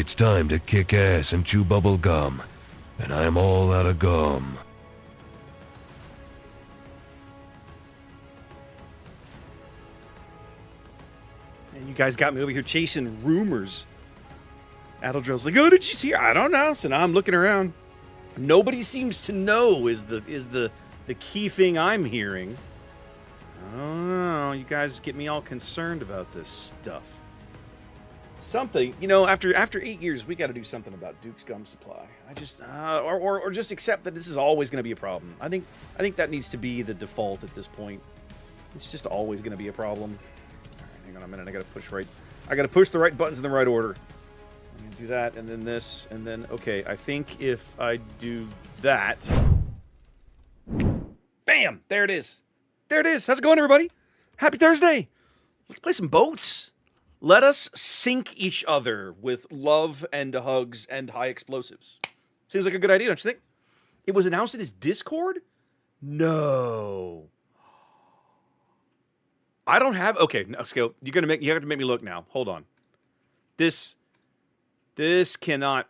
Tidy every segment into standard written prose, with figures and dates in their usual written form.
It's time to kick ass and chew bubble gum. And I'm all out of gum. And you guys got me over here chasing rumors. Adeldrill's like, oh, did you see? I don't know. So now I'm looking around. Nobody seems to know is the key thing I'm hearing. I don't know. You guys get me all concerned about this stuff. Something, after 8 years, we got to do something about Duke's gum supply. I just, or just accept that this is always going to be a problem. I think that needs to be the default at this point. It's just always going to be a problem. All right, hang on a minute. I got to push the right buttons in the right order. I'm going to do that, and then this, and then, okay, I think if I do that... Bam! There it is. There it is. How's it going, everybody? Happy Thursday. Let's play some boats. Let us sink each other with love and hugs and high explosives. Seems like a good idea, don't you think? It was announced in his Discord? No. I don't have... Okay, no, Skill, you have to make me look now. Hold on. This cannot...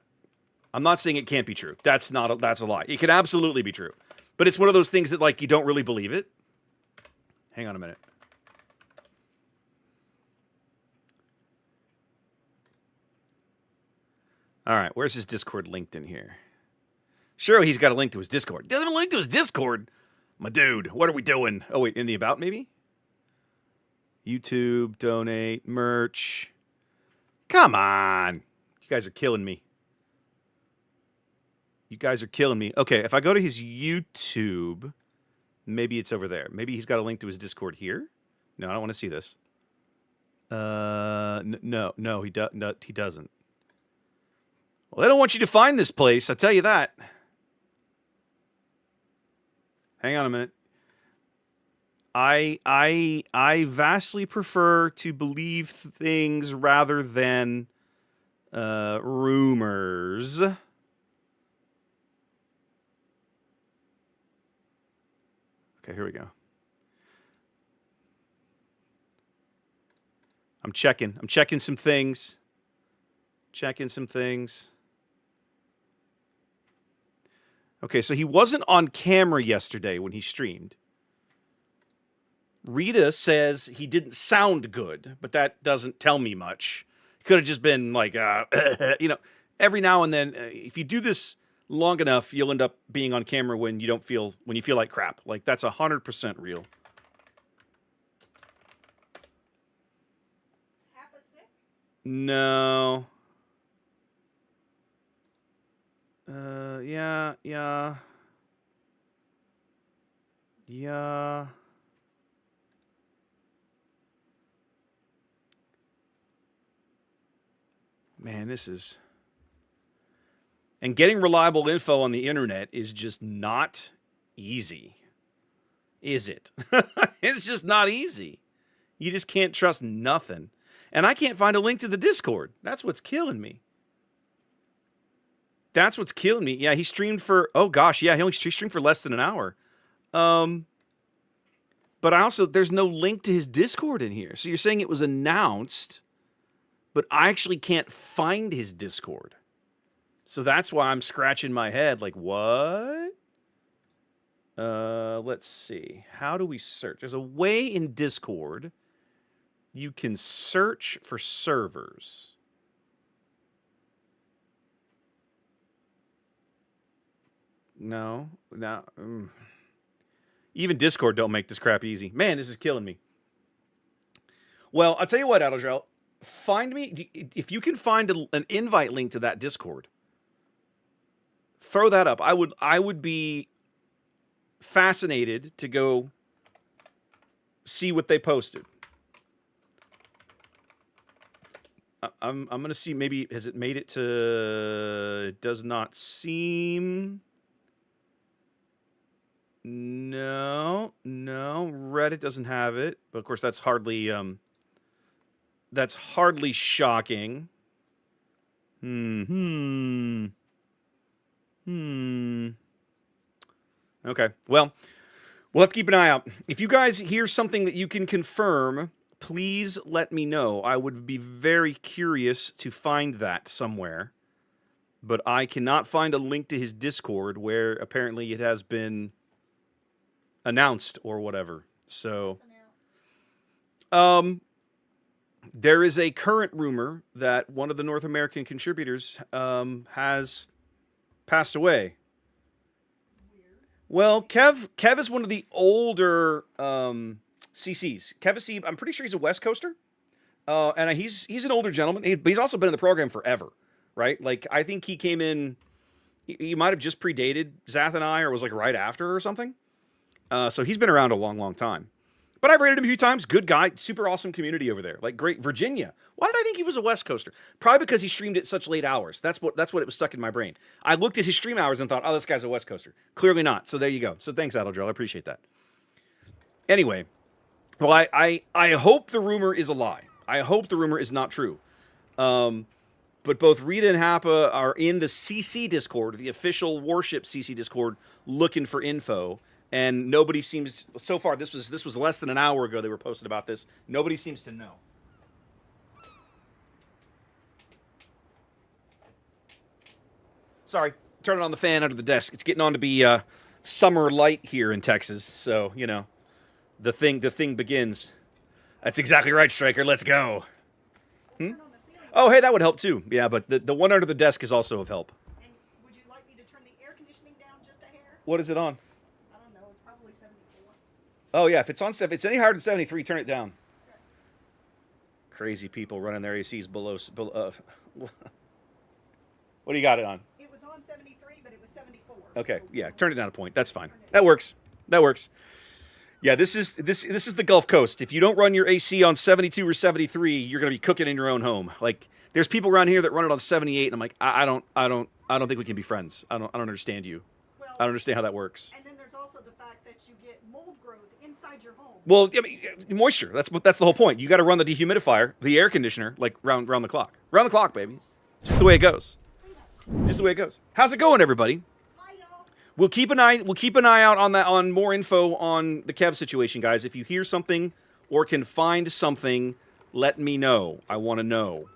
I'm not saying it can't be true. That's a lie. It can absolutely be true. But it's one of those things that, like, you don't really believe it. Hang on a minute. All right, where's his Discord linked in here? Sure, he's got a link to his Discord. Doesn't have a link to his Discord? My dude, what are we doing? Oh, wait, in the about, maybe? YouTube, donate, merch. Come on. You guys are killing me. You guys are killing me. Okay, if I go to his YouTube, maybe it's over there. Maybe he's got a link to his Discord here. No, I don't want to see this. No, he doesn't. Well, they don't want you to find this place, I'll tell you that. Hang on a minute. I vastly prefer to believe things rather than rumors. Okay, here we go. I'm checking some things. Okay, so he wasn't on camera yesterday when he streamed. Rita says he didn't sound good, but that doesn't tell me much. It could have just been like, every now and then, if you do this long enough, you'll end up being on camera when you feel like crap. Like, that's 100% real. Is Happa sick? No. Yeah. Man, this is... And getting reliable info on the internet is just not easy. Is it? It's just not easy. You just can't trust nothing. And I can't find a link to the Discord. That's what's killing me. Yeah, he streamed for... Oh, gosh, yeah, he streamed for less than an hour. But there's no link to his Discord in here. So you're saying it was announced, but I actually can't find his Discord. So that's why I'm scratching my head. Like, what? Let's see. How do we search? There's a way in Discord you can search for servers. No. Even Discord don't make this crap easy. Man, this is killing me. Well, I'll tell you what, Adaldrell. Find me... If you can find an invite link to that Discord, throw that up. I would be fascinated to go see what they posted. I'm going to see, maybe, has it made it to... It does not seem... No, Reddit doesn't have it. But of course, that's hardly shocking. Okay, well, we'll have to keep an eye out. If you guys hear something that you can confirm, please let me know. I would be very curious to find that somewhere. But I cannot find a link to his Discord where apparently it has been announced or whatever. So, there is a current rumor that one of the North American contributors has passed away. Well, Kev is one of the older CCs. Kev is, I'm pretty sure he's a West Coaster, and he's an older gentleman. But he's also been in the program forever, right? Like I think he came in. He might have just predated Zath and I, or was like right after or something. So he's been around a long, long time. But I've rated him a few times. Good guy, super awesome community over there. Like great Virginia. Why did I think he was a West Coaster? Probably because he streamed at such late hours. That's what it was stuck in my brain. I looked at his stream hours and thought, oh, this guy's a West Coaster. Clearly not. So there you go. So thanks, Adildrill. I appreciate that. Anyway, well, I hope the rumor is a lie. I hope the rumor is not true. But both Rita and Happa are in the CC Discord, the official Warship CC Discord, looking for info. And nobody seems, so far, this was less than an hour ago they were posted about this. Nobody seems to know. Sorry, turning on the fan under the desk. It's getting on to be summer light here in Texas. So, you know, the thing begins. That's exactly right, Striker. Let's go. Oh, hey, that would help too. Yeah, but the one under the desk is also of help. And would you like me to turn the air conditioning down just a hair? What is it on? Probably 74. Oh yeah, if it's any higher than 73, turn it down. Okay. Crazy people running their ACs below. What do you got it on? It was on 73, but it was 74. Okay, so yeah, turn it down a point. That's fine. That works. Yeah, this is the Gulf Coast. If you don't run your AC on 72 or 73, you're gonna be cooking in your own home. Like there's people around here that run it on 78, and I'm like, I don't think we can be friends. I don't understand you. Well, I don't understand how that works. And then there's also the fact that you get mold growth inside your home. Well, I mean, moisture. That's the whole point. You got to run the dehumidifier, the air conditioner, like round the clock. Round the clock, baby. Just the way it goes. Just the way it goes. How's it going, everybody? Hi, y'all. We'll keep an eye out on more info on the Kev situation, guys. If you hear something or can find something, let me know. I want to know.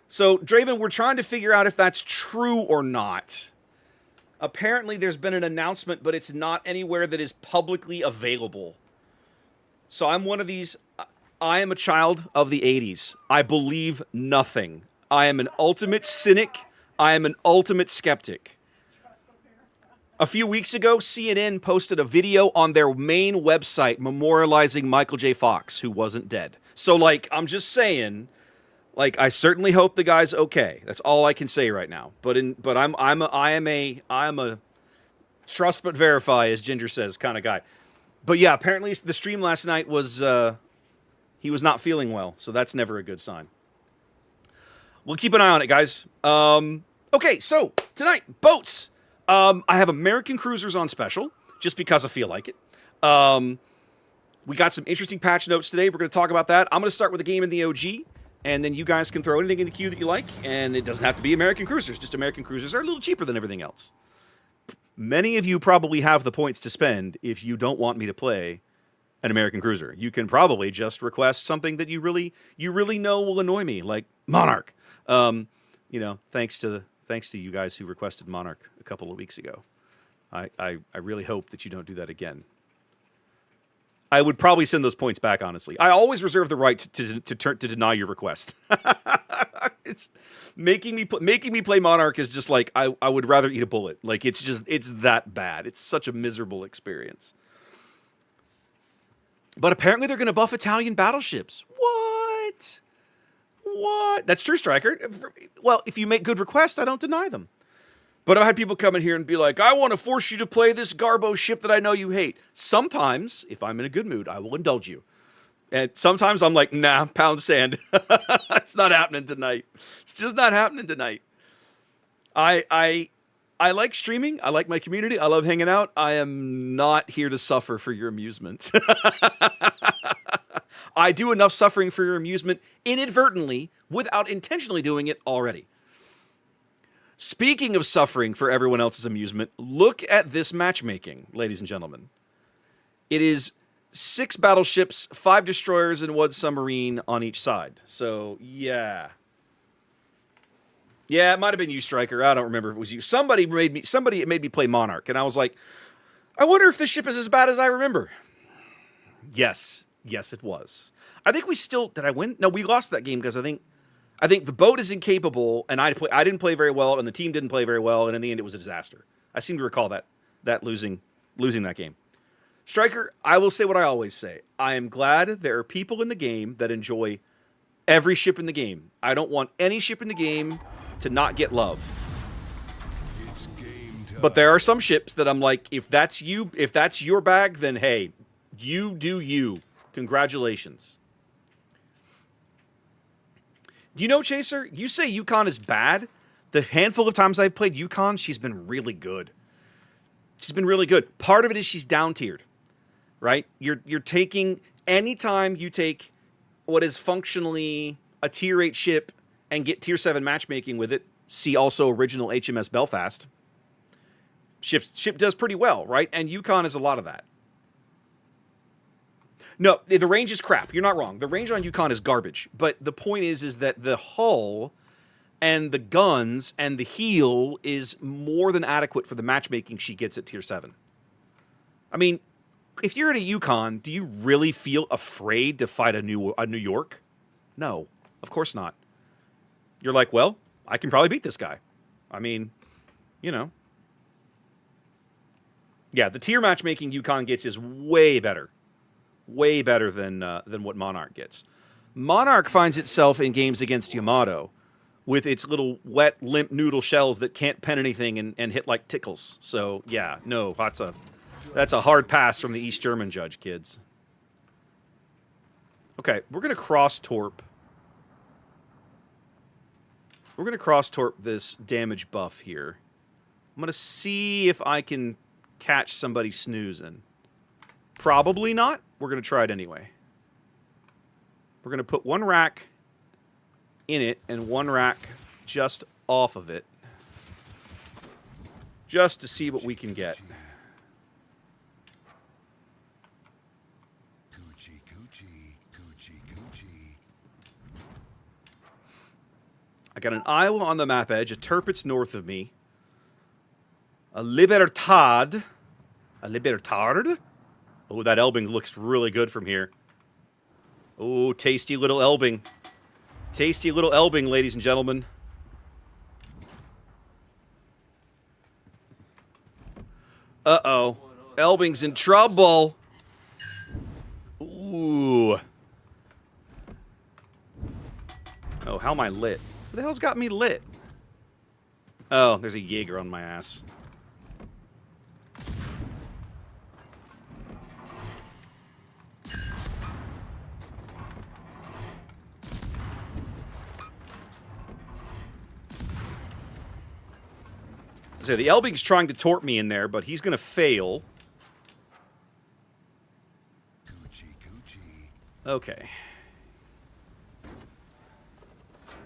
So, Draven, we're trying to figure out if that's true or not. Apparently, there's been an announcement, but it's not anywhere that is publicly available. So I'm one of these. I am a child of the 80s. I believe nothing. I am an ultimate cynic. I am an ultimate skeptic. A few weeks ago, CNN posted a video on their main website memorializing Michael J. Fox, who wasn't dead. So, like, I'm just saying, like, I certainly hope the guy's okay. That's all I can say right now. But I am a trust but verify, as Ginger says, kind of guy. But yeah, apparently the stream last night was he was not feeling well, so that's never a good sign. We'll keep an eye on it, guys. Okay, so tonight, boats. I have American Cruisers on special, just because I feel like it. We got some interesting patch notes today. We're going to talk about that. I'm going to start with a game in the OG, and then you guys can throw anything in the queue that you like, and it doesn't have to be American Cruisers. Just American Cruisers are a little cheaper than everything else. Many of you probably have the points to spend if you don't want me to play an American Cruiser. You can probably just request something that you really know will annoy me, like Monarch. Thanks to you guys who requested Monarch a couple of weeks ago. I really hope that you don't do that again. I would probably send those points back, honestly. I always reserve the right to deny your request. It's making me play Monarch is just like I would rather eat a bullet. Like it's that bad. It's such a miserable experience. But apparently they're going to buff Italian battleships. What? That's true, Striker. Well, if you make good requests, I don't deny them. But I've had people come in here and be like, I want to force you to play this Garbo ship that I know you hate. Sometimes, if I'm in a good mood, I will indulge you. And sometimes I'm like, nah, pound sand. It's not happening tonight. It's just not happening tonight. I like streaming. I like my community. I love hanging out. I am not here to suffer for your amusement. I do enough suffering for your amusement inadvertently without intentionally doing it already. Speaking of suffering for everyone else's amusement, look at this matchmaking, ladies and gentlemen. It is 6 battleships, 5 destroyers, and 1 submarine on each side. So, yeah. Yeah, it might have been you, Stryker. I don't remember if it was you. Somebody made me play Monarch, and I was like, I wonder if this ship is as bad as I remember. Yes. Yes, it was. I think we still... Did I win? No, we lost that game because I think the boat is incapable, and I didn't play very well, and the team didn't play very well, and in the end it was a disaster. I seem to recall that losing that game. Stryker, I will say what I always say. I am glad there are people in the game that enjoy every ship in the game. I don't want any ship in the game to not get love. But there are some ships that I'm like, if that's your bag, then hey, you do you. Congratulations. You know, Chaser, you say Yukon is bad. The handful of times I've played Yukon, she's been really good. She's been really good. Part of it is she's down tiered. Right? You're taking, anytime you take what is functionally a tier 8 ship and get tier 7 matchmaking with it, see also original HMS Belfast, ship does pretty well, right? And Yukon is a lot of that. No, the range is crap. You're not wrong. The range on Yukon is garbage. But the point is that the hull and the guns and the heel is more than adequate for the matchmaking she gets at tier 7. I mean, if you're at a Yukon, do you really feel afraid to fight a New York? No, of course not. You're like, well, I can probably beat this guy. I mean, you know. Yeah, the tier matchmaking Yukon gets is way better. Way better than what Monarch gets. Monarch finds itself in games against Yamato with its little wet, limp noodle shells that can't pen anything and hit like tickles. So, yeah, no, that's a hard pass from the East German judge, kids. Okay, we're going to cross-torp. We're going to cross-torp this damage buff here. I'm going to see if I can catch somebody snoozing. Probably not. We're going to try it anyway. We're going to put 1 rack in it and 1 rack just off of it. Just to see what we can get. I got an Iowa on the map edge, a Tirpitz north of me, a Libertad. A Libertard? Oh, that Elbing looks really good from here. Oh, tasty little Elbing. Tasty little Elbing, ladies and gentlemen. Uh-oh. Elbing's in trouble. Ooh. Oh, how am I lit? Who the hell's got me lit? Oh, there's a Jaeger on my ass. So the Elbing's trying to torp me in there, but he's going to fail. Okay.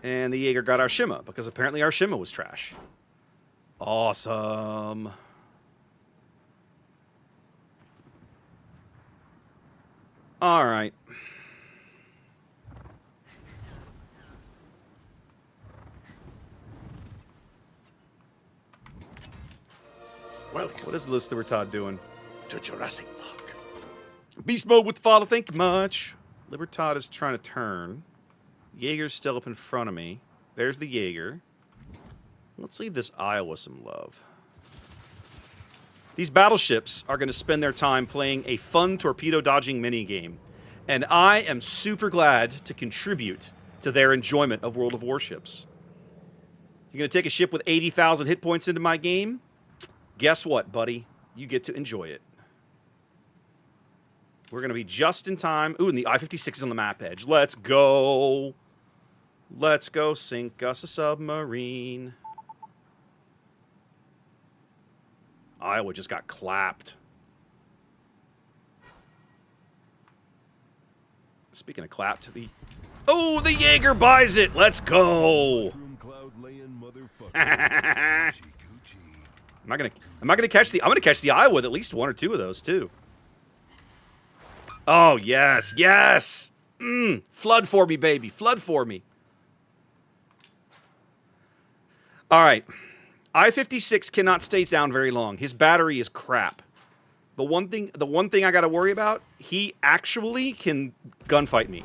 And the Jaeger got our Shima, because apparently our Shima was trash. Awesome. All right. Welcome What is Lis Libertad doing? to Jurassic Park. Beast mode with the follow, thank you much. Libertad is trying to turn. Jaeger's still up in front of me. There's the Jaeger. Let's leave this Iowa some love. These battleships are going to spend their time playing a fun torpedo-dodging minigame. And I am super glad to contribute to their enjoyment of World of Warships. You're going to take a ship with 80,000 hit points into my game? Guess what, buddy? You get to enjoy it. We're going to be just in time. Ooh, and the I-56 is on the map edge. Let's go. Let's go sink us a submarine. Iowa just got clapped. Speaking of clapped, oh, the Jaeger buys it. Let's go. I'm gonna catch the Iowa with at least 1 or 2 of those too. Oh, yes. Yes. Flood for me, baby. Flood for me. All right. I-56 cannot stay down very long. His battery is crap. The one thing I got to worry about, he actually can gunfight me.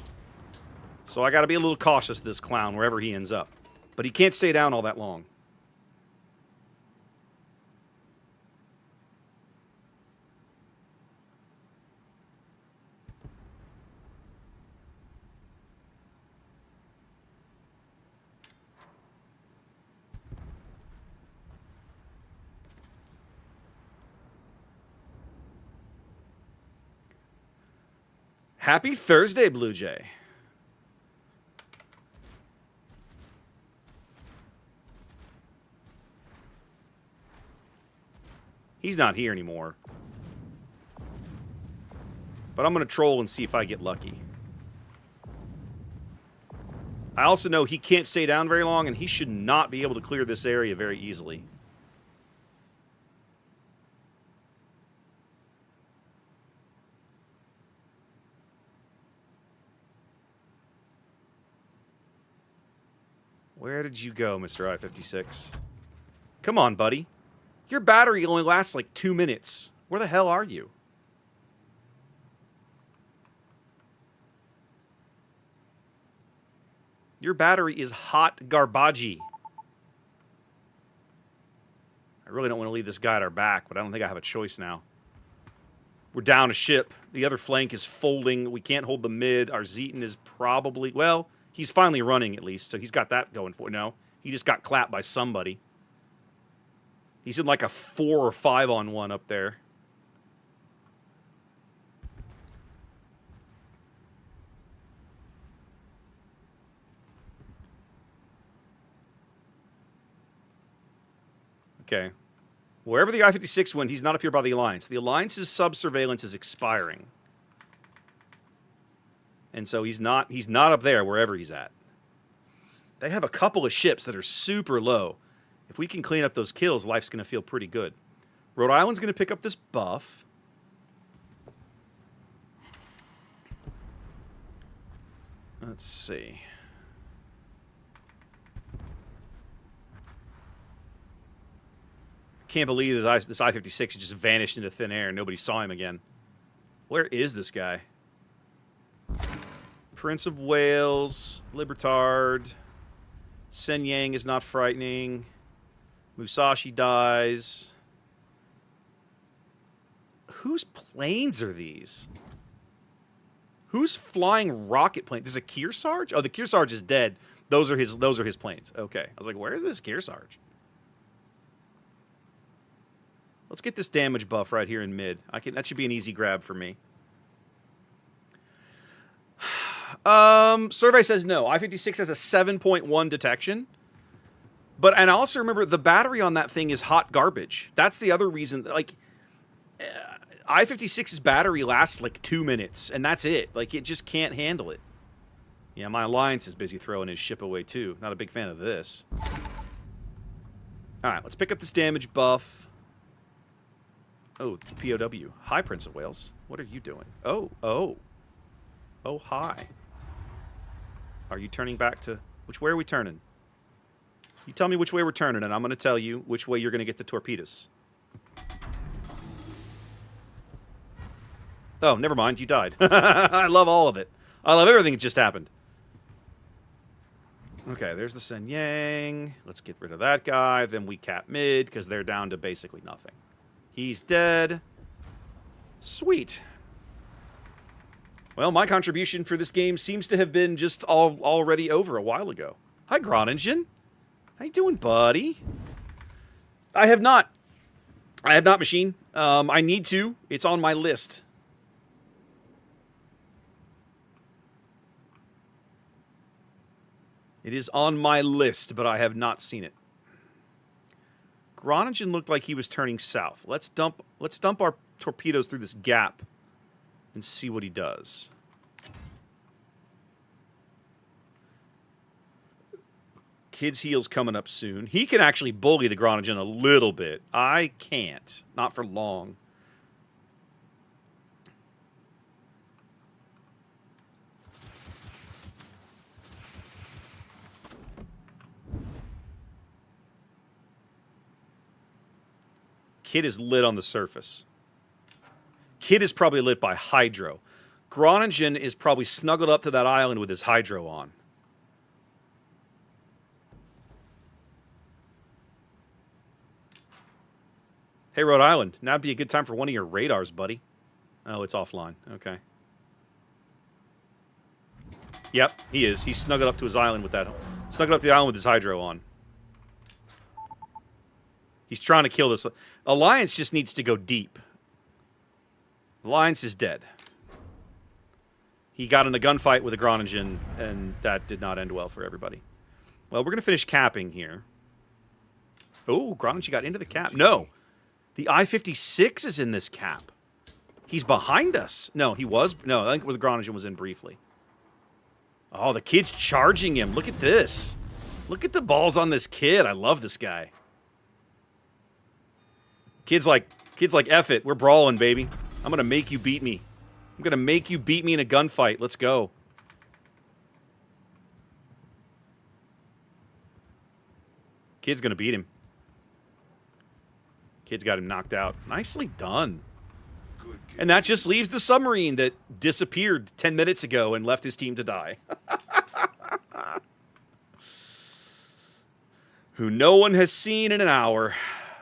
So I got to be a little cautious of this clown wherever he ends up. But he can't stay down all that long. Happy Thursday, Blue Jay. He's not here anymore. But I'm going to troll and see if I get lucky. I also know he can't stay down very long, and he should not be able to clear this area very easily. Where did you go, Mr. I-56? Come on, buddy. Your battery only lasts like 2 minutes. Where the hell are you? Your battery is hot garbagey. I really don't want to leave this guy at our back, but I don't think I have a choice now. We're down a ship. The other flank is folding. We can't hold the mid. Our Zeton is probably... Well, he's finally running at least, so he's got that going for it. No, he just got clapped by somebody. He's in like a 4 or 5 on 1 up there. Okay. Wherever the I-56 went, he's not up here by the Alliance. The Alliance's sub-surveillance is expiring. And so he's not up there wherever he's at. They have a couple of ships that are super low. If we can clean up those kills, life's going to feel pretty good. Rhode Island's going to pick up this buff. Let's see. Can't believe that this I-56 just vanished into thin air and nobody saw him again. Where is this guy? Prince of Wales, Libertard, Sen Yang is not frightening. Musashi dies. Whose planes are these? Who's flying rocket plane? There's a Kearsarge? Oh, the Kearsarge is dead. Those are his planes. Okay. I was like, where is this Kearsarge? Let's get this damage buff right here in mid. That should be an easy grab for me. Survey says no. I-56 has a 7.1 detection. And I also remember the battery on that thing is hot garbage. That's the other reason. Like, I-56's battery lasts like 2 minutes, and that's it. Like, it just can't handle it. Yeah, my Alliance is busy throwing his ship away, too. Not a big fan of this. All right, let's pick up this damage buff. Oh, POW. Hi, Prince of Wales. What are you doing? Oh. Oh, hi. Are you turning back to... Which way are we turning? You tell me which way we're turning, and I'm going to tell you which way you're going to get the torpedoes. Oh, never mind. You died. I love all of it. I love everything that just happened. Okay, there's the Sen Yang. Let's get rid of that guy. Then we cap mid, because they're down to basically nothing. He's dead. Sweet. Well, my contribution for this game seems to have been just already over a while ago. Hi, Groningen. How you doing, buddy? I have not machine. I need to. It's on my list. It is on my list, but I have not seen it. Groningen looked like he was turning south. Let's dump our torpedoes through this gap and see what he does. Kid's heel's coming up soon. He can actually bully the Groningen a little bit. I can't. Not for long. Kid is lit on the surface. Kid is probably lit by hydro. Groningen is probably snuggled up to that island with his hydro on. Hey, Rhode Island, now'd be a good time for one of your radars, buddy. Oh, it's offline. Okay. Yep, he is. He's snuggled up to his island with that. Snuggled up to the island with his hydro on. He's trying to kill this. Alliance just needs to go deep. Alliance is dead. He got in a gunfight with a Groningen, and that did not end well for everybody. Well, we're going to finish capping here. Oh, Groningen got into the cap. No. The I-56 is in this cap. He's behind us. No, he was. No, I think the Groningen was in briefly. Oh, the kid's charging him. Look at this. Look at the balls on this kid. I love this guy. Kid's like, F it. We're brawling, baby. I'm going to make you beat me. I'm going to make you beat me in a gunfight. Let's go. Kid's going to beat him. Kid's got him knocked out. Nicely done. And that just leaves the submarine that disappeared 10 minutes ago and left his team to die. Who no one has seen in an hour.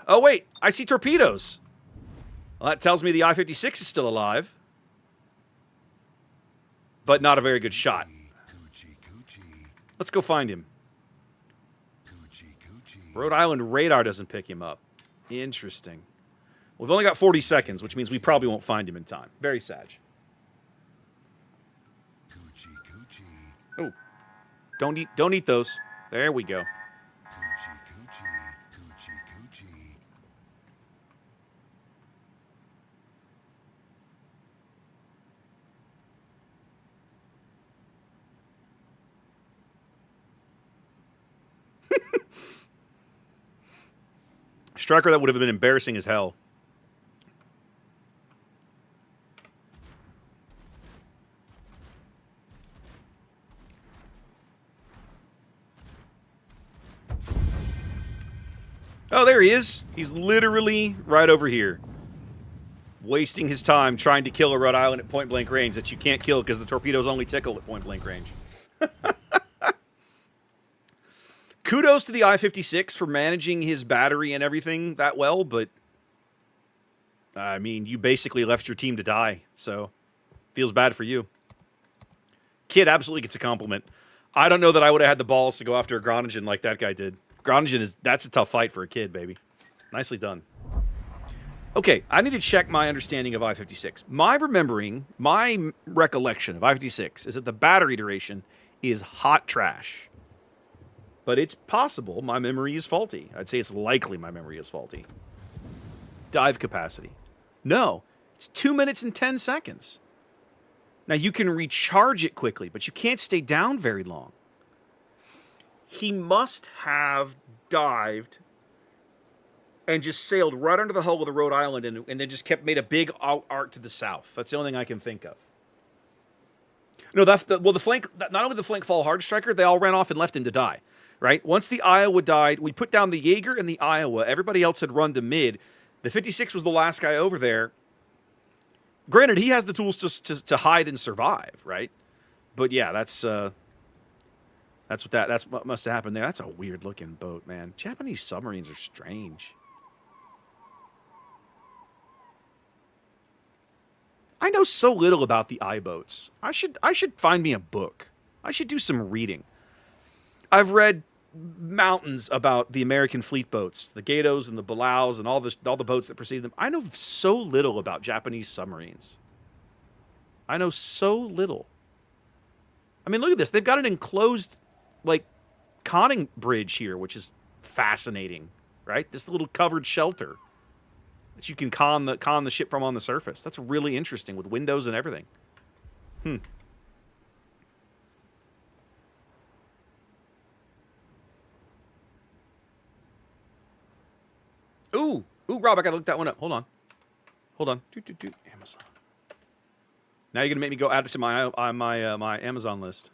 Oh, wait. I see torpedoes. Well, that tells me the I-56 is still alive. But not a very good shot. Let's go find him. Rhode Island radar doesn't pick him up. Interesting. We've only got 40 seconds, which means we probably won't find him in time. Very sad. Oh. Don't eat those. There we go. Striker, that would have been embarrassing as hell. Oh, there he is. He's literally right over here. Wasting his time trying to kill a Rhode Island at point-blank range that you can't kill because the torpedoes only tickle at point-blank range. Kudos to the I-56 for managing his battery and everything that well, but I mean, you basically left your team to die, so feels bad for you. Kid absolutely gets a compliment. I don't know that I would have had the balls to go after a Groningen like that guy did. Groningen that's a tough fight for a kid, baby. Nicely done. Okay, I need to check my understanding of I-56. My recollection of I-56 is that the battery duration is hot trash. But it's possible my memory is faulty. I'd say it's likely my memory is faulty. Dive capacity. No, it's 2 minutes and 10 seconds. Now, you can recharge it quickly, but you can't stay down very long. He must have dived and just sailed right under the hull of the Rhode Island and then just made a big arc to the south. That's the only thing I can think of. No, the flank, not only the flank fall hard striker, they all ran off and left him to die. Right? Once the Iowa died, we put down the Jaeger and the Iowa. Everybody else had run to mid. The 56 was the last guy over there. Granted, he has the tools to hide and survive, right? But yeah, that's what must have happened there. That's a weird looking boat, man. Japanese submarines are strange. I know so little about the I-boats. I should find me a book. I should do some reading. I've read mountains about the American fleet boats, the Gatos and the Balaos and all the boats that preceded them. I know so little about Japanese submarines. I know so little. I mean, look at this. They've got an enclosed, conning bridge here, which is fascinating, right? This little covered shelter that you can con the ship from on the surface. That's really interesting with windows and everything. Ooh, Rob, I gotta look that one up. Hold on. Amazon. Now you're gonna make me go add it to my Amazon list.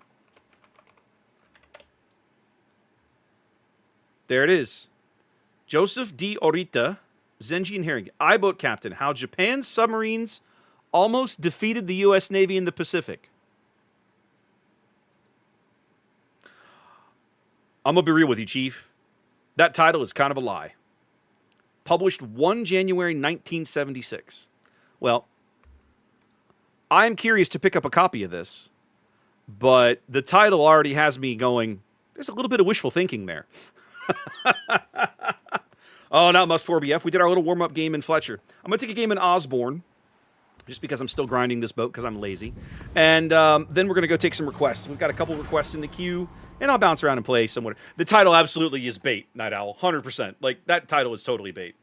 There it is. Joseph D. Orita, Zenji and Herring. I-boat captain. How Japan's submarines almost defeated the U.S. Navy in the Pacific. I'm going to be real with you, Chief. That title is kind of a lie. Published 1 January 1976. Well, I'm curious to pick up a copy of this, but the title already has me going, there's a little bit of wishful thinking there. Oh, not Must 4BF. We did our little warm-up game in Fletcher. I'm going to take a game in Osborne, just because I'm still grinding this boat because I'm lazy. And then we're going to go take some requests. We've got a couple requests in the queue, and I'll bounce around and play somewhere. The title absolutely is bait, Night Owl. 100%. Like, that title is totally bait.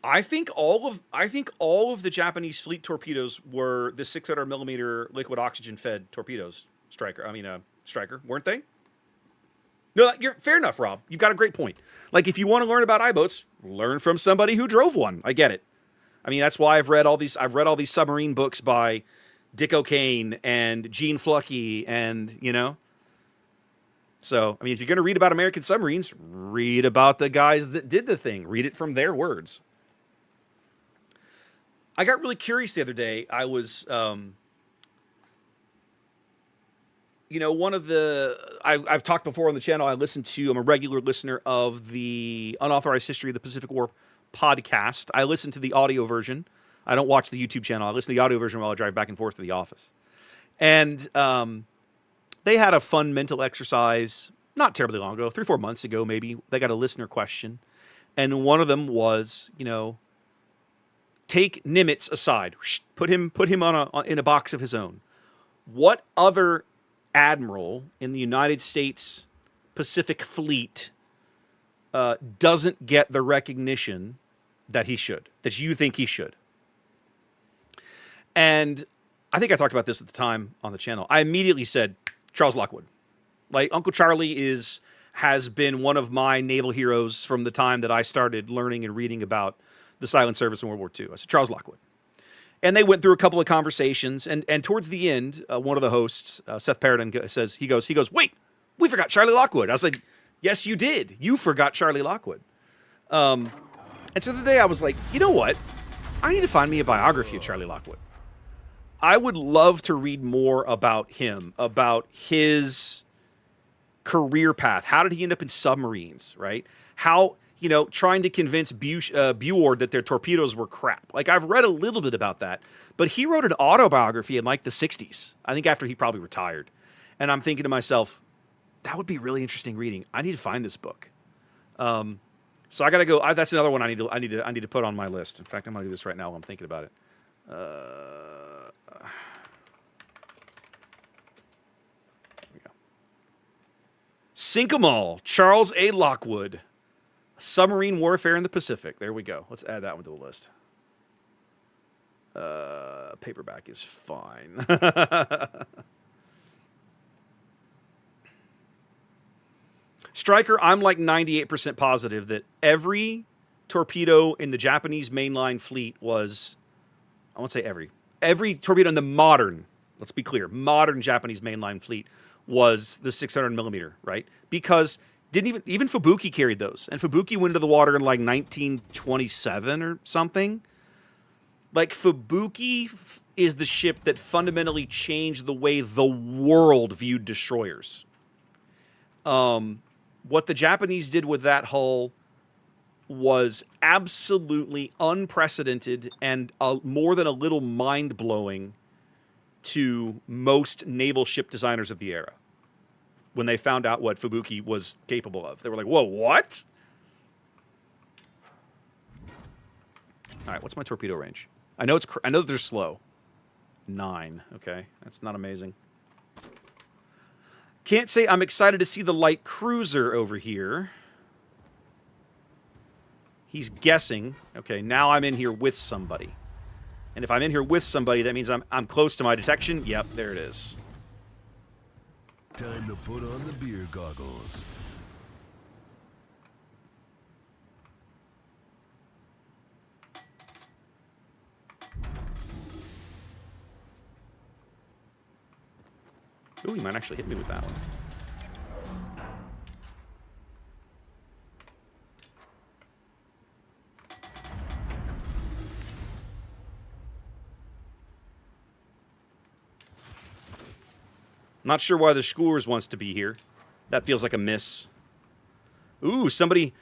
I think all of the Japanese fleet torpedoes were the 600mm liquid oxygen-fed torpedoes, Striker, weren't they? No, you're fair enough, Rob. You've got a great point. Like, if you want to learn about I-boats, learn from somebody who drove one. I get it. I mean, that's why I've read all these submarine books by Dick O'Kane and Gene Fluckey and, you know. So, I mean, if you're going to read about American submarines, read about the guys that did the thing. Read it from their words. I got really curious the other day. I was, I've talked before on the channel. I'm a regular listener of the Unauthorized History of the Pacific War podcast. I listen to the audio version. I don't watch the YouTube channel. I listen to the audio version while I drive back and forth to the office. And they had a fun mental exercise not terribly long ago, 3-4 months ago maybe. They got a listener question. And one of them was, take Nimitz aside. Put him in a box of his own. What other admiral in the United States Pacific Fleet doesn't get the recognition that he should, that you think he should? And I think I talked about this at the time on the channel. I immediately said Charles Lockwood. Like, Uncle Charlie has been one of my naval heroes from the time that I started learning and reading about the Silent Service in World War II. I said Charles Lockwood. And they went through a couple of conversations, and towards the end, one of the hosts, Seth Paradin, says, he goes, wait, we forgot Charlie Lockwood. I was like, yes, you did. You forgot Charlie Lockwood. And so the other day I was like, you know what? I need to find me a biography of Charlie Lockwood. I would love to read more about him, about his career path. How did he end up in submarines, right? How, trying to convince Buord that their torpedoes were crap. Like, I've read a little bit about that, but he wrote an autobiography in like the 60s, I think after he probably retired. And I'm thinking to myself, that would be really interesting reading. I need to find this book. So I got to go. That's another one I need to put on my list. In fact, I'm going to do this right now while I'm thinking about it. Sink 'em all, Charles A. Lockwood, Submarine Warfare in the Pacific. There we go. Let's add that one to the list. Paperback is fine. Striker, I'm like 98% positive that every torpedo in the Japanese mainline fleet was, I won't say every torpedo in the modern, let's be clear, modern Japanese mainline fleet was the 600mm, right? Because even Fubuki carried those. And Fubuki went into the water in like 1927 or something. Like, Fubuki is the ship that fundamentally changed the way the world viewed destroyers. What the Japanese did with that hull was absolutely unprecedented and more than a little mind-blowing to most naval ship designers of the era when they found out what Fubuki was capable of. They were like, whoa, what? All right, what's my torpedo range? I know that they're slow. 9, okay. That's not amazing. Can't say I'm excited to see the light cruiser over here. He's guessing. Okay, now I'm in here with somebody. And if I'm in here with somebody, that means I'm close to my detection. Yep, there it is. Time to put on the beer goggles. Ooh, he might actually hit me with that one. Not sure why the Schoolers wants to be here. That feels like a miss. Ooh, somebody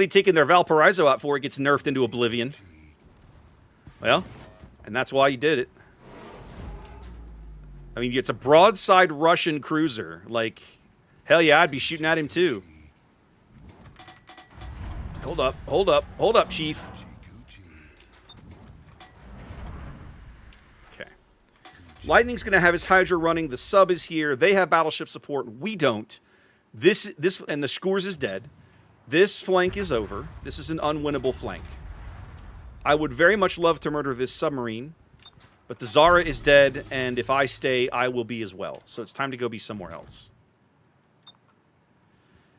taking their Valparaiso out for it gets nerfed into oblivion. Well, and that's why you did it. I mean, it's a broadside Russian cruiser. Like, hell yeah, I'd be shooting at him too. Hold up, Chief. Okay. Lightning's going to have his Hydra running. The sub is here. They have battleship support. We don't. This, and the Skoors is dead. This flank is over. This is an unwinnable flank. I would very much love to murder this submarine, but the Zara is dead, and if I stay, I will be as well. So it's time to go be somewhere else.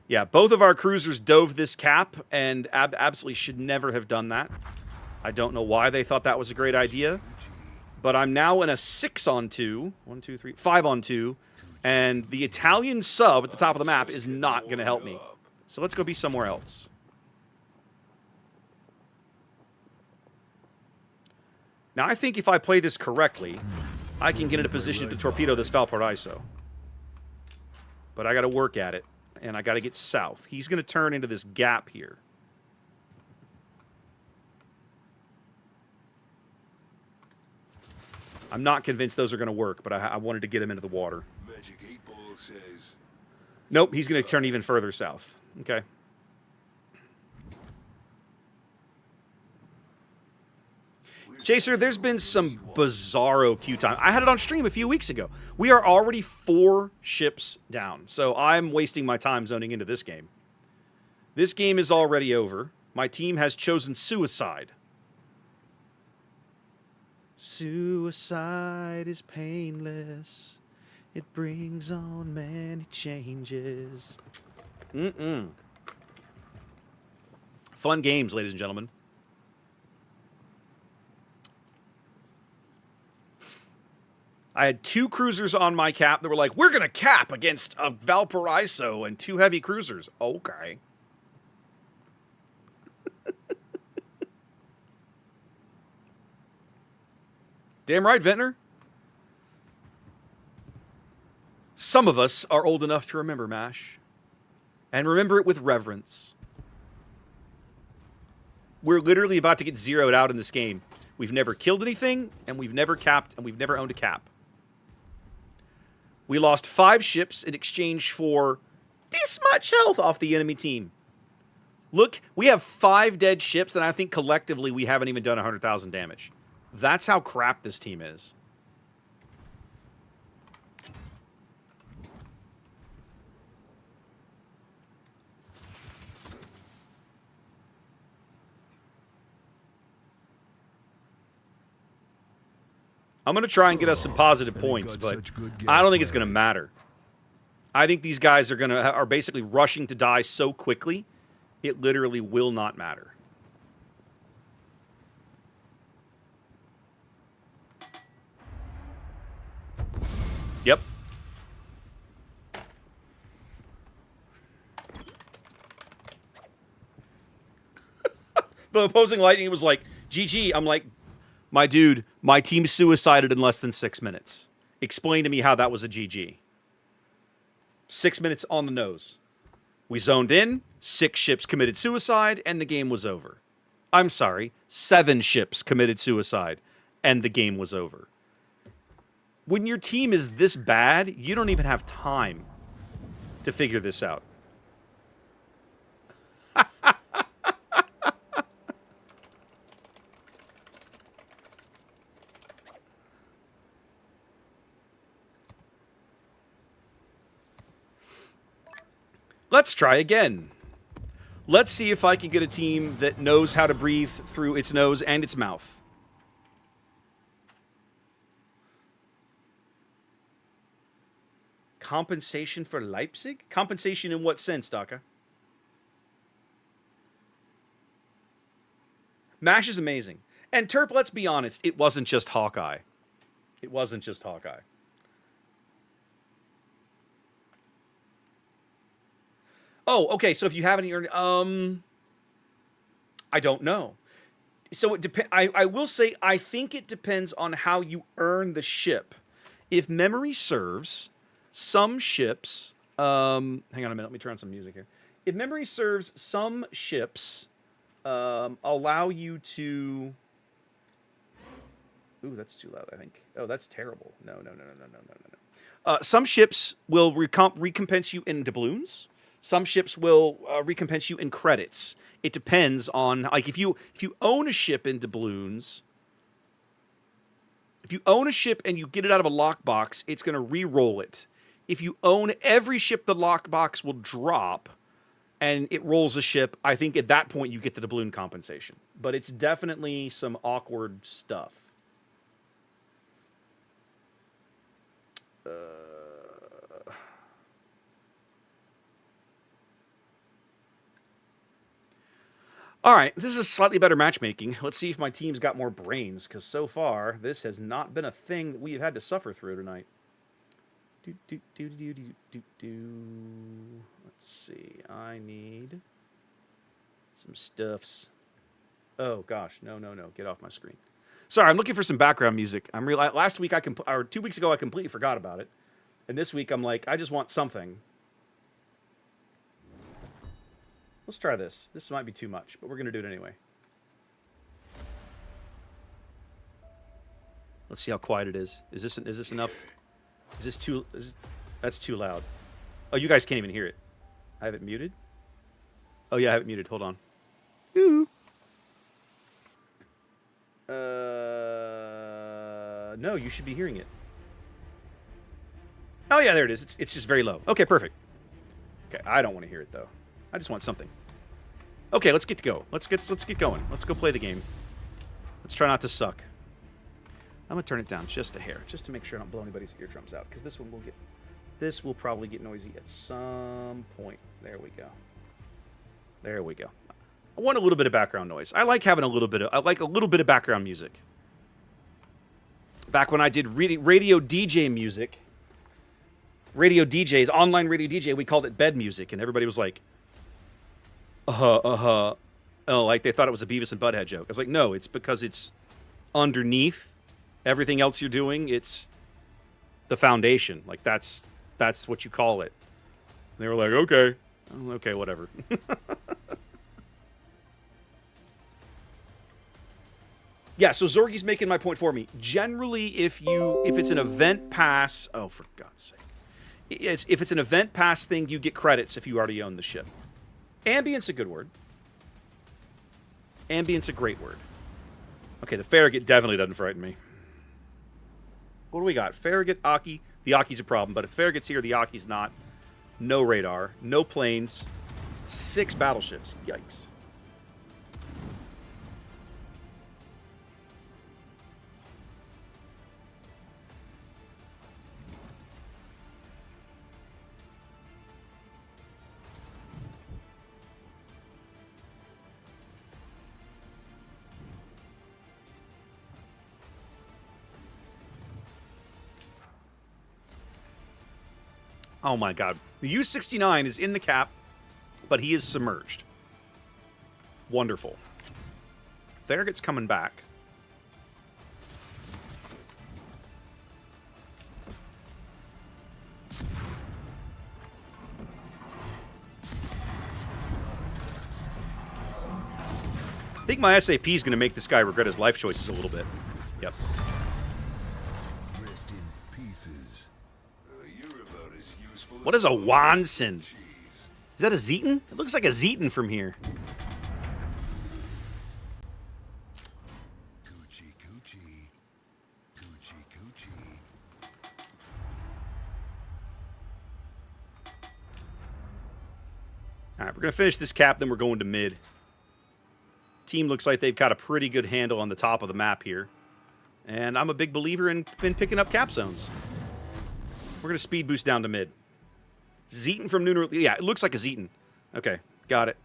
Yeah, both of our cruisers dove this cap, and absolutely should never have done that. I don't know why they thought that was a great idea, but I'm now in a 6-on-2. 1, 2, 3, 5-on-2, and the Italian sub at the top of the map is not going to help me. So let's go be somewhere else. Now, I think if I play this correctly, I can get in a position to torpedo this Valparaiso. But I got to work at it, and I got to get south. He's going to turn into this gap here. I'm not convinced those are going to work, but I wanted to get him into the water. Nope, he's going to turn even further south. Okay. Chaser, there's been some bizarro queue time. I had it on stream a few weeks ago. We are already 4 ships down, so I'm wasting my time zoning into this game. This game is already over. My team has chosen suicide. Suicide is painless. It brings on many changes. Fun games, ladies and gentlemen. I had 2 cruisers on my cap that were like, we're going to cap against a Valparaiso and 2 heavy cruisers. Okay. Damn right, Ventnor. Some of us are old enough to remember MASH. And remember it with reverence. We're literally about to get zeroed out in this game. We've never killed anything, and we've never capped, and we've never owned a cap. We lost 5 ships in exchange for this much health off the enemy team. Look, we have 5 dead ships, and I think collectively we haven't even done 100,000 damage. That's how crap this team is. I'm going to try and get us some positive points, but I don't think it's going to matter. I think these guys are basically rushing to die so quickly, it literally will not matter. Yep. The opposing lightning was like, GG. I'm like, my dude, my team suicided in less than 6 minutes. Explain to me how that was a GG. 6 minutes on the nose. We zoned in, 6 ships committed suicide, and the game was over. I'm sorry, 7 ships committed suicide, and the game was over. When your team is this bad, you don't even have time to figure this out. Let's try again. Let's see if I can get a team that knows how to breathe through its nose and its mouth. Compensation for Leipzig? Compensation in what sense, Daka? MASH is amazing. And Terp, let's be honest, it wasn't just Hawkeye. It wasn't just Hawkeye. Oh, okay. So if you haven't earned, I don't know. So it depends. I will say I think it depends on how you earn the ship. If memory serves, some ships. Hang on a minute. Let me turn on some music here. If memory serves, some ships allow you to. Ooh, that's too loud, I think. Oh, that's terrible. No. Some ships will recompense you in doubloons. Some ships will recompense you in credits. It depends on, like, if you own a ship in doubloons, if you own a ship and you get it out of a lockbox, it's going to re-roll it. If you own every ship, the lockbox will drop, and it rolls a ship. I think at that point you get the doubloon compensation. But it's definitely some awkward stuff. All right, this is slightly better matchmaking. Let's see if my team's got more brains, because so far, this has not been a thing that we have had to suffer through tonight. Let's see. I need some stuffs. Oh, gosh. No. Get off my screen. Sorry, I'm looking for some background music. Last week, or 2 weeks ago, I completely forgot about it. And this week, I'm like, I just want something. Let's try this. This might be too much, but we're going to do it anyway. Let's see how quiet it is. Is this enough? Is this too... that's too loud. Oh, you guys can't even hear it. I have it muted? Oh, yeah, I have it muted. Hold on. Ooh. No, you should be hearing it. Oh, yeah, there it is. It's just very low. Okay, perfect. Okay, I don't want to hear it, though. I just want something. Okay, let's get to go. Let's get going. Let's go play the game. Let's try not to suck. I'm gonna turn it down just a hair, just to make sure I don't blow anybody's eardrums out, because this will probably get noisy at some point. There we go. There we go. I want a little bit of background noise. I like having a little bit of background music. Back when I did radio DJ music, radio DJs, online radio DJ, we called it bed music, and everybody was like, oh, like they thought it was a Beavis and Butthead joke. I was like, no, it's because it's underneath everything else you're doing. It's the foundation. Like, that's what you call it. And they were like, okay, whatever. Yeah, so Zorgy's making my point for me. Generally, if it's an event pass, oh, for God's sake. If it's an event pass thing, you get credits if you already own the ship. Ambient's a good word. Ambient's a great word. Okay, the Farragut definitely doesn't frighten me. What do we got? Farragut, Aki. The Aki's a problem, but if Farragut's here, the Aki's not. No radar. No planes. 6 battleships. Yikes. Oh my god. The U-69 is in the cap, but he is submerged. Wonderful. Farragut's coming back. I think my SAP is going to make this guy regret his life choices a little bit. Yep. Rest in pieces. You're about as useful. What is a Wanson? Is that a Zeton? It looks like a Zeton from here. Coochie, coochie. Coochie, coochie. All right, we're going to finish this cap, then we're going to mid. Team looks like they've got a pretty good handle on the top of the map here. And I'm a big believer in picking up cap zones. We're going to speed boost down to mid. Zeton from Nooner. Yeah, it looks like a Zeton. Okay, got it.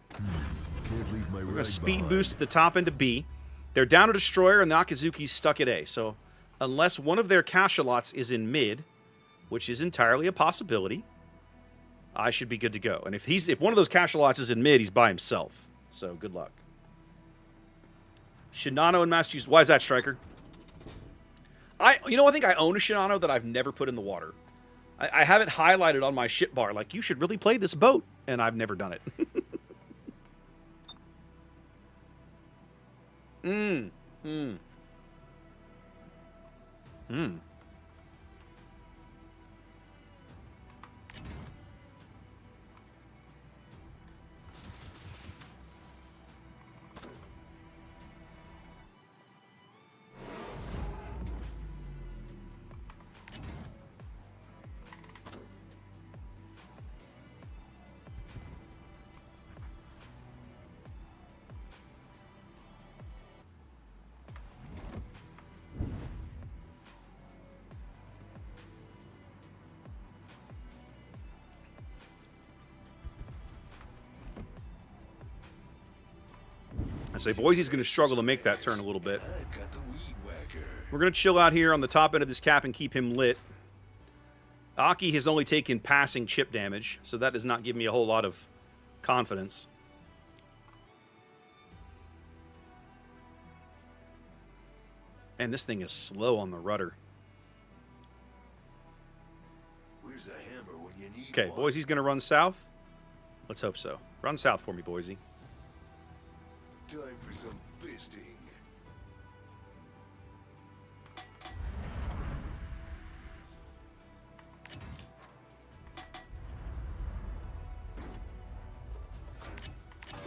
Can't leave my We're going to speed boost to the top into B. They're down a destroyer, and the Akazuki's stuck at A. So unless one of their cachalots is in mid, which is entirely a possibility, I should be good to go. And if one of those cachalots is in mid, he's by himself. So good luck. Shinano in Massachusetts. Why is that, Striker? I think I own a Shinano that I've never put in the water. I have it highlighted on my ship bar, like, you should really play this boat, and I've never done it. Hmm. I say Boise's going to struggle to make that turn a little bit. We're going to chill out here on the top end of this cap and keep him lit. Aki has only taken passing chip damage, so that does not give me a whole lot of confidence. And this thing is slow on the rudder. Where's the hammer when you need Okay, one? Boise's going to run south. Let's hope so. Run south for me, Boise. Time for some fisting.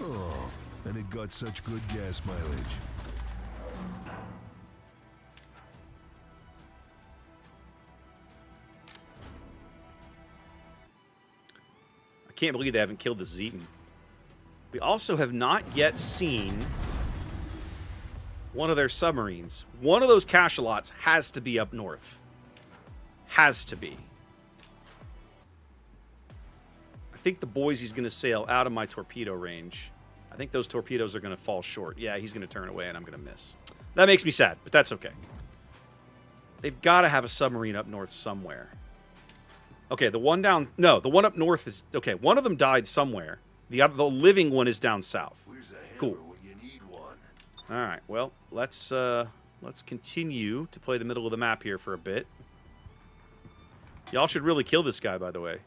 Oh, and it got such good gas mileage. I can't believe they haven't killed this Zeton. We also have not yet seen one of their submarines. One of those cachalots has to be up north. Has to be. I think the Boise's going to sail out of my torpedo range. I think those torpedoes are going to fall short. Yeah, he's going to turn away and I'm going to miss. That makes me sad, but that's okay. They've got to have a submarine up north somewhere. Okay, the one down... No, the one up north is... Okay, one of them died somewhere. The living one is down south. Where's the hammer Cool. when you need one? All right, well, let's continue to play the middle of the map here for a bit. Y'all should really kill this guy, by the way.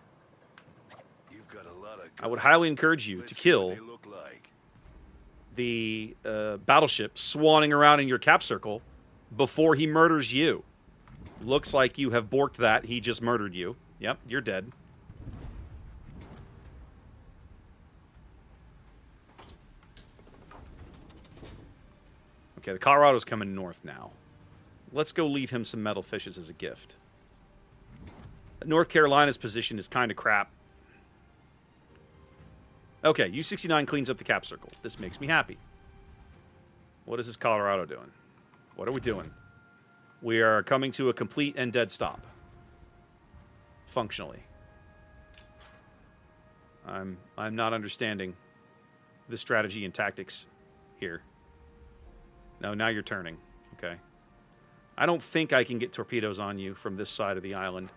You've got a lot of I would guns. highly encourage you Let's to see what kill they look like. the battleship swanning around in your cap circle before he murders you. Looks like you have borked that. He just murdered you. Yep, you're dead. Okay, the Colorado's coming north now. Let's go leave him some metal fishes as a gift. North Carolina's position is kind of crap. Okay, U-69 cleans up the cap circle. This makes me happy. What is this Colorado doing? What are we doing? We are coming to a complete and dead stop. Functionally. I'm not understanding the strategy and tactics here. No, now you're turning. Okay. I don't think I can get torpedoes on you from this side of the island.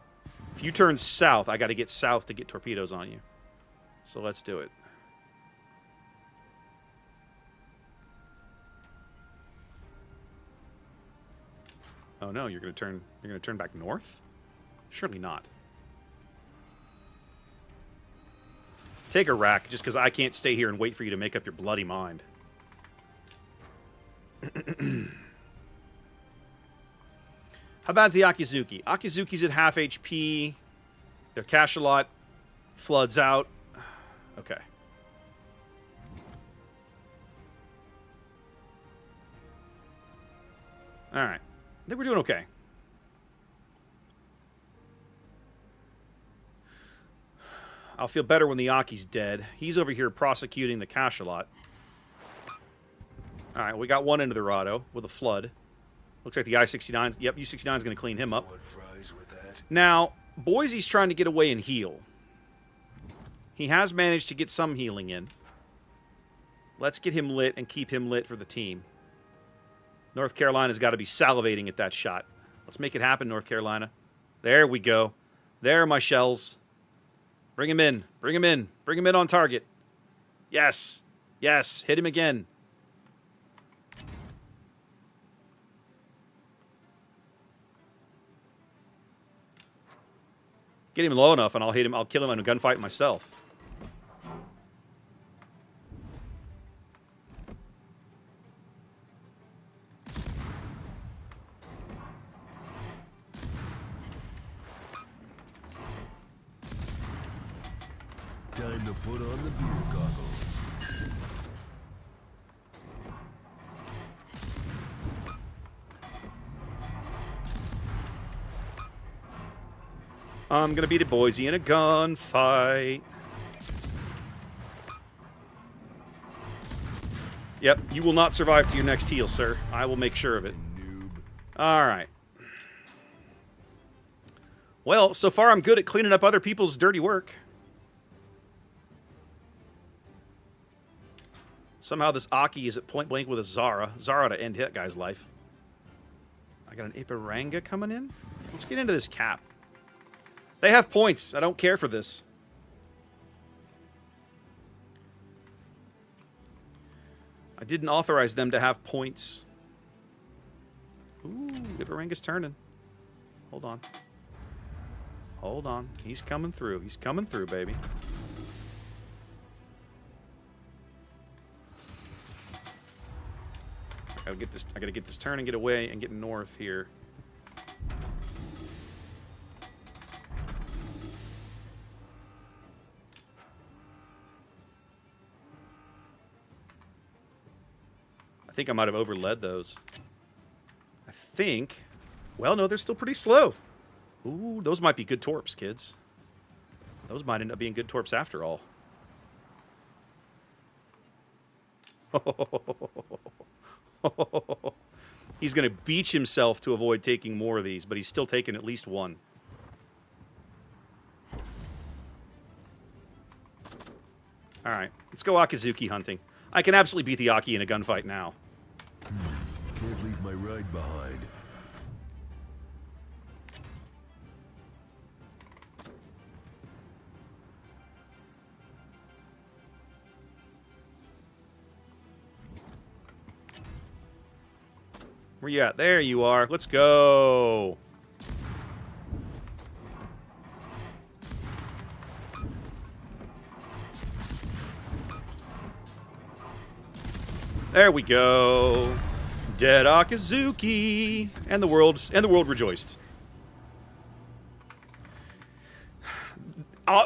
If you turn south, I got to get south to get torpedoes on you. So let's do it. Oh no, you're going to turn back north? Surely not. Take a rack just because I can't stay here and wait for you to make up your bloody mind. How bad's the Akizuki? Akizuki's at half HP. Their cachalot floods out. Okay. Alright. I think we're doing okay. I'll feel better when the Aki's dead. He's over here prosecuting the cachalot. Alright, we got one into the Rado with a flood. Looks like the I-69's... Yep, U-69's going to clean him up. Want fries with that? Now, Boise's trying to get away and heal. He has managed to get some healing in. Let's get him lit and keep him lit for the team. North Carolina's got to be salivating at that shot. Let's make it happen, North Carolina. There we go. There are my shells. Bring him in. Bring him in. Bring him in on target. Yes. Yes. Hit him again. Get him low enough, and I'll hit him. I'll kill him in a gunfight myself. Time to put on the beer goggles. I'm gonna beat a Boise in a gunfight. Yep, you will not survive to your next heal, sir. I will make sure of it. Noob. Alright. Well, so far I'm good at cleaning up other people's dirty work. Somehow this Aki is at point blank with a Zara. Zara to end that guy's life. I got an Iparanga coming in. Let's get into this cap. They have points. I don't care for this. I didn't authorize them to have points. Ooh, Iparanga's turning. Hold on. Hold on. He's coming through. He's coming through, baby. I gotta get this turn and get away and get north here. I think I might have overled those. I think. Well, no, they're still pretty slow. Ooh, those might be good torps, kids. Those might end up being good torps after all. He's going to beach himself to avoid taking more of these, but he's still taking at least one. All right, let's go Akizuki hunting. I can absolutely beat the Aki in a gunfight now. Can't leave my ride behind. Where you at? There you are. Let's go. There we go. Dead Akizuki, and the world rejoiced.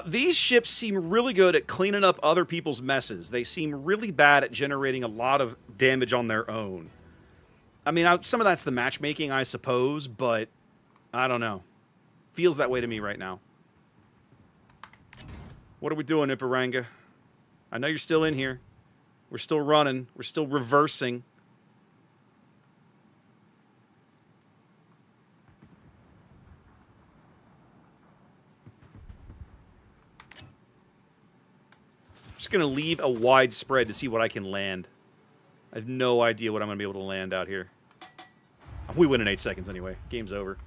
These ships seem really good at cleaning up other people's messes. They seem really bad at generating a lot of damage on their own. I mean, some of that's the matchmaking, I suppose, but I don't know. Feels that way to me right now. What are we doing, Iparanga? I know you're still in here. We're still running. We're still reversing. I'm just going to leave a wide spread to see what I can land. I have no idea what I'm going to be able to land out here. We win in 8 seconds anyway. Game's over.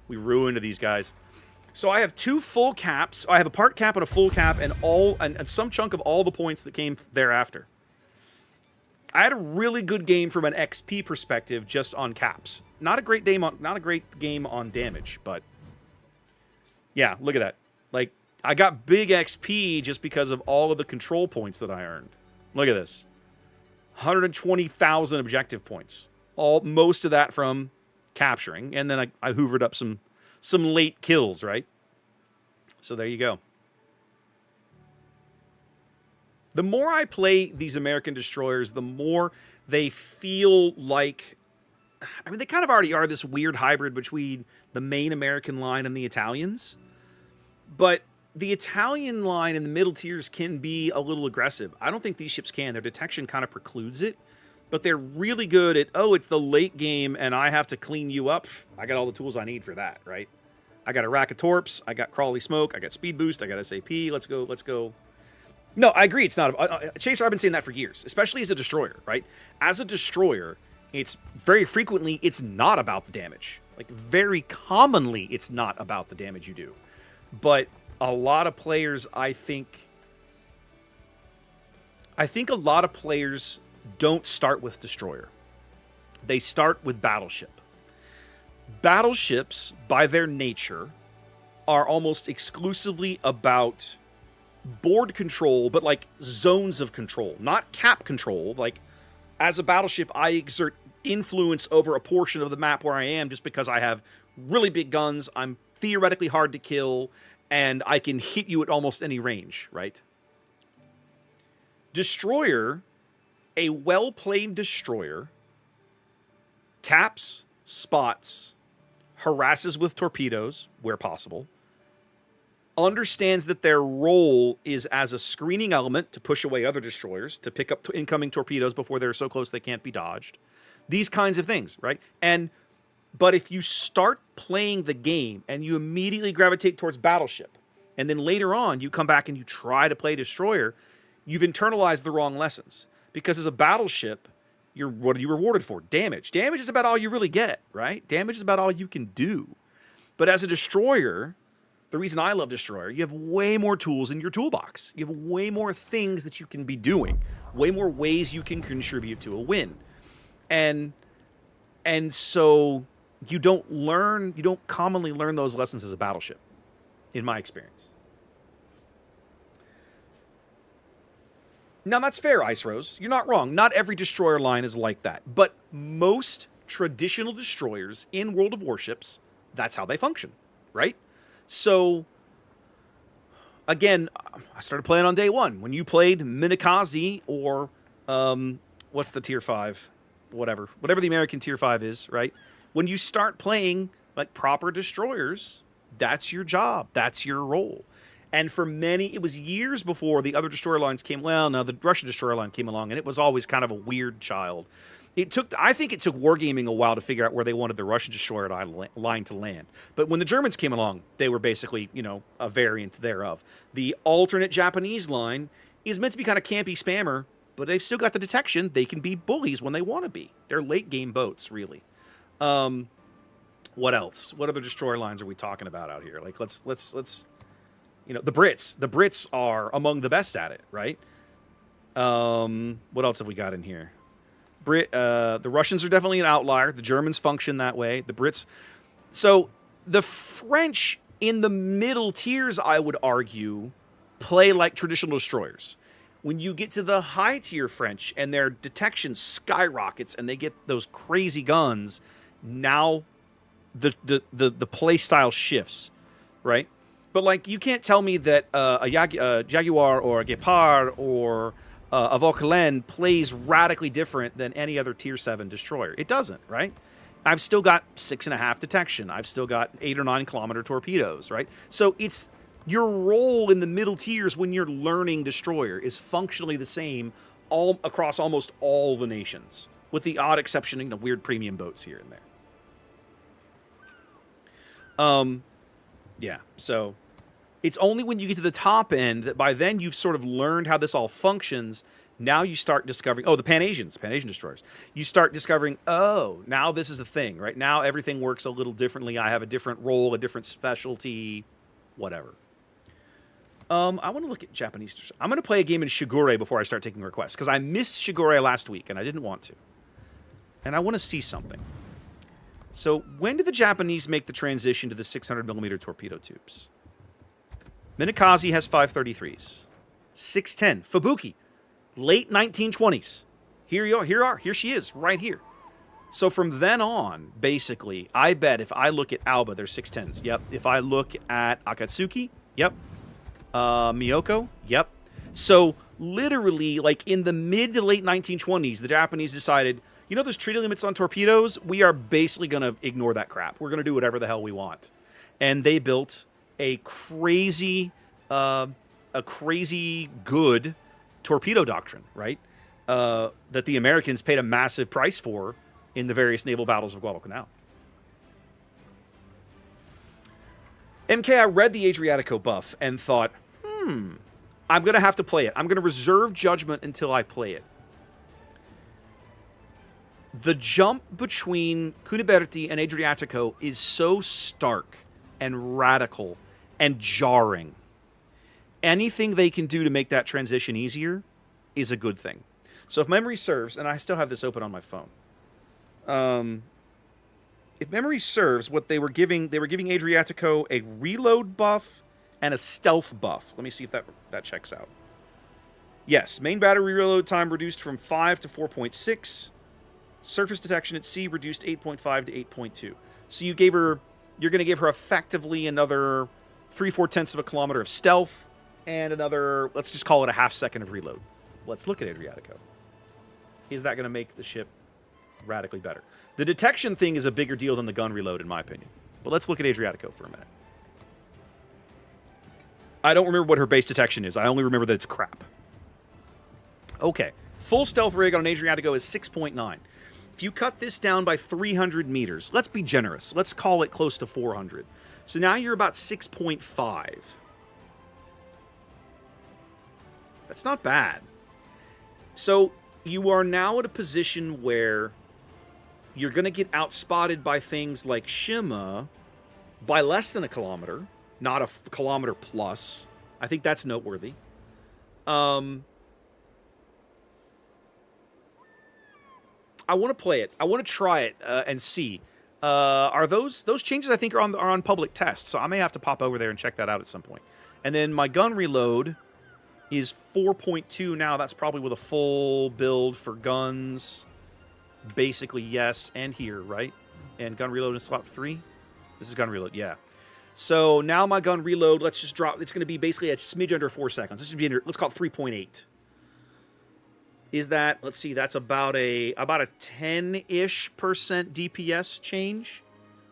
We ruined these guys. So I have 2 full caps. I have a part cap and a full cap and some chunk of all the points that came thereafter. I had a really good game from an XP perspective just on caps. Not a great game on damage, but yeah, look at that. Like, I got big XP just because of all of the control points that I earned. Look at this. 120,000 objective points. Most of that from capturing, and then I hoovered up some late kills, right? So there you go. The more I play these American destroyers, the more they feel like... I mean, they kind of already are this weird hybrid between the main American line and the Italians. But the Italian line in the middle tiers can be a little aggressive. I don't think these ships can. Their detection kind of precludes it. But they're really good at, oh, it's the late game and I have to clean you up. I got all the tools I need for that, right? I got a rack of torps. I got Crawley Smoke. I got Speed Boost. I got SAP. Let's go. Let's go. No, I agree. It's not Chaser. I've been saying that for years, especially as a destroyer, right? As a destroyer, it's very frequently, it's not about the damage. Like, very commonly, it's not about the damage you do. But a lot of players, I think a lot of players don't start with destroyer. They start with battleship. Battleships, by their nature, are almost exclusively about board control, but like zones of control, not cap control. Like, as a battleship, I exert influence over a portion of the map where I am just because I have really big guns, I'm theoretically hard to kill, and I can hit you at almost any range, right? Destroyer, a well-played destroyer, caps, spots, harasses with torpedoes where possible, understands that their role is as a screening element to push away other destroyers, to pick up incoming torpedoes before they're so close they can't be dodged. These kinds of things, right? But if you start playing the game and you immediately gravitate towards battleship, and then later on you come back and you try to play destroyer, you've internalized the wrong lessons. Because as a battleship, what are you rewarded for? Damage. Damage is about all you really get, right? Damage is about all you can do. But as a destroyer, the reason I love destroyer, you have way more tools in your toolbox. You have way more things that you can be doing, way more ways you can contribute to a win. And so you don't commonly learn those lessons as a battleship, in my experience. Now, that's fair, Ice Rose. You're not wrong. Not every destroyer line is like that. But most traditional destroyers in World of Warships, that's how they function, right? So, again, I started playing on day one. When you played Minakaze or, what's the tier 5? Whatever the American tier 5 is, right? When you start playing like proper destroyers, that's your job. That's your role. And for many, it was years before the other destroyer lines came. Well, no, the Russian destroyer line came along, and it was always kind of a weird child. I think it took Wargaming a while to figure out where they wanted the Russian destroyer line to land. But when the Germans came along, they were basically, a variant thereof. The alternate Japanese line is meant to be kind of campy spammer, but they've still got the detection. They can be bullies when they want to be. They're late game boats, really. What else? What other destroyer lines are we talking about out here? Like, let's the Brits. The Brits are among the best at it, right? What else have we got in here? The Russians are definitely an outlier. The Germans function that way. The Brits. So the French in the middle tiers, I would argue, play like traditional destroyers. When you get to the high tier French and their detection skyrockets and they get those crazy guns, now the play style shifts, right? But like, you can't tell me that a Jaguar or a Gepard or a Vauquelin plays radically different than any other tier 7 destroyer. It doesn't, right? I've still got 6.5 detection. I've still got 8 or 9 kilometer torpedoes, right? So it's your role in the middle tiers when you're learning destroyer is functionally the same all across almost all the nations, with the odd exception of weird premium boats here and there. Yeah, so it's only when you get to the top end that by then you've sort of learned how this all functions. Now you start discovering, the Pan-Asian destroyers. You start discovering, now this is the thing, right? Now everything works a little differently. I have a different role, a different specialty, whatever. I want to look at Japanese. I'm going to play a game in Shigure before I start taking requests, because I missed Shigure last week, and I didn't want to. And I want to see something. So when did the Japanese make the transition to the 600mm torpedo tubes? Minakaze has 533s. 610. Fubuki. Late 1920s. Here she is, right here. So from then on, basically, I bet if I look at Alba, there's 610s. Yep. If I look at Akatsuki, yep. Miyoko, yep. So literally, like in the mid to late 1920s, the Japanese decided, those treaty limits on torpedoes, we are basically going to ignore that crap. We're going to do whatever the hell we want. And they built a crazy good torpedo doctrine, right? That the Americans paid a massive price for in the various naval battles of Guadalcanal. MK, I read the Adriatico buff and thought, I'm going to have to play it. I'm going to reserve judgment until I play it. The jump between Cuniberti and Adriatico is so stark and radical and jarring. Anything they can do to make that transition easier is a good thing. So if memory serves, and I still have this open on my phone, if memory serves, what they were giving Adriatico a reload buff and a stealth buff. Let me see if that checks out. Yes, main battery reload time reduced from 5 to 4.6. Surface detection at sea reduced 8.5 to 8.2. So you're going to give her effectively another 3/4 of a kilometer of stealth and another, let's just call it a half second of reload. Let's look at Adriatico. Is that going to make the ship radically better? The detection thing is a bigger deal than the gun reload, in my opinion. But let's look at Adriatico for a minute. I don't remember what her base detection is. I only remember that it's crap. Okay. Full stealth rig on an Adriatico is 6.9. If you cut this down by 300 meters, let's be generous. Let's call it close to 400. So now you're about 6.5. That's not bad. So you are now at a position where you're going to get outspotted by things like Shima by less than a kilometer, not a kilometer plus. I think that's noteworthy. I want to play it. I want to try it and see. Are those changes? I think are on public test, so I may have to pop over there and check that out at some point. And then my gun reload is 4.2 now. That's probably with a full build for guns. Basically, yes, and here, right? And gun reload in slot 3. This is gun reload, yeah. So now my gun reload, let's just drop. It's going to be basically a smidge under 4 seconds. Let's call it 3.8. Is that, let's see, that's about a 10-ish% DPS change.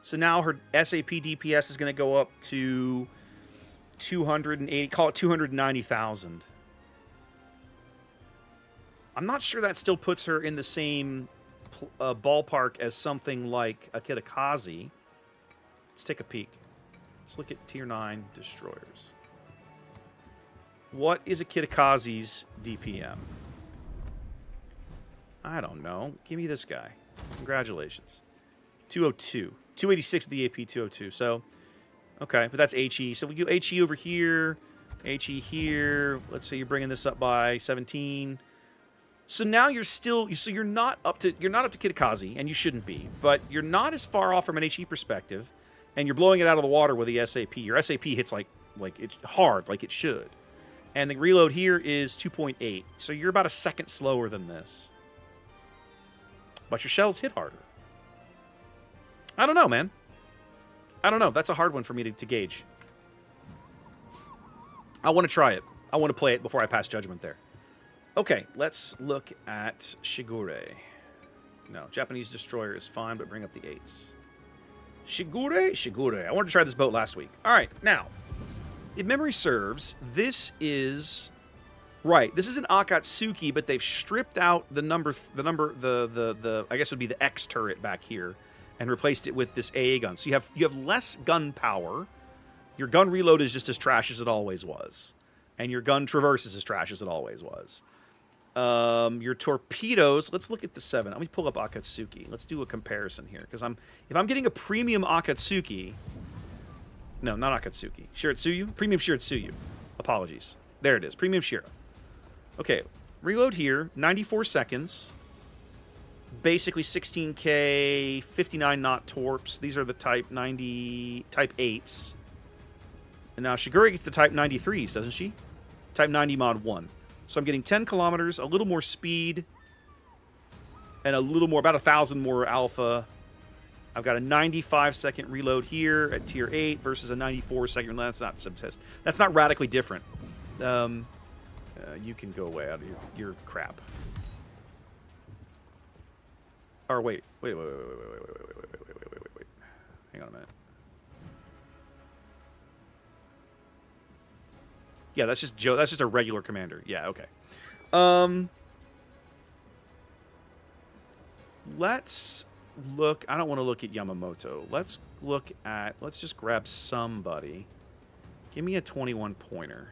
So now her SAP DPS is going to go up to 280, call it 290,000. I'm not sure that still puts her in the same ballpark as something like a Kitakaze. Let's take a peek. Let's look at Tier 9 destroyers. What is a Kitakaze's DPM? I don't know. Give me this guy. Congratulations. 202. 286 with the AP 202. So, okay, but that's HE. So we do HE over here, HE here. Let's say you're bringing this up by 17. So now you're not up to Kitakaze, and you shouldn't be, but you're not as far off from an HE perspective, and you're blowing it out of the water with the SAP. Your SAP hits like it's hard, like it should. And the reload here is 2.8. So you're about a second slower than this. But your shells hit harder. I don't know, man. I don't know. That's a hard one for me to gauge. I want to try it. I want to play it before I pass judgment there. Okay, let's look at Shigure. No, Japanese destroyer is fine, but bring up the 8s. Shigure. I wanted to try this boat last week. All right, now, if memory serves, this is... Right, this is an Akatsuki, but they've stripped out the I guess it would be the X turret back here, and replaced it with this AA gun. So you have less gun power. Your gun reload is just as trash as it always was, and your gun traverse is as trash as it always was. Your torpedoes. Let's look at the 7. Let me pull up Akatsuki. Let's do a comparison here, because if I'm getting a premium Akatsuki, no, not Akatsuki, Shiratsuyu, premium Shiratsuyu. Apologies. There it is, premium Shira. Okay, reload here, 94 seconds. Basically 16K, 59 knot torps. These are the Type 8s. And now Shigure gets the Type 93s, doesn't she? Type 90 mod 1. So I'm getting 10 kilometers, a little more speed, and a little more, about 1,000 more alpha. I've got a 95-second reload here at Tier 8 versus a 94-second. That's not radically different. You can go away out of your crap. Or wait. Hang on a minute. Yeah, that's just Joe. That's just a regular commander. Yeah, okay. Let's look. I don't want to look at Yamamoto. Let's just grab somebody. Give me a 21 pointer.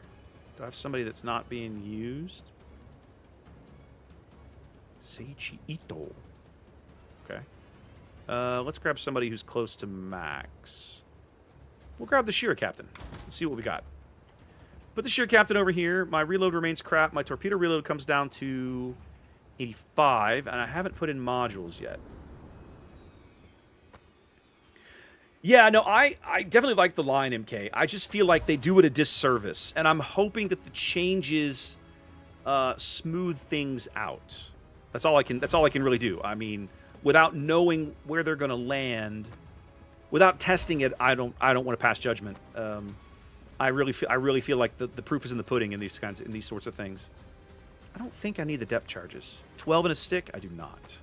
Do I have somebody that's not being used? Seiichi Ito. Okay. Let's grab somebody who's close to max. We'll grab the Shear Captain. Let's see what we got. Put the Shear Captain over here. My reload remains crap. My torpedo reload comes down to 85, and I haven't put in modules yet. Yeah, no, I definitely like the line, MK. I just feel like they do it a disservice, and I'm hoping that the changes smooth things out. That's all I can really do. I mean, without knowing where they're going to land, without testing it, I don't want to pass judgment. I really feel like the proof is in the pudding in these sorts of things. I don't think I need the depth charges. 12 and a stick, I do not.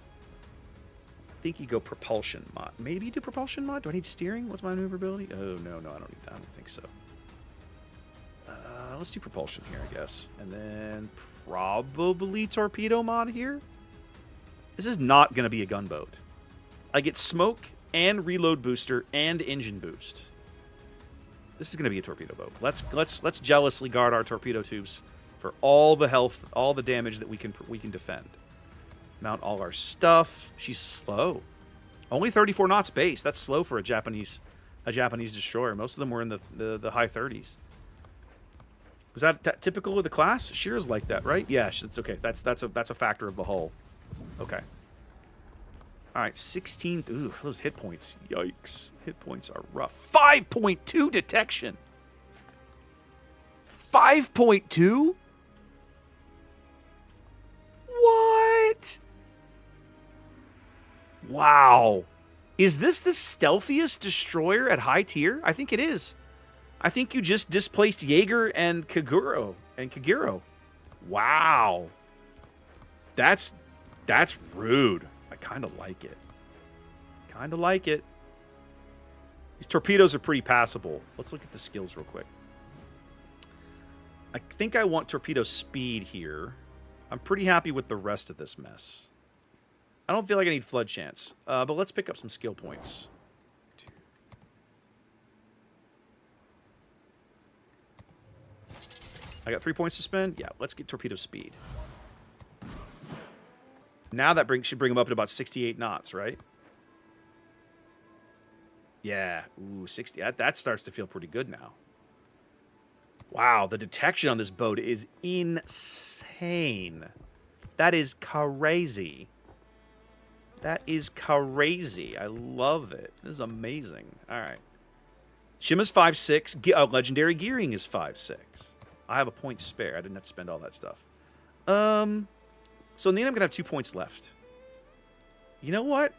I think you go propulsion mod. Maybe you do propulsion mod? Do I need steering? What's my maneuverability? Oh, no, I don't need that. I don't think so. Let's do propulsion here, I guess. And then probably torpedo mod here. This is not going to be a gunboat. I get smoke and reload booster and engine boost. This is going to be a torpedo boat. Let's jealously guard our torpedo tubes for all the health, all the damage that we can defend. Mount all our stuff. She's slow. Only 34 knots base. That's slow for a Japanese destroyer. Most of them were in the high 30s. Is that typical of the class? Shira's like that, right? Yeah, it's okay. That's a factor of the hull. Okay. All right, 16th. Ooh, those hit points. Yikes. Hit points are rough. 5.2 detection. 5.2? What? Wow. Is this the stealthiest destroyer at high tier? I think it is. I think you just displaced Jaeger and Kaguro. Wow. That's rude. I kind of like it. These torpedoes are pretty passable. Let's look at the skills real quick. I think I want torpedo speed here. I'm pretty happy with the rest of this mess. I don't feel like I need flood chance, but let's pick up some skill points. I got 3 points to spend. Yeah, let's get torpedo speed. Now that should bring them up to about 68 knots, right? Yeah, ooh, 60. That starts to feel pretty good now. Wow, the detection on this boat is insane. That is crazy. I love it. This is amazing. All right. Shima's 5.6. Legendary gearing is 5.6. I have a point spare. I didn't have to spend all that stuff. So in the end, I'm going to have 2 points left. You know what?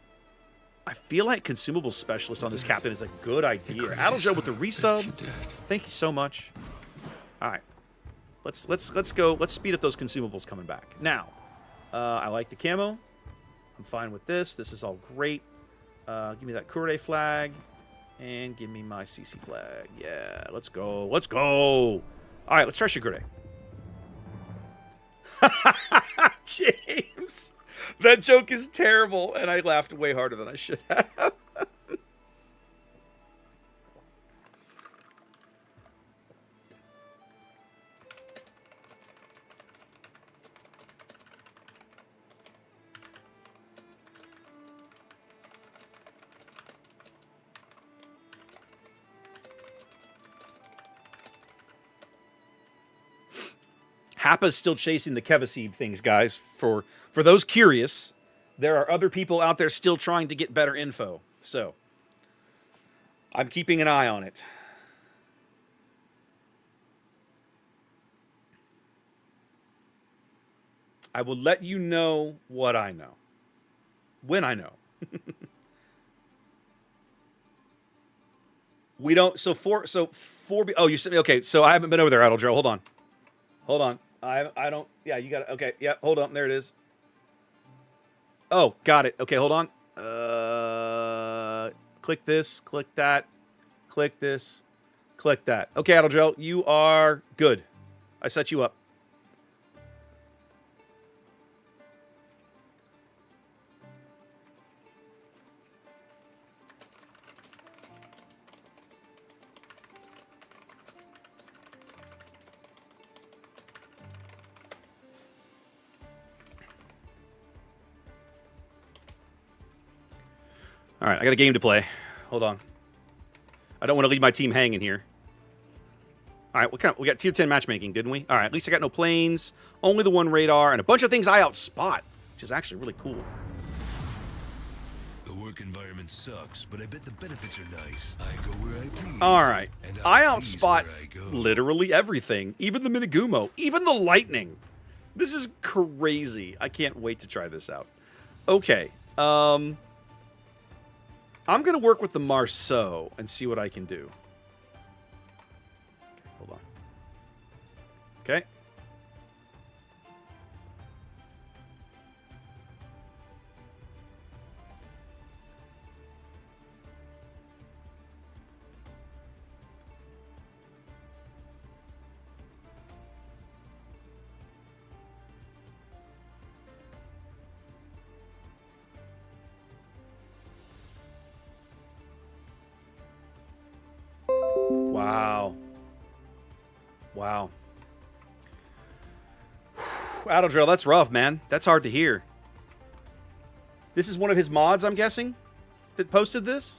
I feel like consumable specialist on this captain is a good idea. Adaljo with the resub. Thank you so much. All right. Let's go. Let's speed up those consumables coming back. Now, I like the camo. I'm fine with this. This is all great. Give me that Kure flag. And give me my CC flag. Yeah, let's go. Let's go. All right, let's try Shigure. James, that joke is terrible, and I laughed way harder than I should have. Happa's still chasing the Kevaseed things, guys. For those curious, there are other people out there still trying to get better info. So, I'm keeping an eye on it. I will let you know what I know. When I know. We don't, so four, oh, you said, okay, so I haven't been over there, Adaljo. Hold on. I don't, yeah, you got it. Okay, yeah, hold on. There it is. Oh, got it. Okay, hold on. Click this, click that, click this, click that. Okay, Adaljo, you are good. I set you up. All right, I got a game to play. Hold on. I don't want to leave my team hanging here. All right, we got tier 10 matchmaking, didn't we? All right, at least I got no planes, only the one radar, and a bunch of things I outspot, which is actually really cool. work environment sucks, but I bet the benefits are nice. I go where I please. All right. And I please outspot where I go. literally everything, even the Minigumo, even the lightning. This is crazy. I can't wait to try this out. Okay. I'm going to work with the Marceau and see what I can do. Okay, hold on. Okay. Wow. Wow. Adildrill, that's rough, man. That's hard to hear. This is one of his mods, I'm guessing, that posted this?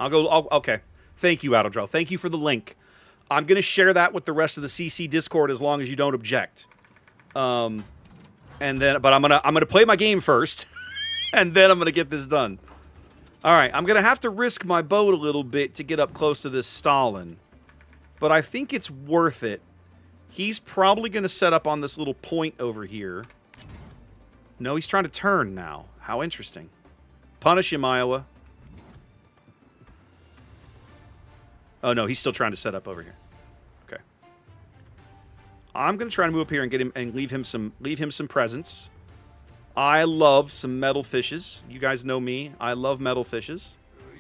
Okay. Thank you, Adildrill. Thank you for the link. I'm going to share that with the rest of the CC Discord as long as you don't object. And then, but I'm gonna play my game first, and then I'm gonna get this done. All right, I'm gonna have to risk my boat a little bit to get up close to this Stalin, but I think it's worth it. He's probably gonna set up on this little point over here. No, he's trying to turn now. How interesting. Punish him, Iowa. Oh no, he's still trying to set up over here. Okay. I'm gonna try and move up here and get him and leave him some presents. I love some metal fishes. You guys know me. I love metal fishes.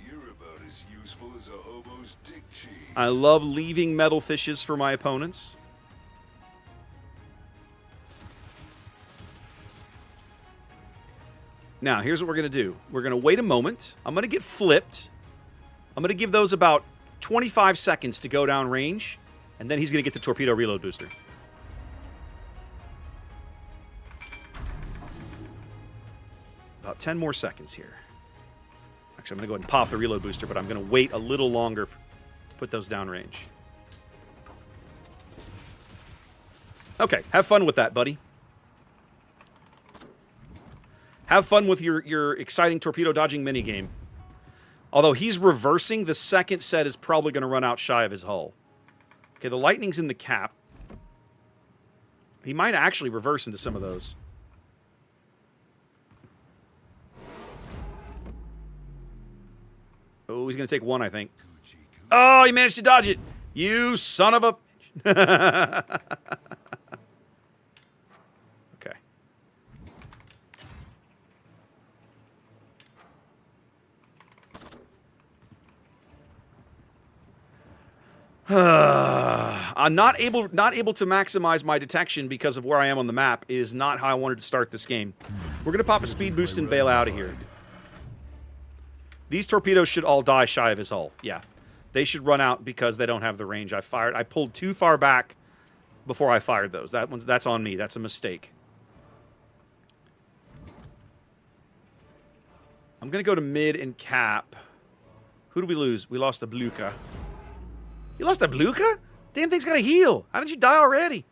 You're about as useful as a hobo's dick cheese. I love leaving metal fishes for my opponents. Now, here's what we're gonna do. We're gonna wait a moment. I'm gonna get flipped. I'm gonna give those about 25 seconds to go down range, and then he's gonna get the torpedo reload booster. About 10 more seconds here. Actually, I'm going to go ahead and pop the reload booster, but I'm going to wait a little longer to put those down range. Okay, have fun with that, buddy. Have fun with your exciting torpedo dodging minigame. Although he's reversing, the second set is probably going to run out shy of his hull. Okay, the lightning's in the cap. He might actually reverse into some of those. Oh, he's going to take one, I think. Oh, he managed to dodge it. You son of a... Okay. I'm not able to maximize my detection because of where I am on the map is not how I wanted to start this game. We're going to pop a speed boost and bail out of here. These torpedoes should all die shy of his hull. Yeah. They should run out because they don't have the range. I pulled too far back before I fired those. That's on me. That's a mistake. I'm going to go to mid and cap. Who do we lose? We lost the Bluka. You lost the Bluka? Damn thing's got to heal. How did you die already?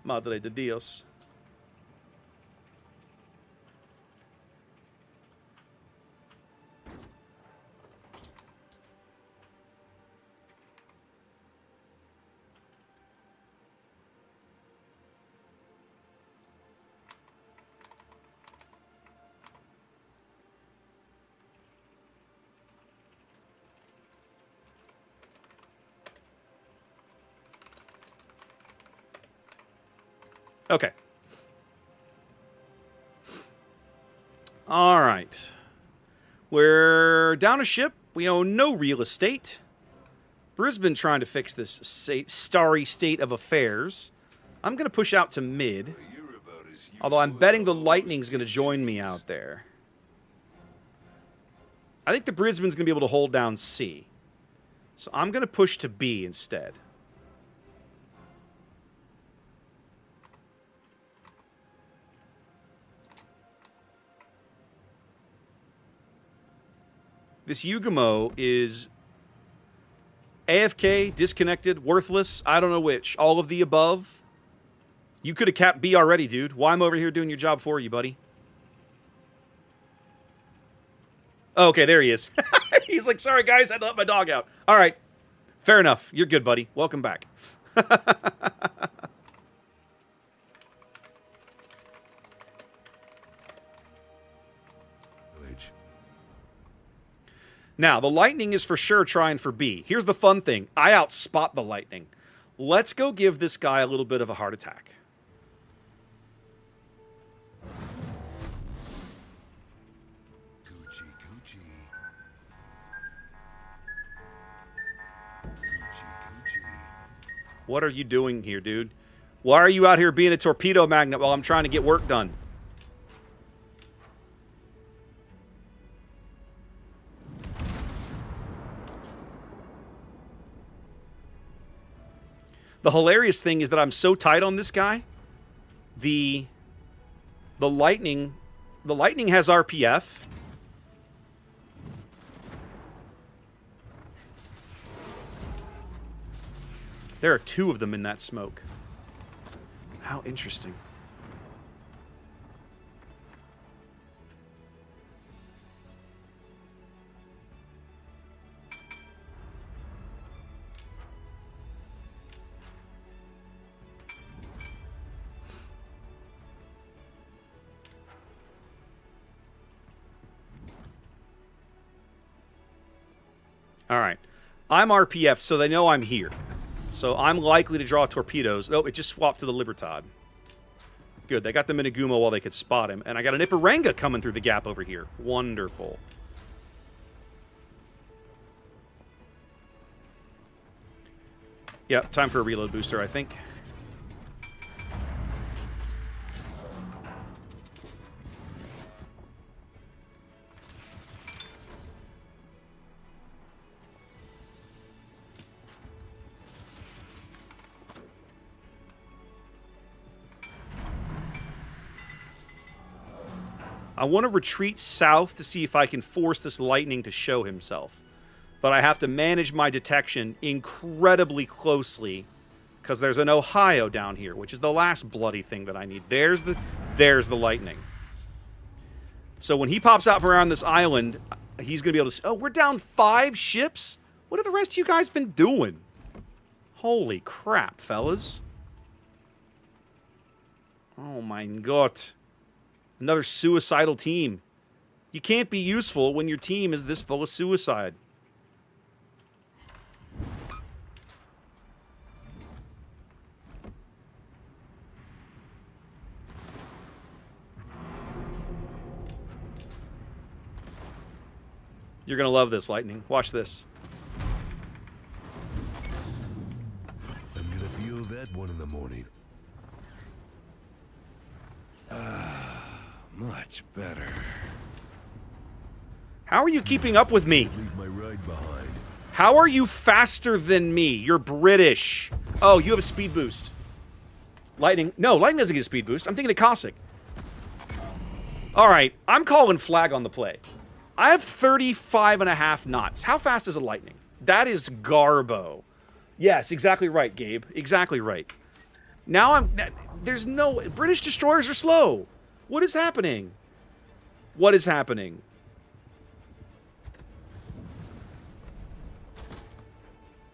Madre de Dios. Okay. All right. We're down a ship. We own no real estate. Brisbane trying to fix this starry state of affairs. I'm going to push out to mid. Although I'm betting the Lightning's going to join me out there. I think the Brisbane's going to be able to hold down C. So I'm going to push to B instead. This Yugamo is AFK, disconnected, worthless, I don't know which. All of the above. You could have capped B already, dude. Why I'm over here doing your job for you, buddy? Oh, okay, there he is. He's like, sorry, guys, I had to let my dog out. All right. Fair enough. You're good, buddy. Welcome back. Village. Now, the lightning is for sure trying for B. Here's the fun thing. I outspot the lightning. Let's go give this guy a little bit of a heart attack. Coochie, coochie. Coochie, coochie. What are you doing here, dude? Why are you out here being a torpedo magnet while I'm trying to get work done? The hilarious thing is that I'm so tight on this guy. The lightning has RPF. There are 2 of them in that smoke. How interesting. All right. I'm RPF, so they know I'm here. So I'm likely to draw torpedoes. Oh, it just swapped to the Libertad. Good. They got the Minigumo while they could spot him. And I got an Iparanga coming through the gap over here. Wonderful. Yep, time for a reload booster, I think. I want to retreat south to see if I can force this lightning to show himself. But I have to manage my detection incredibly closely because there's an Ohio down here, which is the last bloody thing that I need. There's the lightning. So when he pops out from around this island, he's going to be able to... Oh, we're down 5 ships? What have the rest of you guys been doing? Holy crap, fellas. Oh my god. Another suicidal team. You can't be useful when your team is this full of suicide. You're gonna love this, Lightning. Watch this. I'm gonna feel that one in the morning. Much better. How are you keeping up with me? Leave my ride behind. How are you faster than me? You're British. Oh, you have a speed boost. Lightning. No, Lightning doesn't get a speed boost. I'm thinking of Cossack. All right, I'm calling flag on the play. I have 35.5 knots. How fast is a Lightning? That is garbo. Yes, exactly right, Gabe. Exactly right. Now there's no... British destroyers are slow. What is happening? What is happening?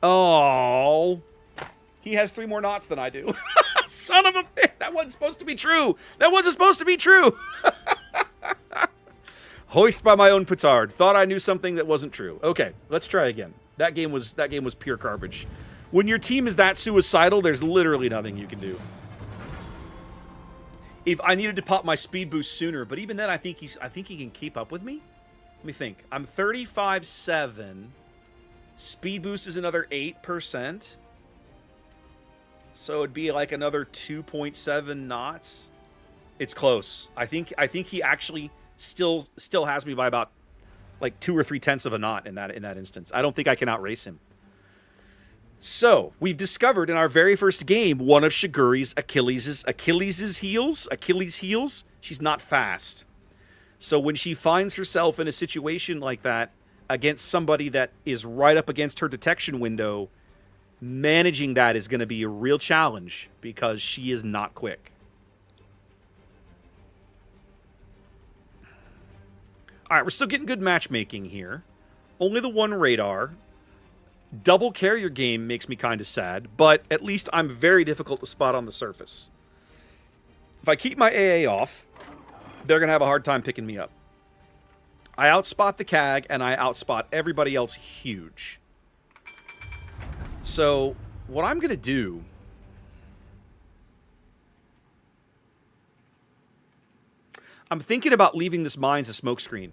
Oh. He has 3 more knots than I do. Son of a bitch. That wasn't supposed to be true. That wasn't supposed to be true. Hoist by my own petard. Thought I knew something that wasn't true. Okay, let's try again. That game was pure garbage. When your team is that suicidal, there's literally nothing you can do. If I needed to pop my speed boost sooner, but even then I think he can keep up with me. Let me think. I'm 35.7. Speed boost is another 8%. So it'd be like another 2.7 knots. It's close. I think he actually still has me by about like 2 or 3/10 of a knot in that instance. I don't think I can outrace him. So, we've discovered in our very first game one of Shiguri's Achilles' heels. She's not fast. So when she finds herself in a situation like that, against somebody that is right up against her detection window, managing that is going to be a real challenge because she is not quick. All right, we're still getting good matchmaking here. Only the one radar. Double carrier game makes me kind of sad, but at least I'm very difficult to spot on the surface. If I keep my AA off, they're going to have a hard time picking me up. I outspot the CAG, and I outspot everybody else huge. So, what I'm going to do... I'm thinking about leaving this mine as a smokescreen.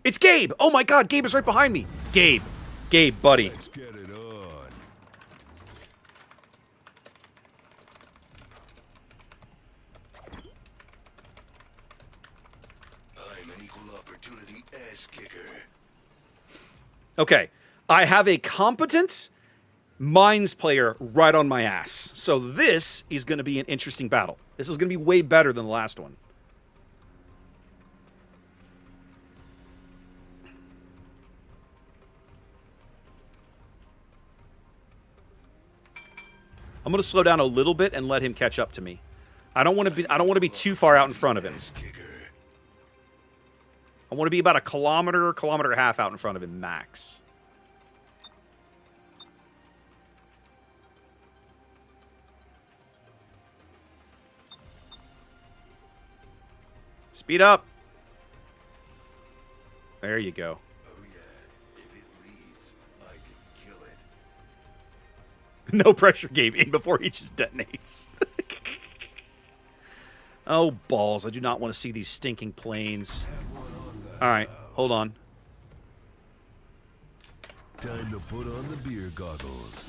It's Gabe! Oh my god, Gabe is right behind me! Gabe. Gabe, buddy. Let's get it on. I'm an equal opportunity ass kicker. Okay, I have a competent mines player right on my ass. So this is going to be an interesting battle. This is going to be way better than the last one. I'm going to slow down a little bit and let him catch up to me. I don't want to be too far out in front of him. I want to be about a kilometer and a half out in front of him max. Speed up. There you go. Oh yeah, if it leads, I can kill it. No pressure game in before he just detonates. Oh, balls. I do not want to see these stinking planes. All right, hold on. Time to put on the beer goggles.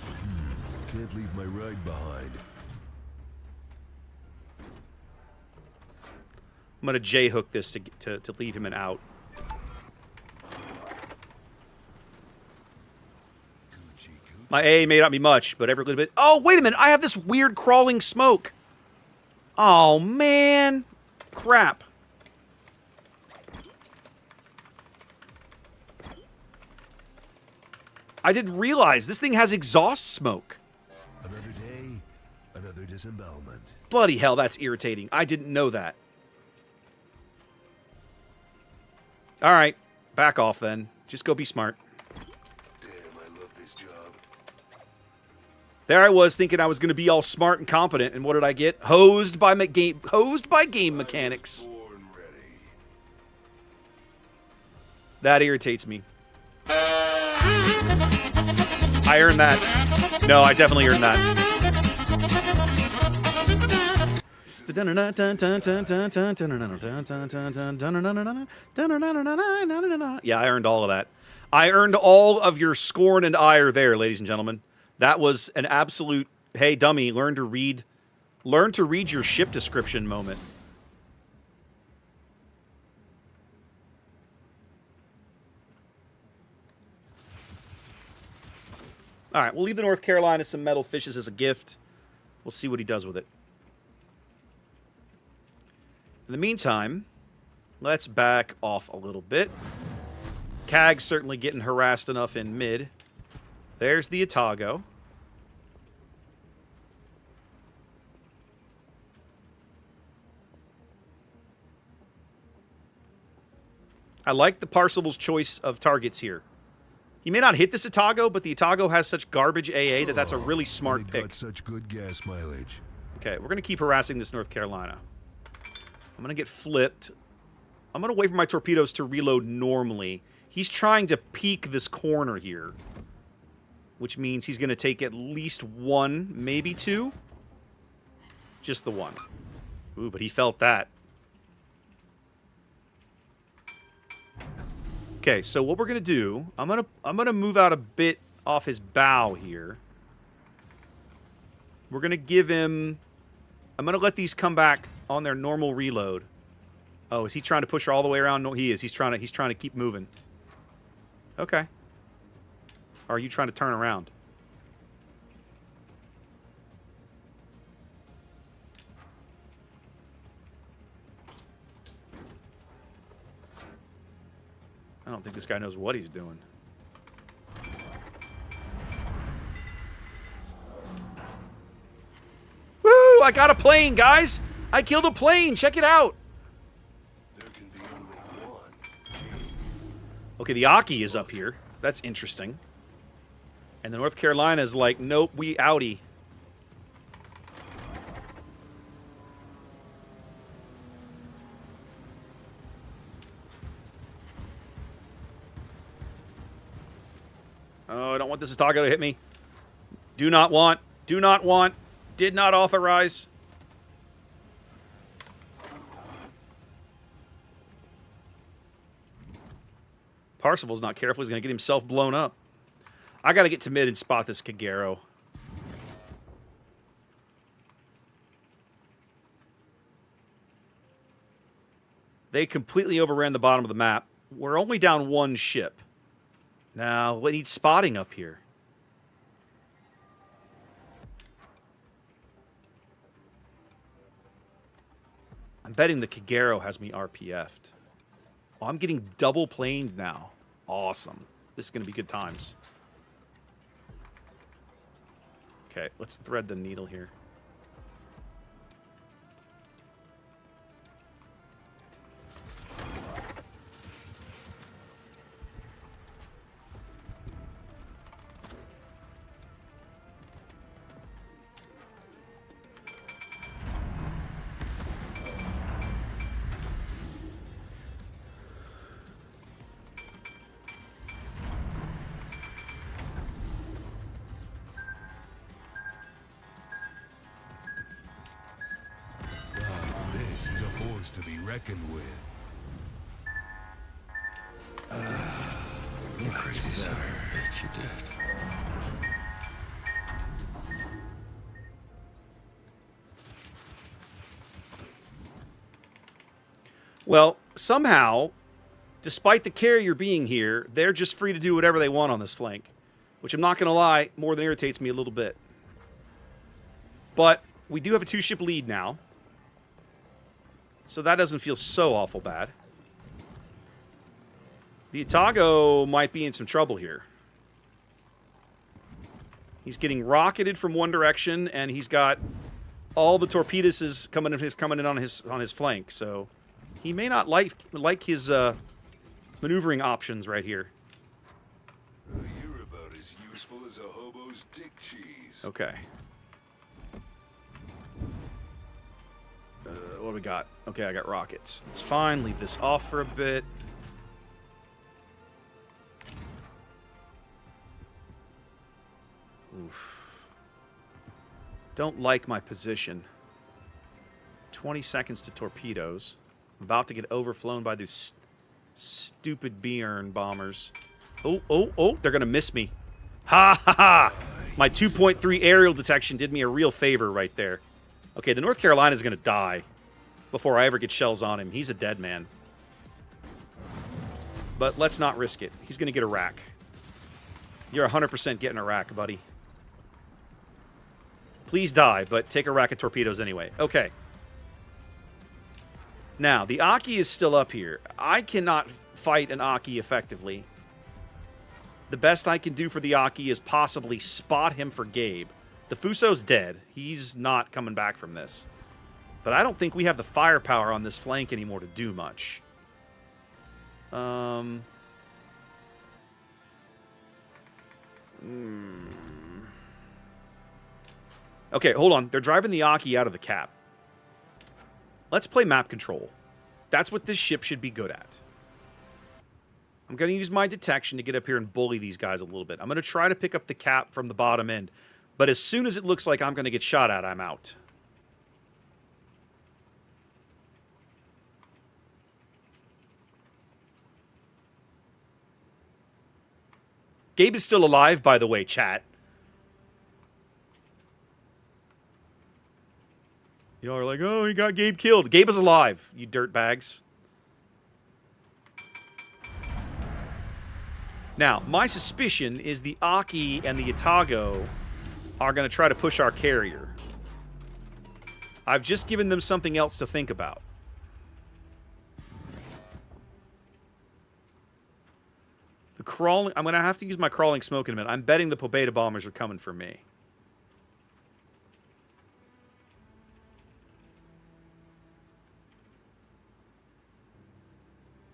Can't leave my ride behind. I'm going to J-hook this to leave him an out. My A may not be much, but every little bit... Oh, wait a minute. I have this weird crawling smoke. Oh, man. Crap. I didn't realize this thing has exhaust smoke. Another day, another disembowelment. Bloody hell, that's irritating. I didn't know that. All right. Back off, then. Just go be smart. Damn, I love this job. There I was thinking I was going to be all smart and competent, and what did I get? Hosed by game mechanics. Born ready. That irritates me. I earned that. No, I definitely earned that. Yeah, I earned all of that. I earned all of your scorn and ire there, ladies and gentlemen. That was an absolute, hey, dummy, learn to read your ship description moment. All right, we'll leave the North Carolina some metal fishes as a gift. We'll see what he does with it. In the meantime, let's back off a little bit. CAG's certainly getting harassed enough in mid. There's the Otago. I like the Parsible's choice of targets here. He may not hit this Otago, but the Otago has such garbage AA that that's a really smart It pick. got such good gas mileage. Okay, we're going to keep harassing this North Carolina. I'm going to get flipped. I'm going to wait for my torpedoes to reload normally. He's trying to peek this corner here, which means he's going to take at least one, maybe two. Just the one. Ooh, but he felt that. Okay, so what we're gonna do, I'm gonna move out a bit off his bow here. We're gonna give him. I'm gonna let these come back on their normal reload. Oh, is he trying to push her all the way around? No, he is. He's trying to keep moving. Okay. Or are you trying to turn around? I don't think this guy knows what he's doing. Woo! I got a plane, guys! I killed a plane! Check it out! There can be only one. Okay, the Aki is up here. That's interesting. And the North Carolina is like, nope, we outie. Oh, I don't want this Atago to hit me. Do not want. Do not want. Did not authorize. Parsifal's not careful. He's going to get himself blown up. I got to get to mid and spot this Kagero. They completely overran the bottom of the map. We're only down one ship. Now, we need spotting up here. I'm betting the Kagero has me RPF'd. Oh, I'm getting double planed now. Awesome. This is going to be good times. Okay, let's thread the needle here. This is a force to be reckoned with. You crazy son of a bitch, you did. Well, somehow, despite the carrier being here, they're just free to do whatever they want on this flank. Which, I'm not going to lie, more than irritates me a little bit. But we do have a 2-ship lead now. So that doesn't feel so awful bad. The Atago might be in some trouble here. He's getting rocketed from one direction, and he's got all the torpedoes coming in on his flank. So he may not like his maneuvering options right here. You're about as useful as a hobo's dick cheese. Okay. What do we got? Okay, I got rockets. It's fine. Leave this off for a bit. Oof. Don't like my position. 20 seconds to torpedoes. I'm about to get overflown by these stupid Bjorn bombers. Oh, oh, oh, they're going to miss me. Ha ha ha! My 2.3 aerial detection did me a real favor right there. Okay, the North Carolina is going to die before I ever get shells on him. He's a dead man. But let's not risk it. He's going to get a rack. You're 100% getting a rack, buddy. Please die, but take a rack of torpedoes anyway. Okay. Now, the Aki is still up here. I cannot fight an Aki effectively. The best I can do for the Aki is possibly spot him for Gabe. The Fuso's dead. He's not coming back from this. But I don't think we have the firepower on this flank anymore to do much. Okay, hold on. They're driving the Aki out of the cap. Let's play map control. That's what this ship should be good at. I'm going to use my detection to get up here and bully these guys a little bit. I'm going to try to pick up the cap from the bottom end. But as soon as it looks like I'm going to get shot at, I'm out. Gabe is still alive, by the way, chat. Y'all are like, oh, he got Gabe killed. Gabe is alive, you dirtbags. Now, my suspicion is the Aki and the Atago are going to try to push our carrier. I've just given them something else to think about. The crawling... I'm going to have to use my crawling smoke in a minute. I'm betting the Pobeda bombers are coming for me.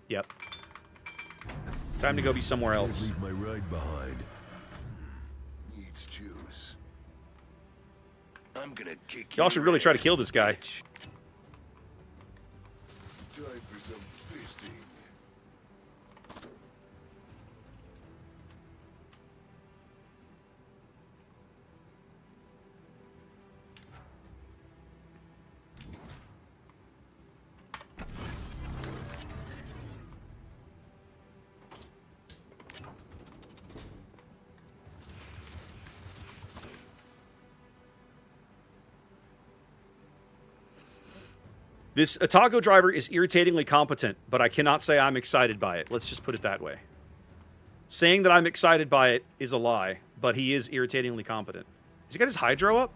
Yep. Time to go be somewhere else. Leave my ride behind. Needs juice. I'm gonna kick Y'all should really try to kill this guy. Time for some fisting. This Atago driver is irritatingly competent, but I cannot say I'm excited by it. Let's just put it that way. Saying that I'm excited by it is a lie, but he is irritatingly competent. Has he got his hydro up?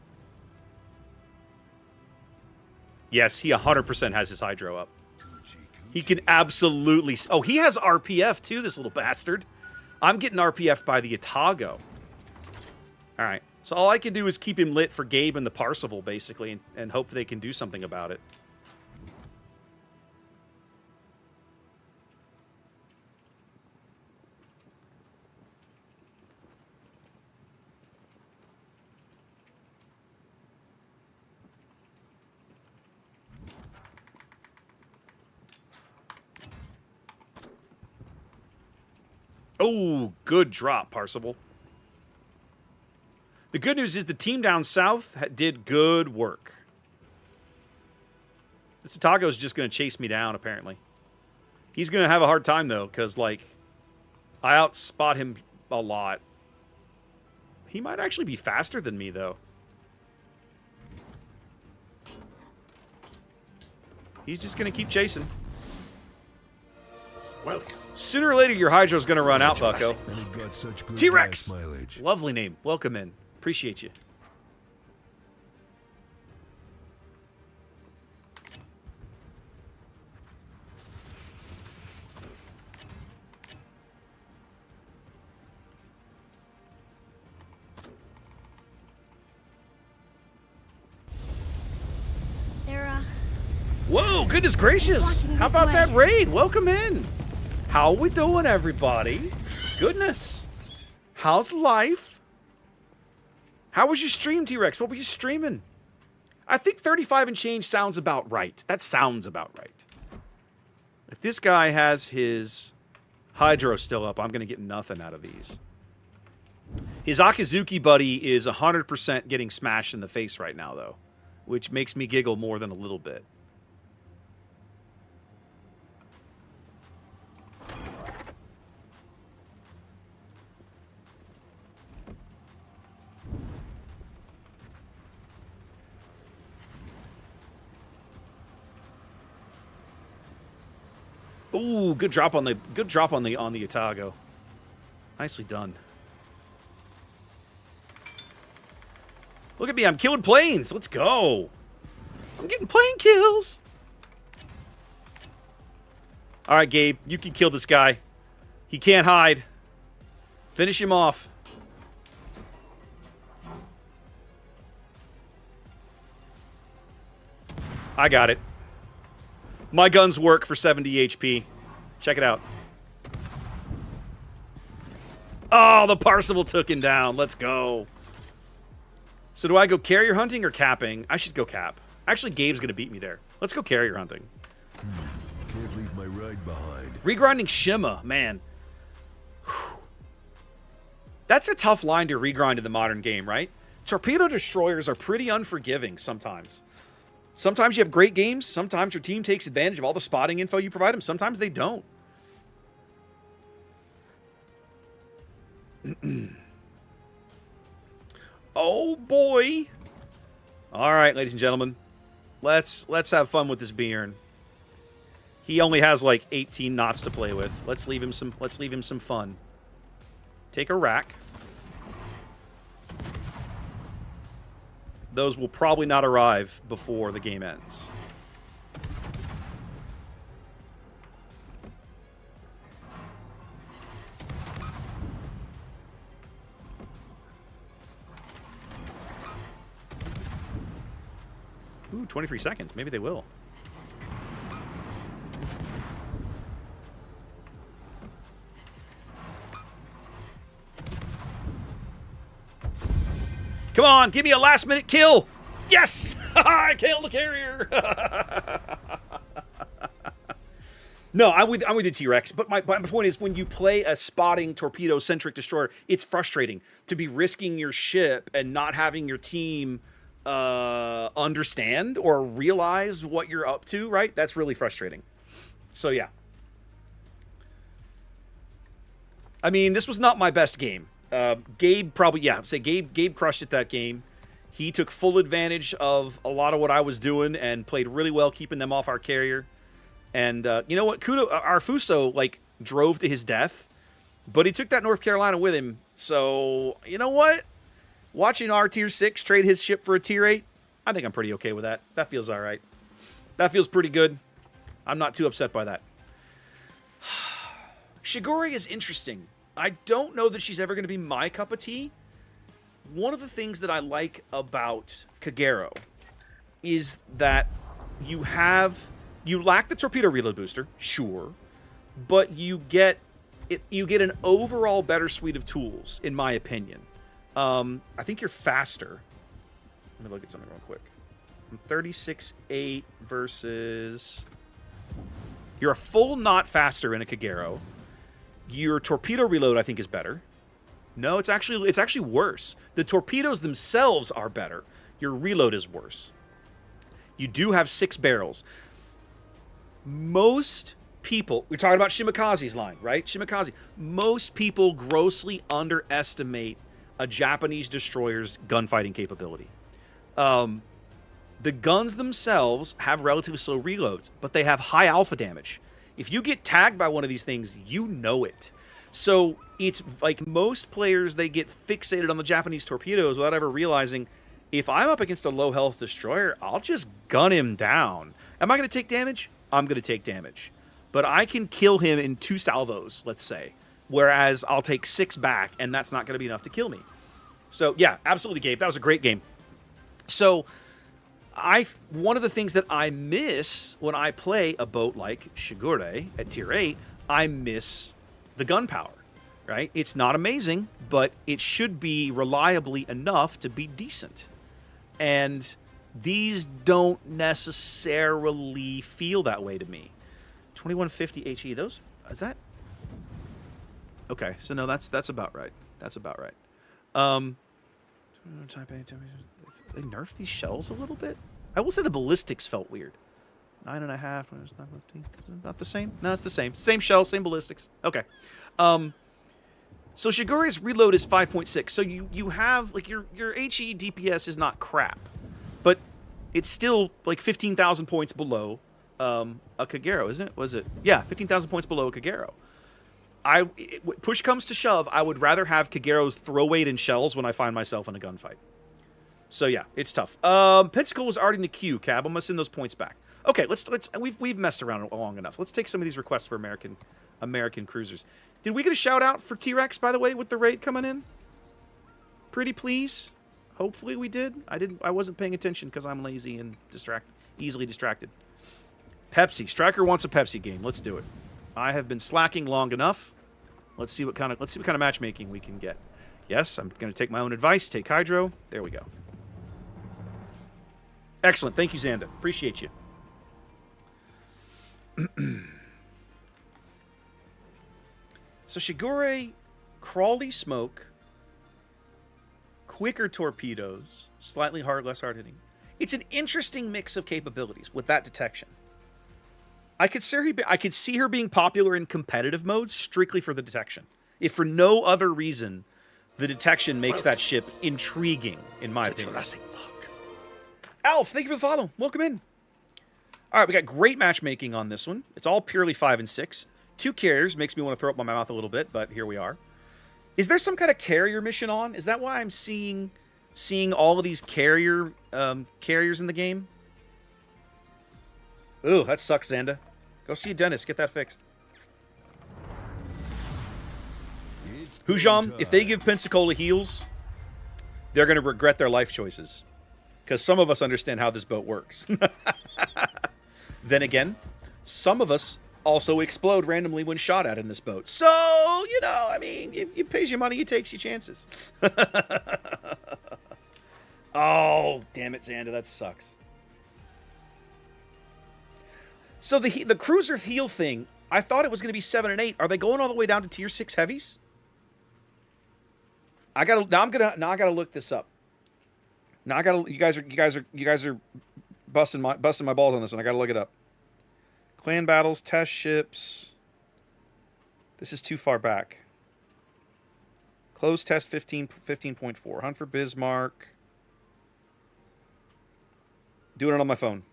Yes, he 100% has his hydro up. He can absolutely... Oh, he has RPF too, this little bastard. I'm getting RPF by the Atago. Alright, so all I can do is keep him lit for Gabe and the Parsifal, basically, and hope they can do something about it. Oh, good drop, Parsifal. The good news is the team down south did good work. This Atago is just going to chase me down, apparently. He's going to have a hard time, though, because, like, I outspot him a lot. He might actually be faster than me, though. He's just going to keep chasing. Welcome. Sooner or later, your hydro's going to run out, Bucko. And it got such good T-Rex! gas mileage. Lovely name. Welcome in. Appreciate you. Whoa, goodness gracious. How about that raid? Welcome in. How we doing, everybody? Goodness. How's life? How was your stream, T-Rex? What were you streaming? I think 35 and change sounds about right. That sounds about right. If this guy has his hydro still up, I'm going to get nothing out of these. His Akizuki buddy is 100% getting smashed in the face right now, though, which makes me giggle more than a little bit. Ooh, good drop on the Atago. Nicely done. Look at me, I'm killing planes. Let's go. I'm getting plane kills. All right, Gabe, you can kill this guy. He can't hide. Finish him off. I got it. My guns work for 70 HP. Check it out. Oh, the Parsifal took him down. Let's go. So do I go carrier hunting or capping? I should go cap. Actually, Gabe's going to beat me there. Let's go carrier hunting. Can't leave my ride behind. Regrinding Shima, man. Whew. That's a tough line to regrind in the modern game, right? Torpedo destroyers are pretty unforgiving sometimes. Sometimes you have great games. Sometimes your team takes advantage of all the spotting info you provide them. Sometimes they don't. Oh, boy. All right, ladies and gentlemen. Let's have fun with this Bjorn. He only has like 18 knots to play with. Let's leave him some fun. Take a rack. Those will probably not arrive before the game ends. Ooh, 23 seconds. Maybe they will. Come on, give me a last-minute kill. Yes! I killed the carrier. No, I'm with the T-Rex, but my point is when you play a spotting torpedo-centric destroyer, it's frustrating to be risking your ship and not having your team understand or realize what you're up to, right? That's really frustrating. So, yeah. I mean, this was not my best game. Gabe probably, yeah, say Gabe crushed it that game. He took full advantage of a lot of what I was doing and played really well keeping them off our carrier. And you know what? Our Fuso, like, drove to his death, but he took that North Carolina with him. So, you know what? Watching our Tier 6 trade his ship for a Tier 8, I think I'm pretty okay with that. That feels all right. That feels pretty good. I'm not too upset by that. Shigure is interesting. I don't know that she's ever going to be my cup of tea. One of the things that I like about Kagero is that you lack the torpedo reload booster, sure, but you get an overall better suite of tools, in my opinion. I think you're faster. Let me look at something real quick. 36.8 versus... You're a full knot faster in a Kagero. Your torpedo reload, I think, is better. No, it's actually worse. The torpedoes themselves are better. Your reload is worse. You do have 6 barrels. Most people... We're talking about Shimakaze's line, right? Shimakaze. Most people grossly underestimate a Japanese destroyer's gunfighting capability. The guns themselves have relatively slow reloads, but they have high alpha damage. If you get tagged by one of these things, you know it. So it's like most players, they get fixated on the Japanese torpedoes without ever realizing, if I'm up against a low health destroyer, I'll just gun him down. Am I going to take damage? I'm going to take damage. But I can kill him in 2 salvos, let's say. Whereas I'll take 6 back, and that's not going to be enough to kill me. So yeah, absolutely, Gabe. That was a great game. So... one of the things that I miss when I play a boat like Shigure at Tier 8, I miss the gunpowder, right? It's not amazing, but it should be reliably enough to be decent. And these don't necessarily feel that way to me. 2150 HE, those, is that? Okay, so no, that's about right. That's about right. Type A, they nerfed these shells a little bit. I will say the ballistics felt weird. 9.5. Not the same? No, it's the same. Same shell, same ballistics. Okay. So Shigure's reload is 5.6. So you have, like, your HE DPS is not crap, but it's still like 15,000 points below a Kagero, isn't it? Was it? Yeah, 15,000 points below a Kagero. Push comes to shove, I would rather have Kagero's throw weight and shells when I find myself in a gunfight. So yeah, it's tough. Pensacola is already in the queue, Cab. I'm gonna send those points back. Okay, we've messed around long enough. Let's take some of these requests for American cruisers. Did we get a shout out for T-Rex, by the way, with the raid coming in? Pretty please. Hopefully we did. I wasn't paying attention because I'm lazy and easily distracted. Pepsi. Striker wants a Pepsi game. Let's do it. I have been slacking long enough. Let's see what kind of matchmaking we can get. Yes, I'm going to take my own advice. Take Hydro. There we go. Excellent. Thank you, Xanda. Appreciate you. So Shigure, Crawly Smoke, quicker torpedoes, slightly less hard hitting. It's an interesting mix of capabilities with that detection. I could see her being popular in competitive modes strictly for the detection. If for no other reason, the detection makes that ship intriguing, in my opinion. Jurassic Park. Alf, thank you for the follow. Welcome in. All right, we got great matchmaking on this one. It's all purely 5 and 6. 2 carriers makes me want to throw up my mouth a little bit, but here we are. Is there some kind of carrier mission on? Is that why I'm seeing all of these carriers in the game? Ooh, that sucks, Xanda. Go see a dentist. Get that fixed. Hujam, if they give Pensacola heals, they're going to regret their life choices. Because some of us understand how this boat works. Then again, some of us also explode randomly when shot at in this boat. So, you know, I mean, you pays your money, you takes your chances. Oh, damn it, Xander, that sucks. So the cruiser heal thing, I thought it was going to be 7 and 8. Are they going all the way down to tier 6 heavies? I gotta look this up. Now you guys are busting my balls on this one. I gotta look it up. Clan battles, test ships. This is too far back. Closed test 15.4. Hunt for Bismarck. Doing it on my phone.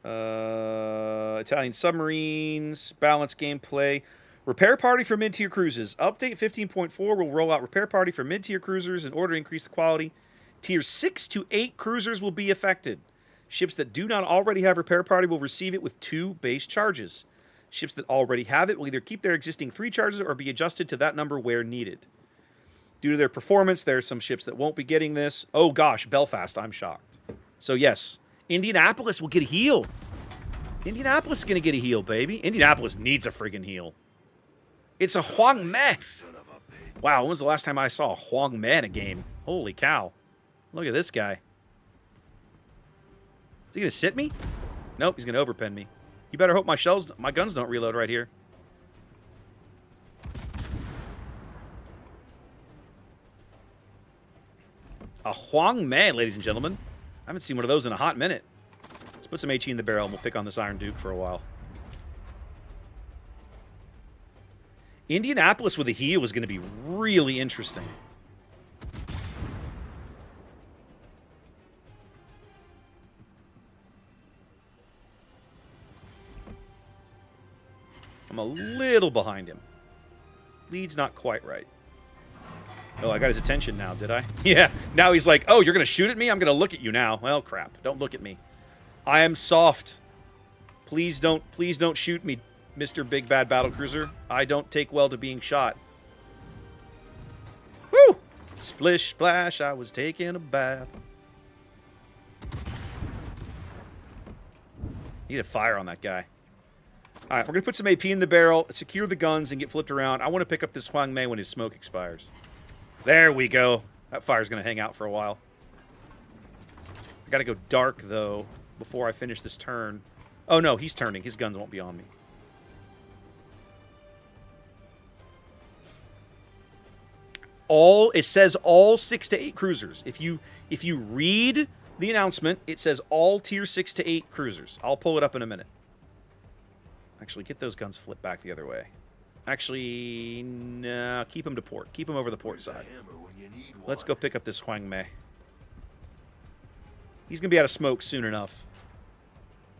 Italian submarines, balanced gameplay. Repair party for mid-tier cruises. Update 15.4 will roll out repair party for mid-tier cruisers in order to increase the quality. Tier 6 to 8 cruisers will be affected. Ships that do not already have repair party will receive it with 2 base charges. Ships that already have it will either keep their existing 3 charges or be adjusted to that number where needed. Due to their performance, there are some ships that won't be getting this. Oh gosh, Belfast, I'm shocked. So yes, Indianapolis will get a heal. Indianapolis is going to get a heal, baby. Indianapolis needs a friggin' heal. It's a Huang Meh. Wow, when was the last time I saw a Huang Meh in a game? Holy cow. Look at this guy. Is he going to sit me? Nope, he's going to overpen me. You better hope my guns don't reload right here. A Huang Meh, ladies and gentlemen. I haven't seen one of those in a hot minute. Let's put some HE in the barrel and we'll pick on this Iron Duke for a while. Indianapolis with a heal is going to be really interesting. I'm a little behind him. Lead's not quite right. Oh, I got his attention now, did I? Yeah, now he's like, oh, you're going to shoot at me? I'm going to look at you now. Well, crap. Don't look at me. I am soft. Please don't shoot me, Mr. Big Bad Battlecruiser. I don't take well to being shot. Woo! Splish, splash, I was taking a bath. Need a fire on that guy. All right, we're going to put some AP in the barrel, secure the guns, and get flipped around. I want to pick up this Huang Mei when his smoke expires. There we go. That fire's going to hang out for a while. I got to go dark, though, before I finish this turn. Oh, no, he's turning. His guns won't be on me. It says all 6 to 8 cruisers. If you read the announcement, it says all tier 6 to 8 cruisers. I'll pull it up in a minute. Actually, get those guns flipped back the other way. Actually, no, keep them to port. Keep them over the port side. Let's go pick up this Huang Mei. He's going to be out of smoke soon enough.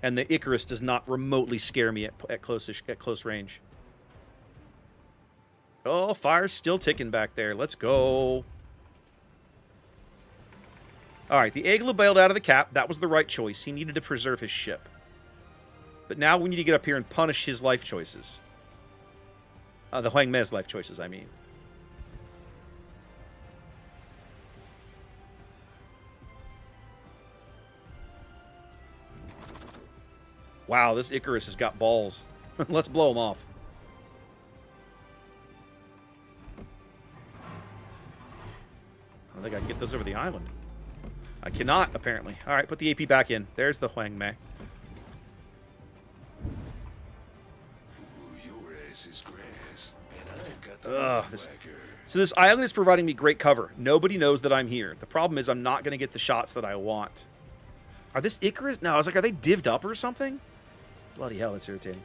And the Icarus does not remotely scare me at close range. Oh, fire's still ticking back there. Let's go. All right, the Agla bailed out of the cap. That was the right choice. He needed to preserve his ship. But now we need to get up here and punish his life choices. The Huang Mei's life choices, I mean. Wow, this Icarus has got balls. Let's blow him off. I don't think I can get those over the island. I cannot, apparently. All right, put the AP back in. There's the Huang Mei. So this island is providing me great cover. Nobody knows that I'm here. The problem is I'm not going to get the shots that I want. Are this Icarus? No, I was like, are they divvied up or something? Bloody hell, that's irritating.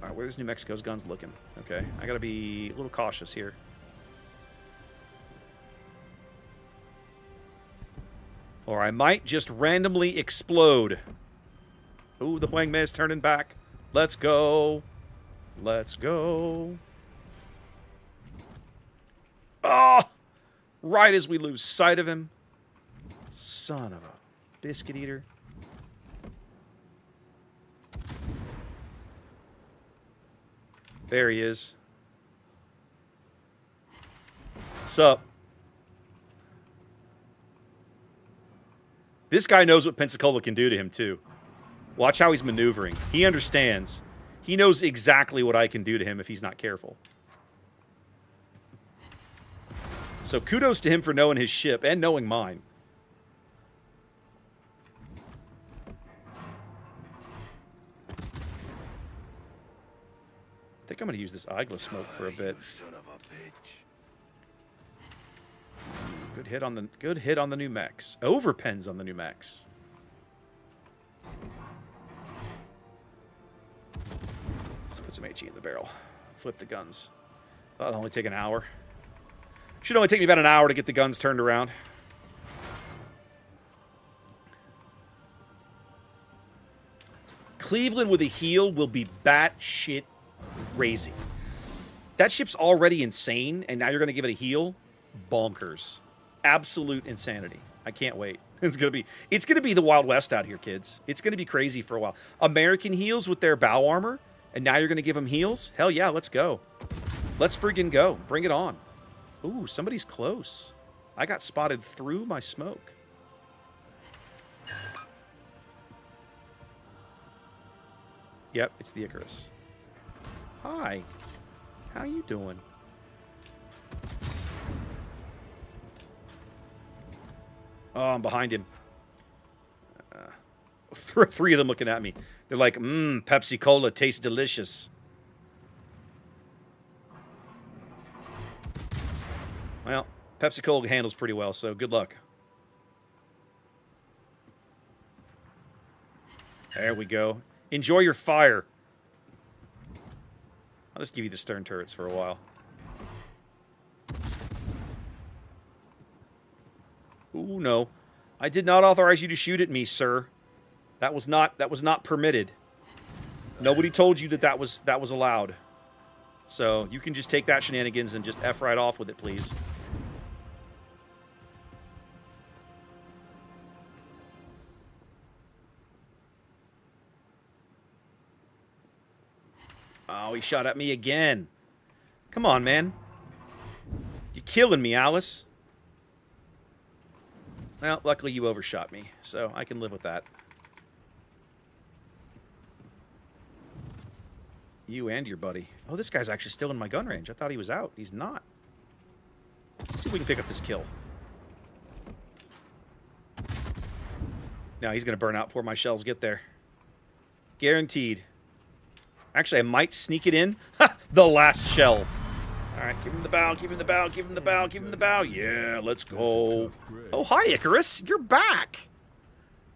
All right, where's New Mexico's guns looking? Okay, I got to be a little cautious here. Or I might just randomly explode. Ooh, the Huang Mei is turning back. Let's go. Let's go. Oh! Right as we lose sight of him. Son of a biscuit eater. There he is. Sup? This guy knows what Pensacola can do to him, too. Watch how he's maneuvering. He understands. He knows exactly what I can do to him if he's not careful. So kudos to him for knowing his ship and knowing mine. I think I'm going to use this Igla smoke for a bit. Good hit on the new mechs. Overpens on the new mechs. Let's put some HE in the barrel. Flip the guns. Thought it'd only take an hour. Should only take me about an hour to get the guns turned around. Cleveland with a heal will be batshit crazy. That ship's already insane, and now you're going to give it a heal? Bonkers. Absolute insanity. I can't wait. It's gonna be the Wild West out here, kids. It's gonna be crazy for a while. American heals with their bow armor, and now you're gonna give them heals? Hell yeah, let's go. Let's friggin' go. Bring it on. Ooh, somebody's close. I got spotted through my smoke. Yep, it's the Icarus. Hi. How you doing? Oh, I'm behind him. Three of them looking at me. They're like, Pepsi Cola tastes delicious. Well, Pepsi Cola handles pretty well, so good luck. There we go. Enjoy your fire. I'll just give you the stern turrets for a while. Ooh, no. I did not authorize you to shoot at me, sir. That was not permitted. Nobody told you that was allowed. So, you can just take that shenanigans and just F right off with it, please. Oh, he shot at me again. Come on, man. You're killing me, Alice. Well, luckily you overshot me, so I can live with that. You and your buddy. Oh, this guy's actually still in my gun range. I thought he was out. He's not. Let's see if we can pick up this kill. Now he's going to burn out before my shells get there. Guaranteed. Actually, I might sneak it in. Ha! The last shell. All right, give him the bow, give him the bow, give him the bow, give him the bow. Yeah, let's go. Oh, hi, Icarus. You're back.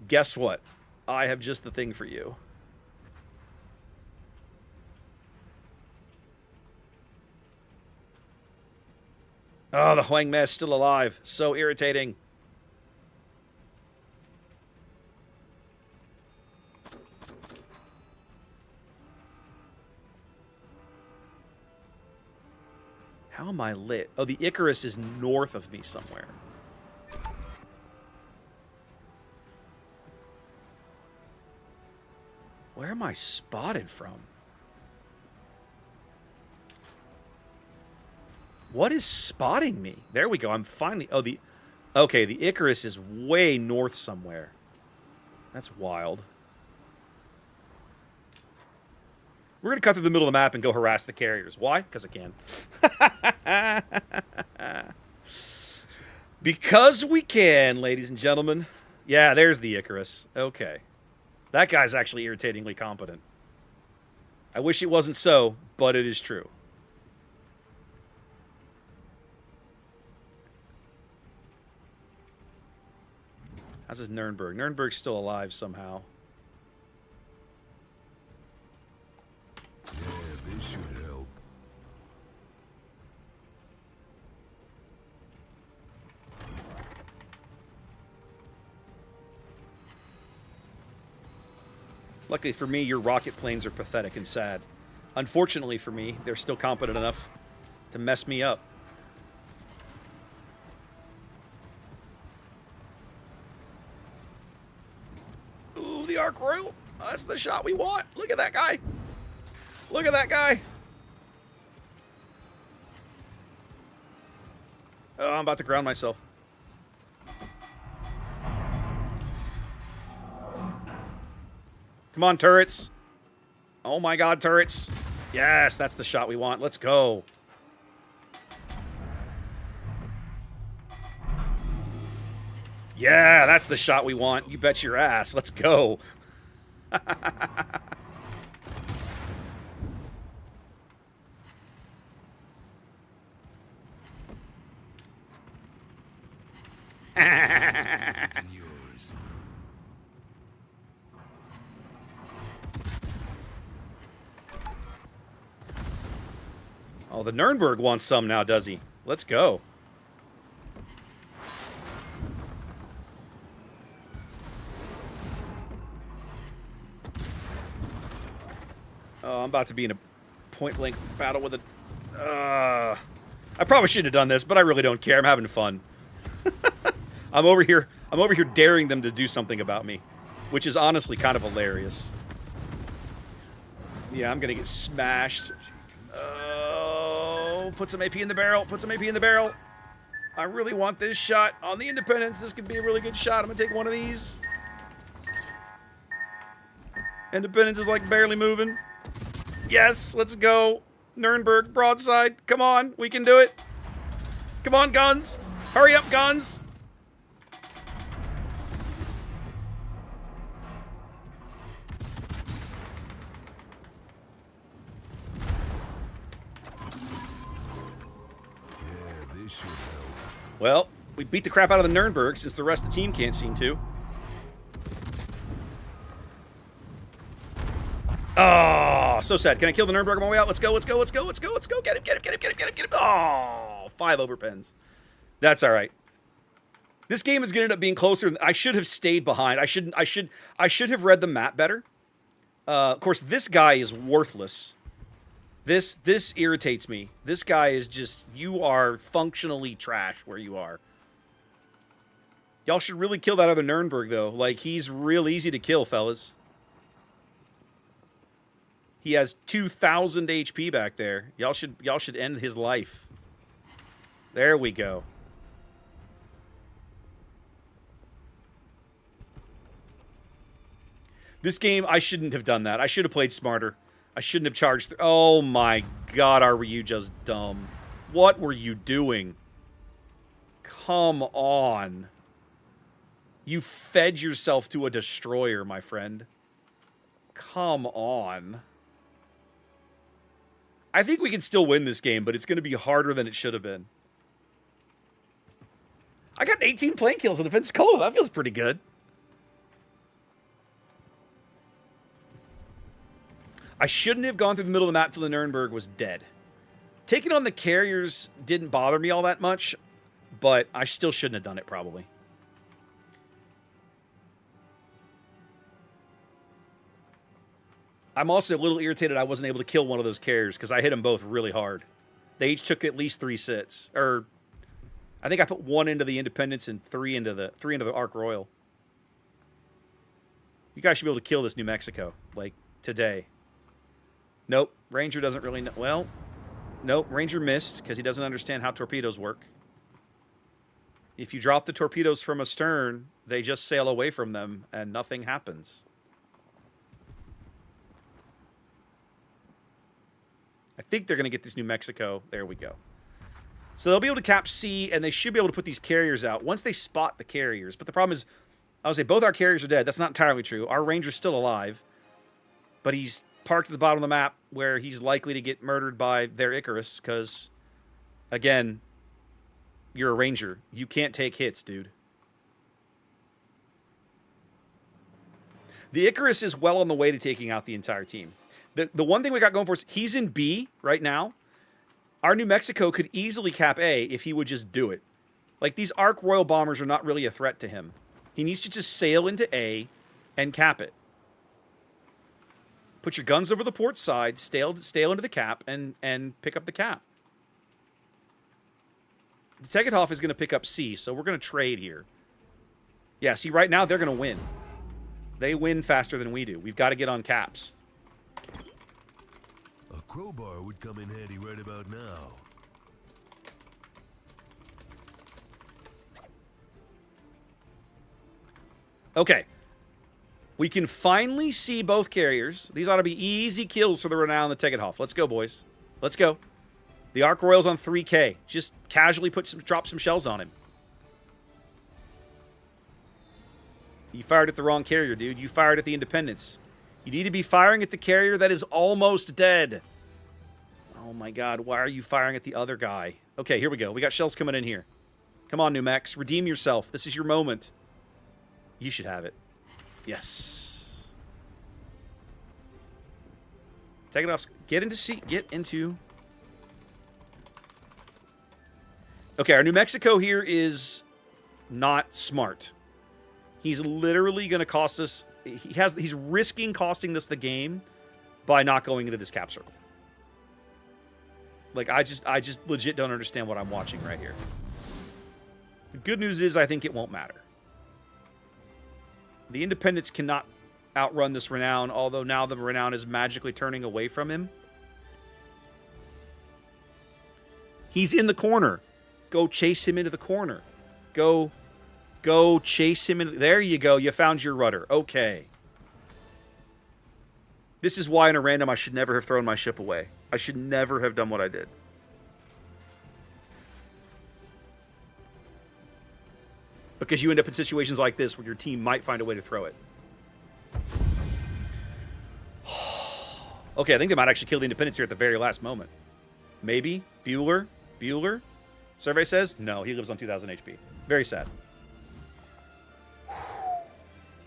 Guess what? I have just the thing for you. Oh, the Huang Meh is still alive. So irritating. How am I lit? Oh, the Icarus is north of me somewhere. Where am I spotted from? What is spotting me? There we go. I'm finally... Oh, the... Okay, the Icarus is way north somewhere. That's wild. We're going to cut through the middle of the map and go harass the carriers. Why? Because I can. Because we can, ladies and gentlemen. Yeah, there's the Icarus. Okay. That guy's actually irritatingly competent. I wish it wasn't so, but it is true. How's his Nuremberg? Nuremberg's still alive somehow. Yeah, this should help. Luckily for me, your rocket planes are pathetic and sad. Unfortunately for me, they're still competent enough to mess me up. Ooh, the arc royal. That's the shot we want. Look at that guy. Look at that guy. Oh, I'm about to ground myself. Come on, turrets. Oh my god, turrets. Yes, that's the shot we want. Let's go. Yeah, that's the shot we want. You bet your ass. Let's go. Yours. Oh, the Nuremberg wants some now, does he? Let's go. Oh, I'm about to be in a point-blank battle with a... I probably shouldn't have done this, but I really don't care. I'm having fun. I'm over here daring them to do something about me, which is honestly kind of hilarious. Yeah, I'm gonna get smashed. Oh, put some AP in the barrel. Put some AP in the barrel. I really want this shot on the Independence. This could be a really good shot. I'm gonna take one of these. Independence is like barely moving. Yes, let's go. Nuremberg broadside. Come on, we can do it. Come on, guns. Hurry up, guns. Yeah, this should help. Well, we beat the crap out of the Nuremberg since the rest of the team can't seem to. Oh, so sad. Can I kill the Nuremberg on my way out? Let's go, let's go, let's go, let's go, let's go. Get him, get him, get him, get him, get him, get him. Oh, 5 overpens. That's all right. This game is going to end up being closer. I should have stayed behind. I should have read the map better. Of course, this guy is worthless. This irritates me. This guy is just, you are functionally trash where you are. Y'all should really kill that other Nuremberg, though. Like, he's real easy to kill, fellas. He has 2,000 HP back there. Y'all should end his life. There we go. This game, I shouldn't have done that. I should have played smarter. I shouldn't have charged. Oh my god, are you just dumb? What were you doing? Come on. You fed yourself to a destroyer, my friend. Come on. I think we can still win this game, but it's going to be harder than it should have been. I got 18 plane kills in Defense Colo. That feels pretty good. I shouldn't have gone through the middle of the map till the Nuremberg was dead. Taking on the carriers didn't bother me all that much, but I still shouldn't have done it, probably. I'm also a little irritated I wasn't able to kill one of those carriers because I hit them both really hard. They each took at least 3 sits. Or, I think I put 1 into the Independence and 3 into the Ark Royal. You guys should be able to kill this New Mexico, like, today. Nope, Ranger doesn't really know. Well, nope, Ranger missed because he doesn't understand how torpedoes work. If you drop the torpedoes from astern, they just sail away from them and nothing happens. I think they're going to get this New Mexico. There we go. So they'll be able to cap C, and they should be able to put these carriers out once they spot the carriers. But the problem is, I would say both our carriers are dead. That's not entirely true. Our Ranger's still alive, but he's parked at the bottom of the map where he's likely to get murdered by their Icarus because, again, you're a Ranger. You can't take hits, dude. The Icarus is well on the way to taking out the entire team. The one thing we got going for us, he's in B right now. Our New Mexico could easily cap A if he would just do it. Like, these Ark Royal bombers are not really a threat to him. He needs to just sail into A and cap it. Put your guns over the port side, sail into the cap, and pick up the cap. The Tegethoff is going to pick up C, so we're going to trade here. Yeah, see, right now they're going to win. They win faster than we do. We've got to get on caps. A crowbar would come in handy right about now. Okay. We can finally see both carriers. These ought to be easy kills for the Renown and the Tegethoff. Let's go, boys. Let's go. The Ark Royal's on 3K. Just casually drop some shells on him. You fired at the wrong carrier, dude. You fired at the Independence. You need to be firing at the carrier that is almost dead. Oh my god, why are you firing at the other guy? Okay, here we go. We got shells coming in here. Come on, Numex. Redeem yourself. This is your moment. You should have it. Yes. Take it off. Get into seat. Get into. Okay, our New Mexico here is not smart. He's literally going to cost us. He's risking costing us the game by not going into this cap circle. Like, I just legit don't understand what I'm watching right here. The good news is I think it won't matter. The Independents cannot outrun this Renown, although now the Renown is magically turning away from him. He's in the corner. Go chase him into the corner. Go chase him in. There you go. You found your rudder. Okay. This is why in a random I should never have thrown my ship away. I should never have done what I did. Because you end up in situations like this where your team might find a way to throw it. Okay, I think they might actually kill the Independents here at the very last moment. Maybe. Bueller? Survey says no, he lives on 2,000 HP. Very sad.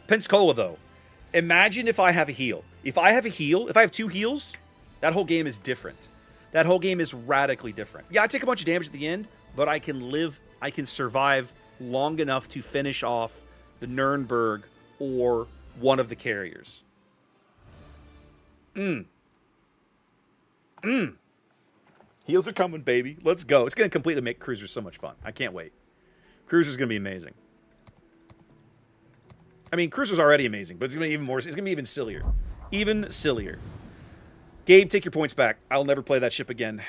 Pensacola, though. Imagine if I have a heal. If I have 2 heals, that whole game is different. That whole game is radically different. Yeah, I take a bunch of damage at the end, but I can live, I can survive long enough to finish off the Nuremberg or one of the carriers. Heals are coming, baby. Let's go. It's going to completely make Cruisers so much fun. I can't wait. Cruiser's going to be amazing. I mean, Cruiser's already amazing, but it's going to be even more. It's going to be even sillier. Even sillier. Gabe, take your points back. I'll never play that ship again.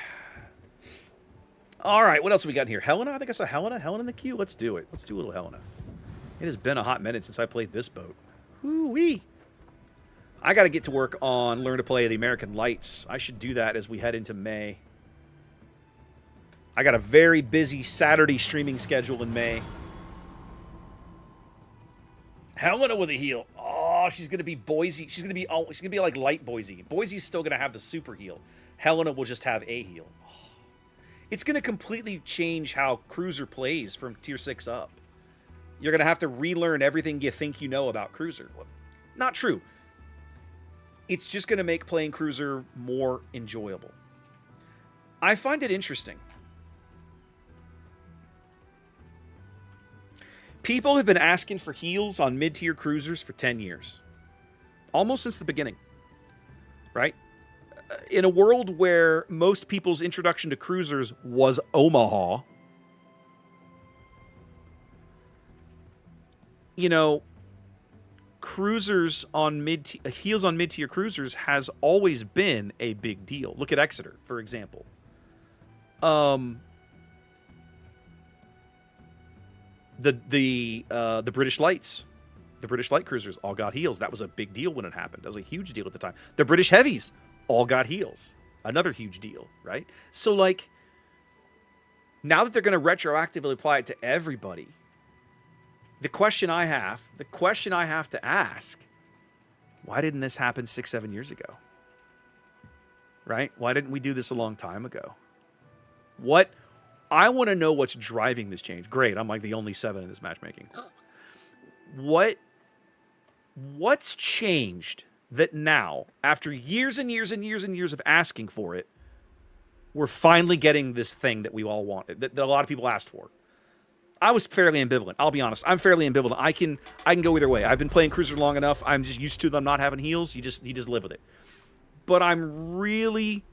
All right, what else have we got here? Helena? I think I saw Helena. Helena in the queue? Let's do it. Let's do a little Helena. It has been a hot minute since I played this boat. Woo-wee. I got to get to work on Learn to Play the American Lights. I should do that as we head into May. I got a very busy Saturday streaming schedule in May. Helena with a heal. Oh, she's going to be Boise. She's going to be like light Boise. Boise's still going to have the super heal. Helena will just have a heal. It's going to completely change how Cruiser plays from Tier 6 up. You're going to have to relearn everything you think you know about Cruiser. Not true. It's just going to make playing Cruiser more enjoyable. I find it interesting. People have been asking for heals on mid-tier cruisers for 10 years. Almost since the beginning. Right? In a world where most people's introduction to cruisers was Omaha, you know, cruisers on heals on mid-tier cruisers has always been a big deal. Look at Exeter, for example. The British Lights, the British Light cruisers all got heals. That was a big deal when it happened. That was a huge deal at the time. The British Heavies all got heals. Another huge deal, right? So, like, now that they're going to retroactively apply it to everybody, the question I have to ask, why didn't this happen 6-7 years ago? Right? Why didn't we do this a long time ago? I want to know what's driving this change. Great, I'm like the only 7 in this matchmaking. What's changed that now, after years and years and years and years of asking for it, we're finally getting this thing that we all wanted, that a lot of people asked for? I was fairly ambivalent. I'll be honest. I'm fairly ambivalent. I can go either way. I've been playing Cruiser long enough. I'm just used to them not having heals. You just live with it. But I'm really...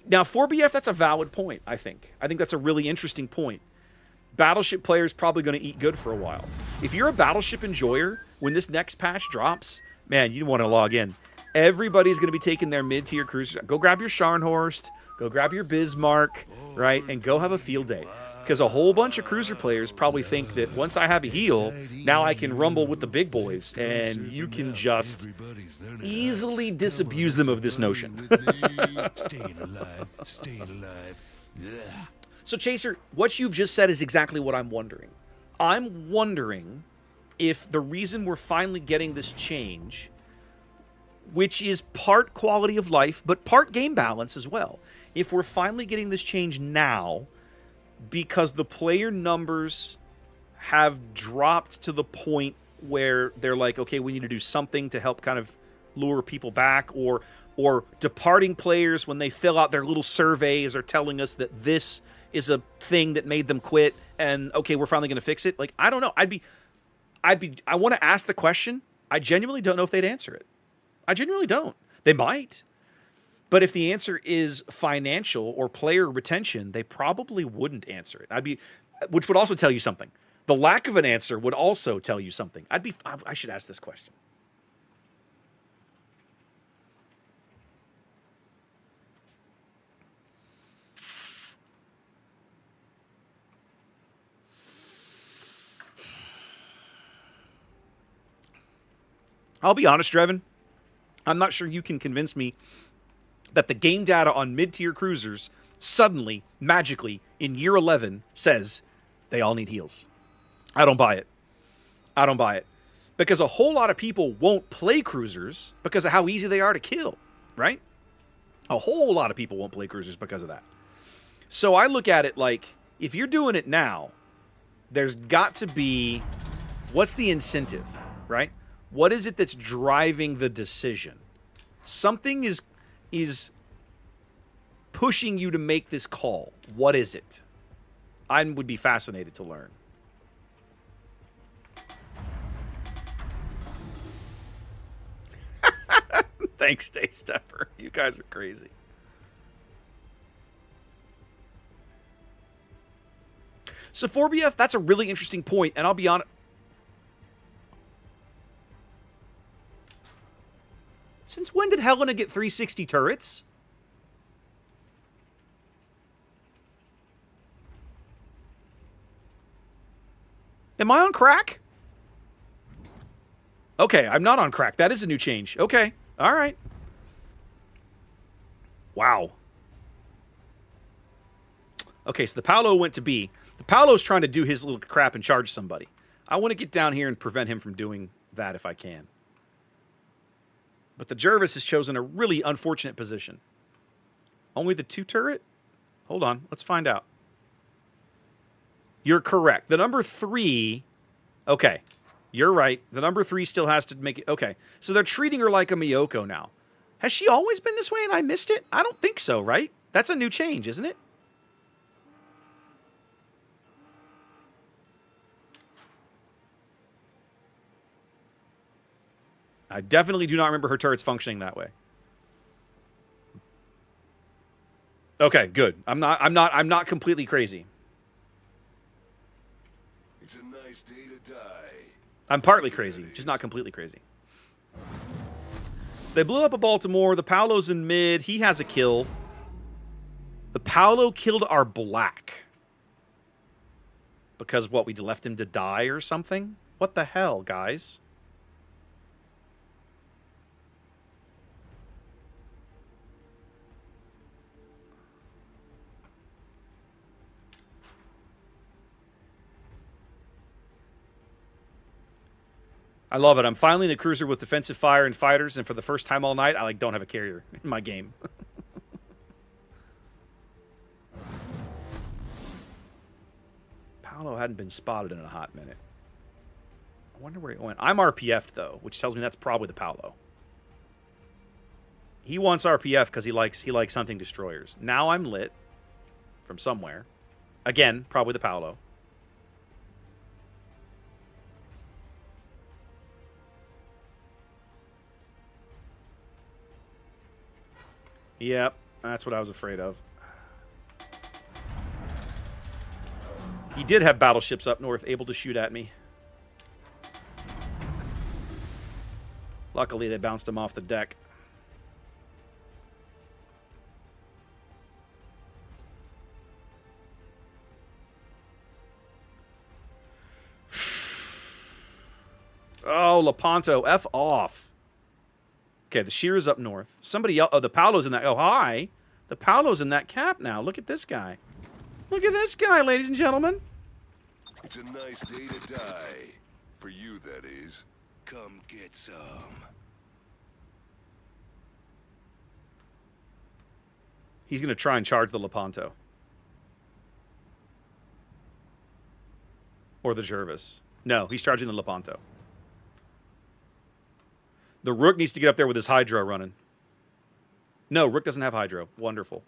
Now, 4BF, that's a valid point, I think. I think that's a really interesting point. Battleship players probably going to eat good for a while. If you're a Battleship enjoyer, when this next patch drops, man, you want to log in. Everybody's going to be taking their mid-tier cruisers. Go grab your Scharnhorst. Go grab your Bismarck, right? And go have a field day. Because a whole bunch of cruiser players probably think that once I have a heal, now I can rumble with the big boys, and you can just easily disabuse them of this notion. So, Chaser, what you've just said is exactly what I'm wondering. I'm wondering if the reason we're finally getting this change, which is part quality of life, but part game balance as well, if we're finally getting this change now because the player numbers have dropped to the point where they're like, okay, we need to do something to help kind of lure people back, or departing players, when they fill out their little surveys, are telling us that this is a thing that made them quit, and okay, we're finally going to fix it. Like, I don't know. I want to ask the question. I genuinely don't know if they'd answer it. I genuinely don't. They might. But if the answer is financial or player retention, they probably wouldn't answer it. Which would also tell you something. The lack of an answer would also tell you something. I should ask this question. I'll be honest, Drevin. I'm not sure you can convince me that the game data on mid-tier cruisers suddenly, magically, in year 11 says they all need heals. I don't buy it. I don't buy it. Because a whole lot of people won't play cruisers because of how easy they are to kill, right? A whole lot of people won't play cruisers because of that. So I look at it like, if you're doing it now, there's got to be, what's the incentive, right? What is it that's driving the decision? Something is pushing you to make this call. What is it? I would be fascinated to learn. Thanks, Day Stepper. You guys are crazy. So 4BF, that's a really interesting point, and I'll be honest. Since when did Helena get 360 turrets? Am I on crack? Okay, I'm not on crack. That is a new change. Okay, all right. Wow. Okay, so the Paolo went to B. The Paolo's trying to do his little crap and charge somebody. I want to get down here and prevent him from doing that if I can. But the Jervis has chosen a really unfortunate position. Only the 2 turret? Hold on, let's find out. You're correct. The number 3... Okay, you're right. The number 3 still has to make it... Okay, so they're treating her like a Miyoko now. Has she always been this way and I missed it? I don't think so, right? That's a new change, isn't it? I definitely do not remember her turrets functioning that way. Okay, good. I'm not completely crazy. It's a nice day to die. I'm partly crazy, just not completely crazy. So they blew up a Baltimore. The Paolo's in mid. He has a kill. The Paolo killed our black. Because what, we left him to die or something? What the hell, guys? I love it. I'm finally in a cruiser with defensive fire and fighters, and for the first time all night, I don't have a carrier in my game. Paolo hadn't been spotted in a hot minute. I wonder where he went. I'm RPF'd, though, which tells me that's probably the Paolo. He wants RPF because he likes hunting destroyers. Now I'm lit from somewhere. Again, probably the Paolo. Yep, that's what I was afraid of. He did have battleships up north able to shoot at me. Luckily, they bounced him off the deck. Oh, Lepanto, F off. Okay, the Shear's up north. Somebody else. Oh, the Paolo's in that. Oh, hi. The Paolo's in that cap now. Look at this guy. Look at this guy, ladies and gentlemen. It's a nice day to die. For you, that is. Come get some. He's going to try and charge the Lepanto. Or the Jervis. No, he's charging the Lepanto. The Rook needs to get up there with his Hydro running. No, Rook doesn't have Hydro. Wonderful.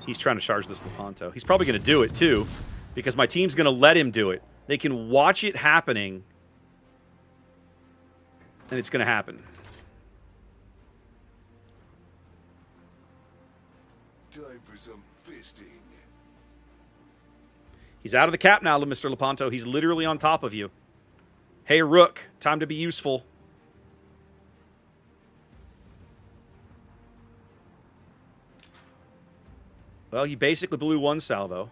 He's trying to charge this Lepanto. He's probably going to do it, too, because my team's going to let him do it. They can watch it happening, and it's going to happen. Time for some fisting. He's out of the cap now, Mr. Lepanto. He's literally on top of you. Hey, Rook, time to be useful. Well, he basically blew one salvo.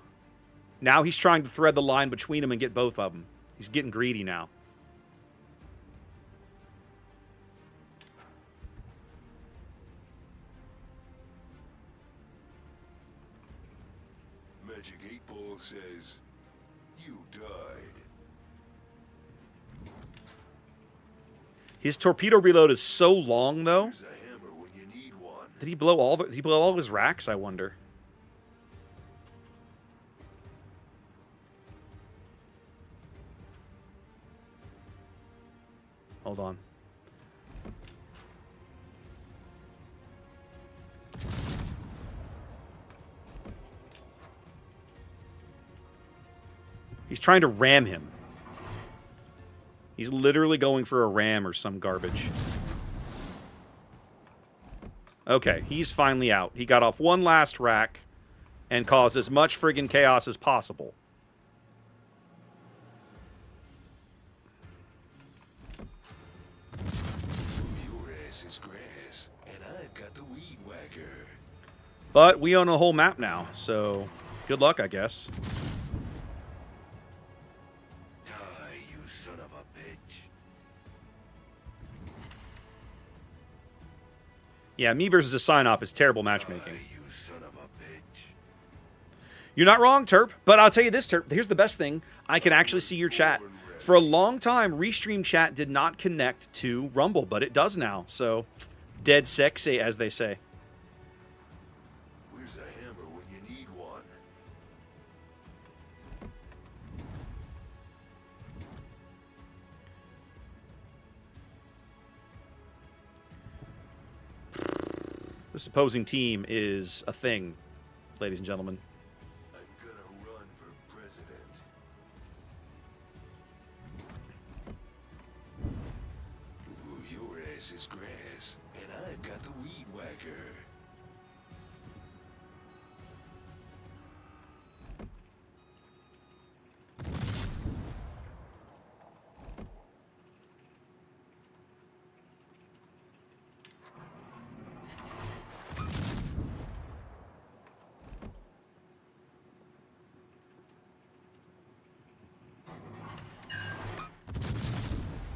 Now he's trying to thread the line between them and get both of them. He's getting greedy now. Magic 8-Ball says, you died. His torpedo reload is so long, though. There's a hammer when you need one. Did he blow all? Did he blow all his racks? I wonder. Hold on. He's trying to ram him. He's literally going for a ram or some garbage. Okay, he's finally out. He got off one last rack and caused as much friggin' chaos as possible. Your ass is grass, and I've got the weed whacker. But we own a whole map now, so good luck, I guess. Die, you son of a bitch. Yeah, me versus a sign-op is terrible matchmaking. Die, you son of a bitch. You're not wrong, Terp, but I'll tell you this, Terp. Here's the best thing. I can actually see your chat. For a long time, Restream chat did not connect to Rumble, but it does now. So, dead sexy, as they say. Where's a hammer when you need one? This opposing team is a thing, ladies and gentlemen. I'm gonna run for president. Ooh, your ass is grass, and I've got the weed whacker.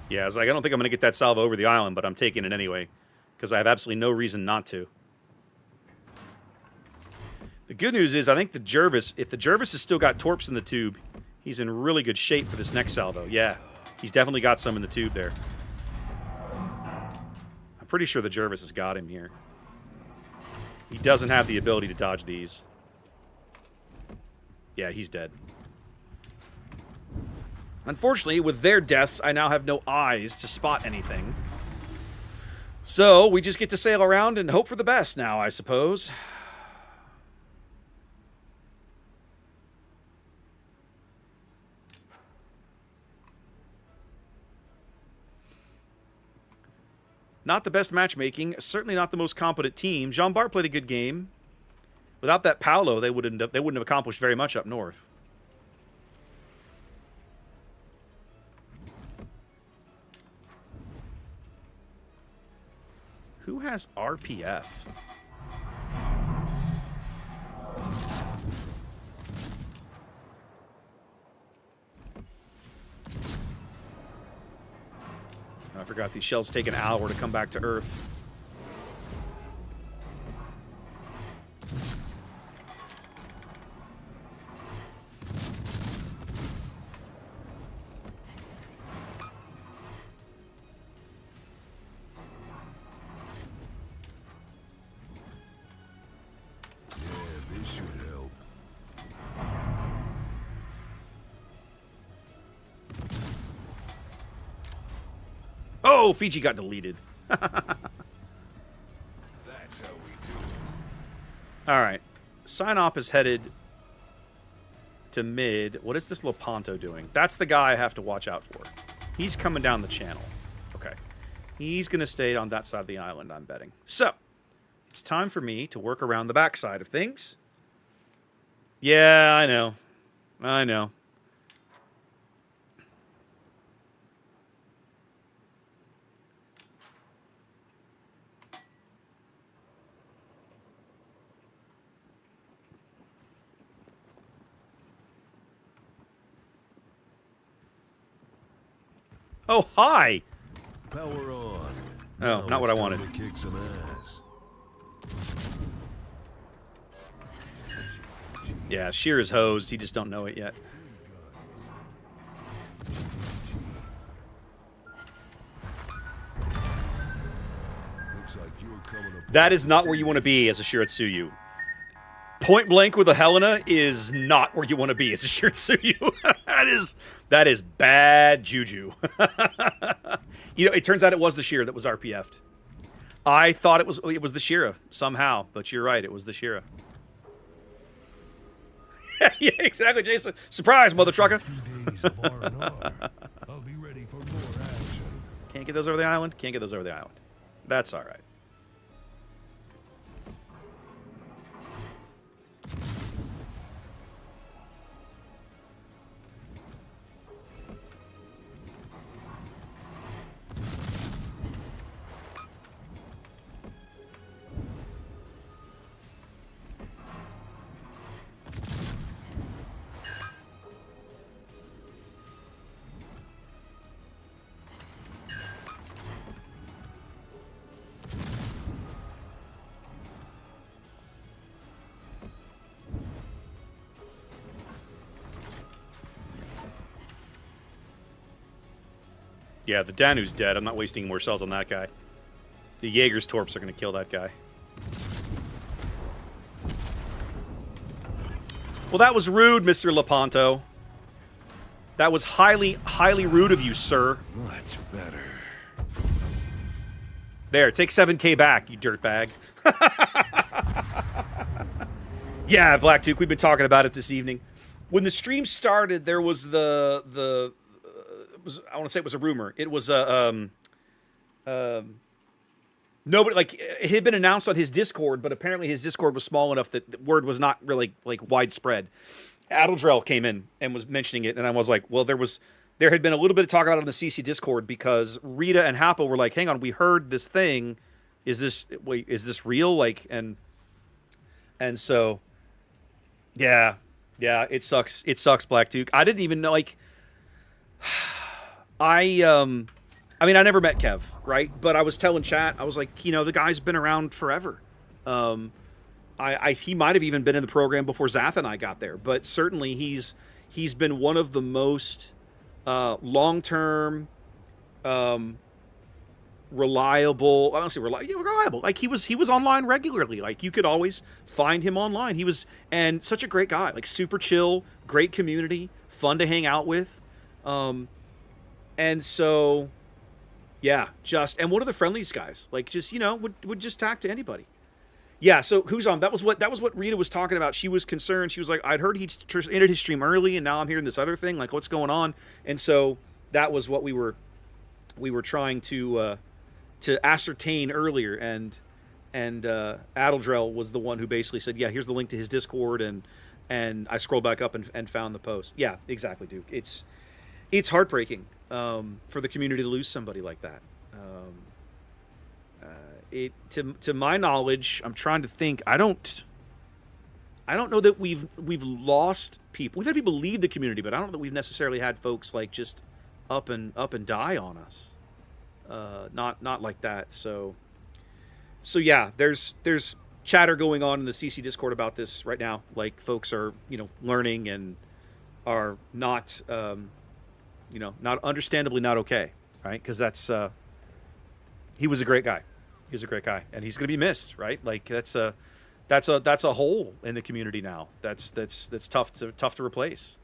Yeah, I was like, I don't think I'm going to get that salvo over the island, but I'm taking it anyway, because I have absolutely no reason not to. The good news is, I think the Jervis, if the Jervis has still got torps in the tube, he's in really good shape for this next salvo. Yeah, he's definitely got some in the tube there. I'm pretty sure the Jervis has got him here. He doesn't have the ability to dodge these. Yeah, he's dead. Unfortunately, with their deaths, I now have no eyes to spot anything. So, we just get to sail around and hope for the best now, I suppose. Not the best matchmaking, certainly not the most competent team. Jean Bart played a good game. Without that Paolo, they wouldn't have accomplished very much up north. Who has RPF? forgot these shells take an hour to come back to Earth. Yeah, this should help. Oh, Fiji got deleted. That's how we do it. All right. Sign-Op is headed to mid. What is this Lepanto doing? That's the guy I have to watch out for. He's coming down the channel. Okay. He's going to stay on that side of the island, I'm betting. So, it's time for me to work around the backside of things. Yeah, I know. I know. Oh, hi! Power on. Oh, not what I it's time wanted. to kick some ass. Yeah, Sheer is hosed. He just don't know it yet. Looks like you're coming up. That is not where you want to be as a Shiratsuyu. Point blank with a Helena is not where you want to be as a Shiratsuyu. that is bad juju. You know, it turns out it was the Shira that was RPF'd. I thought it was the Shira somehow, but you're right, it was the Shira. Yeah, exactly, Jason. Surprise, mother trucker. 2 days of R&R. I'll be ready for more action. Can't get those over the island. Can't get those over the island. That's all right. Yeah, the Danu's dead. I'm not wasting more cells on that guy. The Jaeger's torps are going to kill that guy. Well, that was rude, Mr. Lepanto. That was highly, highly rude of you, sir. Much better. There, take 7K back, you dirtbag. Yeah, Black Duke, we've been talking about it this evening. When the stream started, there was I want to say it was a rumor. It was nobody, like, it had been announced on his Discord, but apparently his Discord was small enough that the word was not really like widespread. Adeldrell came in and was mentioning it, and I was like, well, there had been a little bit of talk about it on the CC Discord because Rita and Hapo were like, hang on, we heard this thing. Is this real? Like, and so, yeah, it sucks. It sucks, Black Duke. I didn't even know, like, I mean, I never met Kev, right? But I was telling chat, I was like, you know, the guy's been around forever. He might have even been in the program before Zath and I got there, but certainly he's been one of the most long-term, reliable. I don't say reliable. Like he was online regularly. Like you could always find him online. And such a great guy. Like super chill, great community, fun to hang out with. And so, yeah, and one of the friendliest guys. Like just, you know, would just talk to anybody. Yeah, so who's on? That was what Rita was talking about. She was concerned. She was like, I'd heard he ended his stream early, and now I'm hearing this other thing. Like, what's going on? And so that was what we were trying to ascertain earlier. And Adeldrell was the one who basically said, yeah, here's the link to his Discord, and I scrolled back up and found the post. Yeah, exactly, Duke. It's heartbreaking for the community to lose somebody like that. To my knowledge, I'm trying to think. I don't know that we've lost people. We've had people leave the community, but I don't know that we've necessarily had folks like just up and die on us. Not like that. So yeah, there's chatter going on in the CC Discord about this right now. Like folks are learning and are not not understandably not okay, right? Because that's he was a great guy. He was a great guy, and he's gonna be missed, right? Like that's a hole in the community now. That's tough to replace.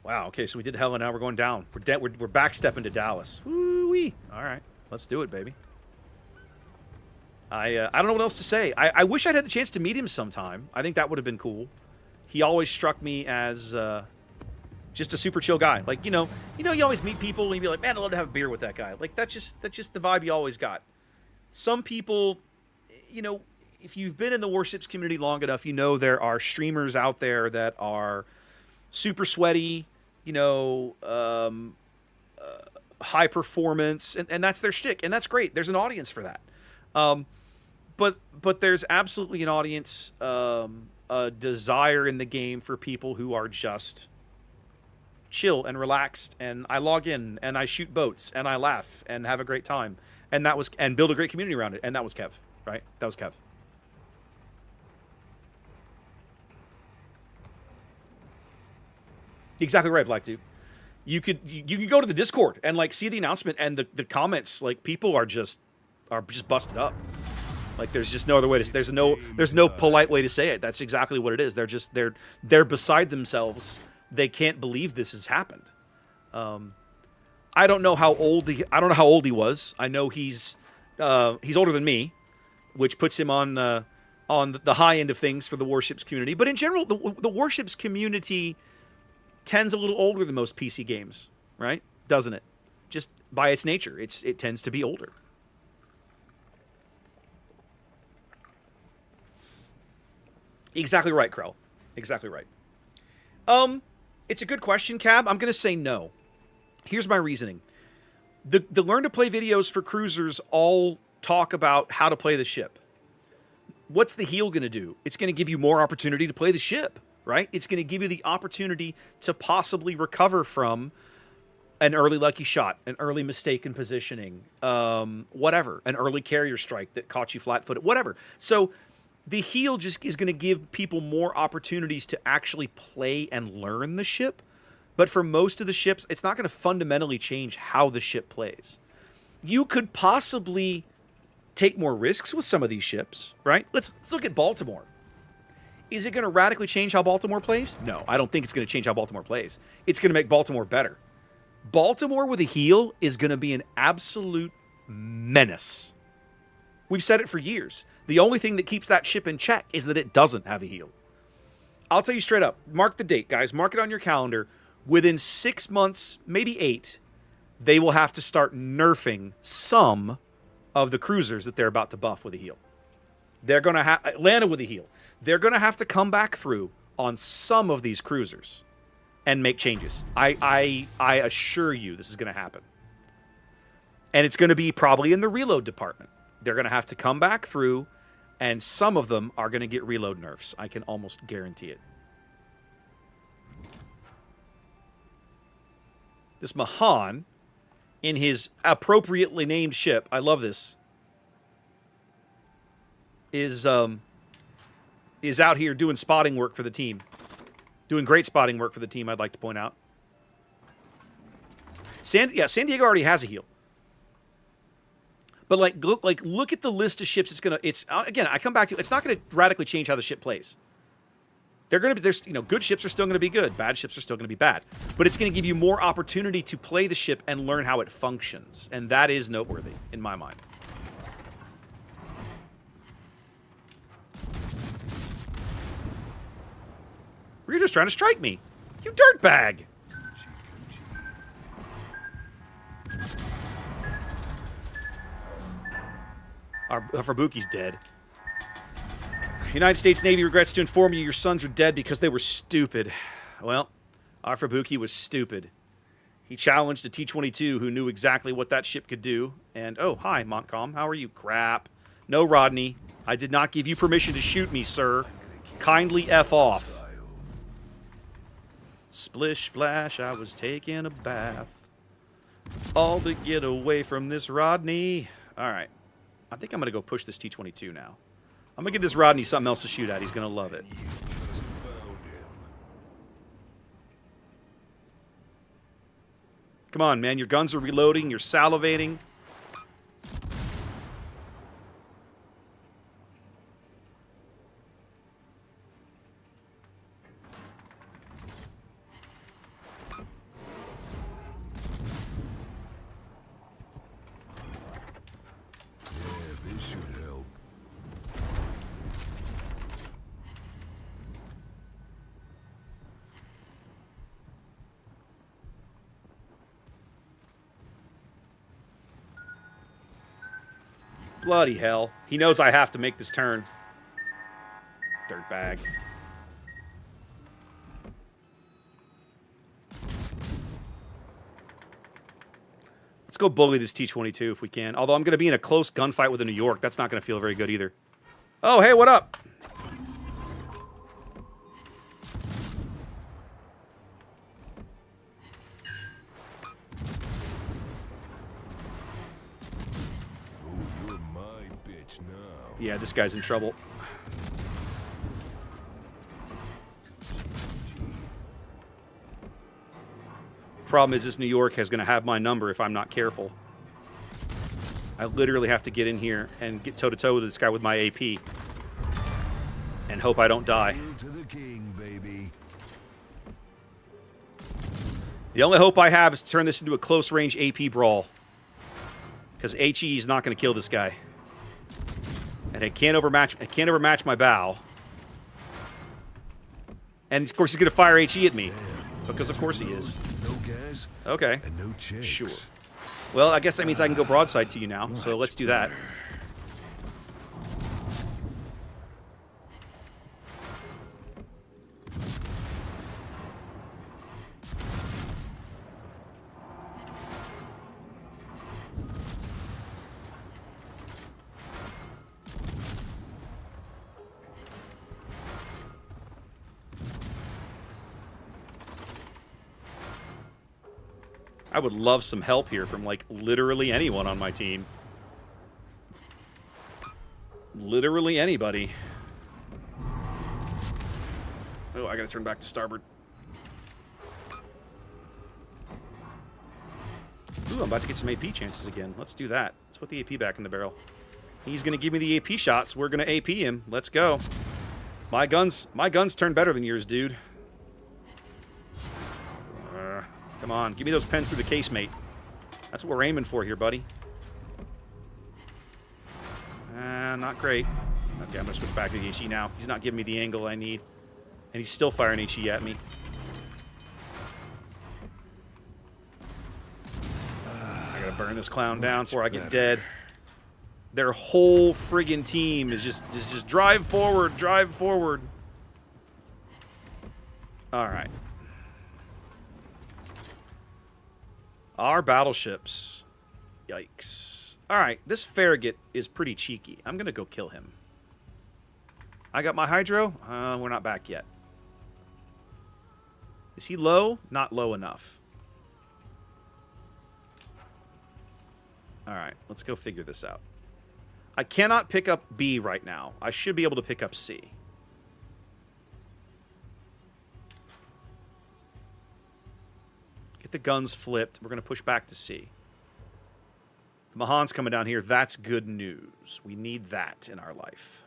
Wow. Okay, so we did hell, and now we're going down. We're backstepping to Dallas. Woo-wee. All right, let's do it, baby. I don't know what else to say. I wish I'd had the chance to meet him sometime. I think that would have been cool. He always struck me as just a super chill guy. Like you always meet people and you'd be like, man, I'd love to have a beer with that guy. Like that's just the vibe you always got. Some people, if you've been in the warships community long enough, there are streamers out there that are super sweaty, high performance, and that's their shtick, and that's great. There's an audience for that. But there's absolutely an audience, a desire in the game for people who are just chill and relaxed, and I log in and I shoot boats and I laugh and have a great time, and build a great community around it, and that was Kev, right? That was Kev. Exactly right, Black Dude. You could go to the Discord and see the announcement and the comments. Like people are just busted up. Like there's just no other way to. There's no polite way to say it. That's exactly what it is. They're beside themselves. They can't believe this has happened. I don't know how old he was. I know he's older than me, which puts him on the high end of things for the warships community. But in general, the warships community tends a little older than most PC games, right? Doesn't it? Just by its nature, it tends to be older. Exactly right, Krell. Exactly right. It's a good question, Cab. I'm going to say no. Here's my reasoning. The learn to play videos for cruisers all talk about how to play the ship. What's the heal going to do? It's going to give you more opportunity to play the ship, right? It's going to give you the opportunity to possibly recover from an early lucky shot, an early mistake in positioning, whatever, an early carrier strike that caught you flat-footed, whatever. So the heal just is going to give people more opportunities to actually play and learn the ship. But for most of the ships, it's not going to fundamentally change how the ship plays. You could possibly take more risks with some of these ships, right? Let's look at Baltimore. Is it going to radically change how Baltimore plays? No, I don't think it's going to change how Baltimore plays. It's going to make Baltimore better. Baltimore with a heal is going to be an absolute menace. We've said it for years. The only thing that keeps that ship in check is that it doesn't have a heal. I'll tell you straight up. Mark the date, guys. Mark it on your calendar. Within 6 months, maybe 8, they will have to start nerfing some of the cruisers that they're about to buff with a heal. They're going to have Atlanta with a heal. They're going to have to come back through on some of these cruisers and make changes. I assure you this is going to happen. And it's going to be probably in the reload department. They're going to have to come back through, and some of them are going to get reload nerfs. I can almost guarantee it. This Mahan, in his appropriately named ship, I love this, is out here doing spotting work for the team. Doing great spotting work for the team, I'd like to point out. San Diego already has a heal. But look at the list of ships. Again, I come back to it's not going to radically change how the ship plays. Good ships are still going to be good. Bad ships are still going to be bad. But it's going to give you more opportunity to play the ship and learn how it functions. And that is noteworthy in my mind. You're just trying to strike me. You dirtbag. Our Fabuki's dead. United States Navy regrets to inform you your sons are dead because they were stupid. Well, our Fabuki was stupid. He challenged a T-22 who knew exactly what that ship could do. And, oh, hi, Montcalm. How are you? Crap. No, Rodney. I did not give you permission to shoot me, sir. Kindly F off. Splish, splash, I was taking a bath. All to get away from this Rodney. All right. I think I'm going to go push this T-22 now. I'm going to give this Rodney something else to shoot at. He's going to love it. You just found him. Come on, man. Your guns are reloading. You're salivating. Yeah, this should help. Bloody hell. He knows I have to make this turn. Dirtbag. Let's go bully this T-22 if we can. Although I'm going to be in a close gunfight with a New York. That's not going to feel very good either. Oh, hey, what up? Oh, you're my bitch now. Yeah, this guy's in trouble. Problem is, this New York is going to have my number if I'm not careful. I literally have to get in here and get toe-to-toe with this guy with my AP. And hope I don't die. Hail to the king, baby. The only hope I have is to turn this into a close-range AP brawl. Because HE is not going to kill this guy. And it can't overmatch my bow. And of course he's going to fire HE at me. Because of course he is. No gas Okay. and no checks. Sure. Well, I guess that means I can go broadside to you now. So let's do that. I would love some help here from, like, literally anyone on my team. Literally anybody. Oh, I gotta turn back to starboard. Ooh, I'm about to get some AP chances again. Let's do that. Let's put the AP back in the barrel. He's gonna give me the AP shots. We're gonna AP him. Let's go. My guns turn better than yours, dude. Come on, give me those pens through the casemate. That's what we're aiming for here, buddy. Not great. Okay, I'm gonna switch back to the HE now. He's not giving me the angle I need. And he's still firing HE at me. I gotta burn this clown down before I get dead. Their whole friggin' team is just drive forward, drive forward. Alright. Our battleships. Yikes. Alright, this Farragut is pretty cheeky. I'm gonna go kill him. I got my Hydro. We're not back yet. Is he low? Not low enough. Alright, let's go figure this out. I cannot pick up B right now. I should be able to pick up C. Get the guns flipped. We're going to push back to C. The Mahan's coming down here. That's good news. We need that in our life.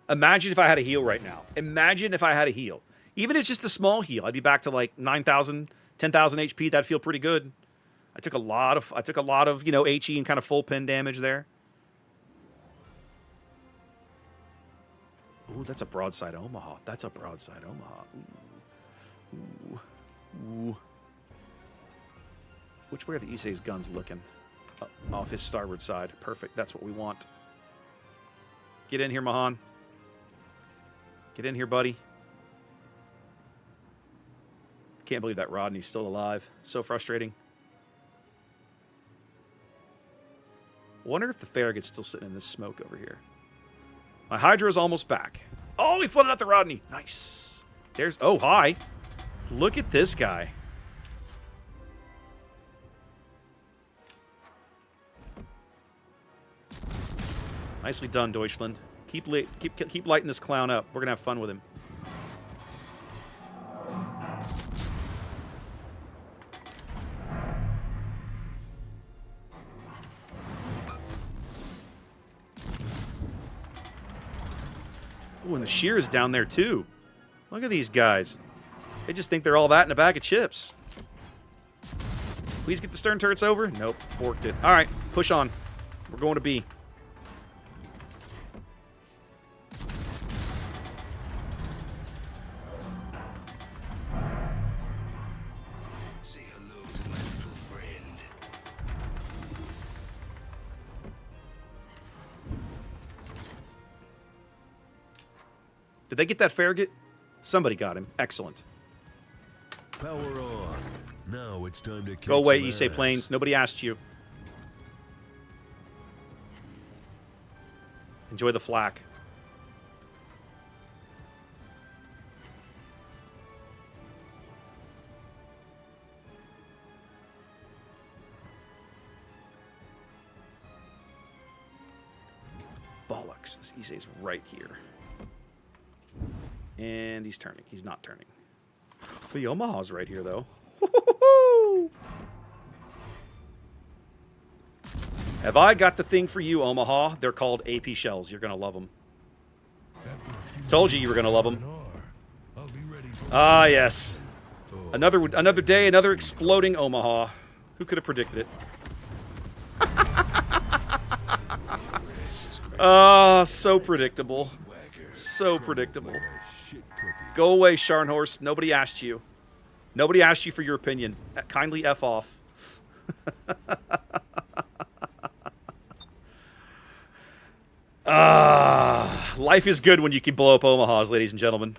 Imagine if I had a heal right now. Imagine if I had a heal. Even if it's just a small heal, I'd be back to like 9,000, 10,000 HP. That'd feel pretty good. I took a lot of, you know, HE and kind of full pin damage there. Ooh, that's a broadside Omaha. That's a broadside Omaha. Ooh. Ooh. Which way are the Issei's guns looking? Off his starboard side. Perfect. That's what we want. Get in here, Mahan. Get in here, buddy. Can't believe that Rodney's still alive. So frustrating. Wonder if the Farragut's still sitting in this smoke over here. My Hydra's almost back. Oh, he flooded out the Rodney. Nice. There's... Oh, hi. Look at this guy. Nicely done, Deutschland. Keep lighting this clown up. We're gonna have fun with him. Ooh, and the shear is down there too. Look at these guys. They just think they're all that in a bag of chips. Please get the stern turrets over. Nope, borked it. All right, push on. We're going to B. Say hello to my little friend. Did they get that Farragut? Somebody got him. Excellent. Power on. Now it's time to kick Go away, some Issei ass. planes. Nobody asked you. Enjoy the flak. Bollocks. This Issei's right here. And he's turning. He's not turning. The Omaha's right here, though. Have I got the thing for you, Omaha? They're called AP shells. You're going to love them. Told you you were going to love them. I'll be ready for Ah, yes. Another day, another exploding Omaha. Who could have predicted it? Ah, so predictable. So predictable. Shit cookie. Go away, Scharnhorst. Nobody asked you. Nobody asked you for your opinion. Kindly F off. Life is good when you can blow up Omahas, ladies and gentlemen.